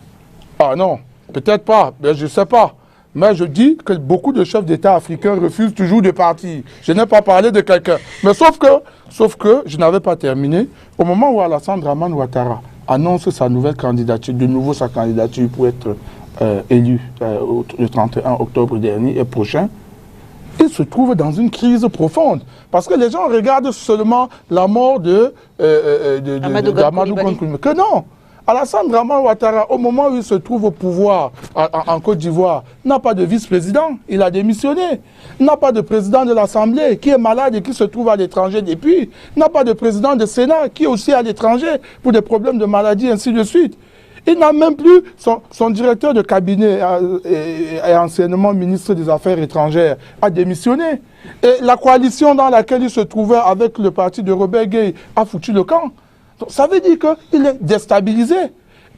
Ah non, peut-être pas, mais je ne sais pas. Mais je dis que beaucoup de chefs d'État africains refusent toujours de partir. Je n'ai pas parlé de quelqu'un. Mais sauf que je n'avais pas terminé. Au moment où Alassane Draman Ouattara annonce sa nouvelle candidature, de nouveau sa candidature pour être élu le 31 octobre dernier et prochain, il se trouve dans une crise profonde. Parce que les gens regardent seulement la mort d'Amadou Gon Coulibaly. Que non! Alassane Dramane Ouattara, au moment où il se trouve au pouvoir en Côte d'Ivoire, n'a pas de vice-président, il a démissionné. N'a pas de président de l'Assemblée qui est malade et qui se trouve à l'étranger depuis. N'a pas de président de Sénat qui est aussi à l'étranger pour des problèmes de maladie, ainsi de suite. Il n'a même plus son directeur de cabinet et anciennement ministre des Affaires étrangères a démissionné. Et la coalition dans laquelle il se trouvait avec le parti de Robert Gueye a foutu le camp. Donc, ça veut dire qu'il est déstabilisé.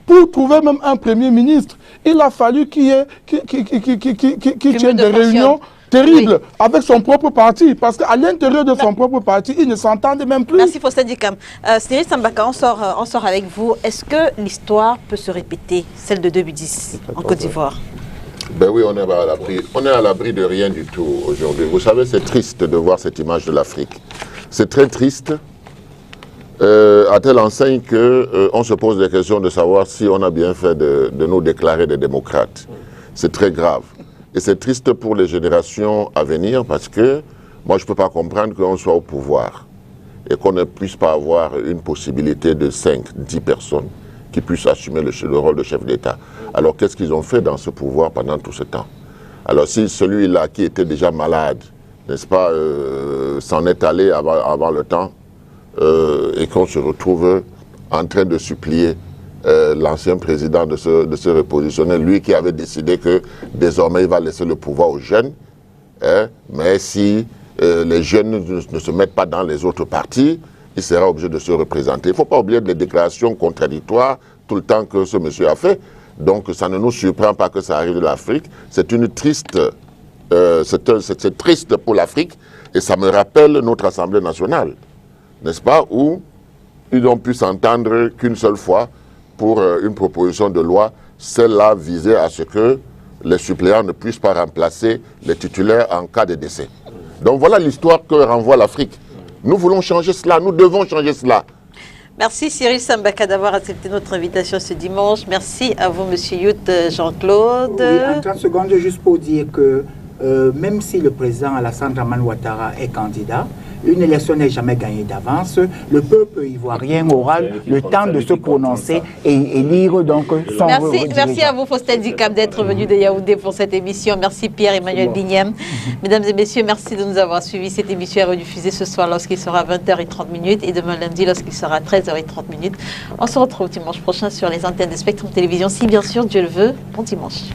Pour trouver même un premier ministre, il a fallu qu'il tienne des réunions terribles avec son propre parti. Parce qu'à l'intérieur de son propre parti, il ne s'entendait même plus. Merci Faustin Dikam. Cyril Sambaka, on sort avec vous. Est-ce que l'histoire peut se répéter, celle de 2010 en Côte d'Ivoire? Ben oui, on est à l'abri de rien du tout aujourd'hui. Vous savez, c'est triste de voir cette image de l'Afrique. C'est très triste, à telle enseigne qu'on se pose des questions de savoir si on a bien fait de nous déclarer des démocrates. C'est très grave. Et c'est triste pour les générations à venir parce que moi, je ne peux pas comprendre qu'on soit au pouvoir et qu'on ne puisse pas avoir une possibilité de 5, 10 personnes qui puissent assumer le rôle de chef d'État. Alors, qu'est-ce qu'ils ont fait dans ce pouvoir pendant tout ce temps? Alors, si celui-là qui était déjà malade, n'est-ce pas, s'en est allé avant le temps et qu'on se retrouve en train de supplier l'ancien président de se repositionner, lui qui avait décidé que désormais il va laisser le pouvoir aux jeunes, hein, mais si les jeunes ne se mettent pas dans les autres partis, il sera obligé de se représenter. Il ne faut pas oublier les déclarations contradictoires tout le temps que ce monsieur a fait. Donc ça ne nous surprend pas que ça arrive de l'Afrique. C'est une triste, c'est triste pour l'Afrique et ça me rappelle notre Assemblée nationale, n'est-ce pas, où ils ont pu s'entendre qu'une seule fois pour une proposition de loi, celle-là visait à ce que les suppléants ne puissent pas remplacer les titulaires en cas de décès. Donc voilà l'histoire que renvoie l'Afrique. Nous voulons changer cela, nous devons changer cela. Merci Cyril Sambaka d'avoir accepté notre invitation ce dimanche. Merci à vous, Monsieur Youth Jean-Claude. Oui, en 30 secondes, juste pour dire que même si le président Alassane Dramane Ouattara est candidat, une élection n'est jamais gagnée d'avance. Le peuple ivoirien aura le temps de se prononcer et élire donc son Merci à vous, Faustin Dikam, d'être venu de Yaoundé pour cette émission. Merci Pierre-Emmanuel Bignam. Mesdames et messieurs, merci de nous avoir suivis. Cette émission est rediffusée ce soir lorsqu'il sera 20h30 et demain lundi lorsqu'il sera 13h30. On se retrouve dimanche prochain sur les antennes de Spectrum Télévision, si bien sûr Dieu le veut. Bon dimanche.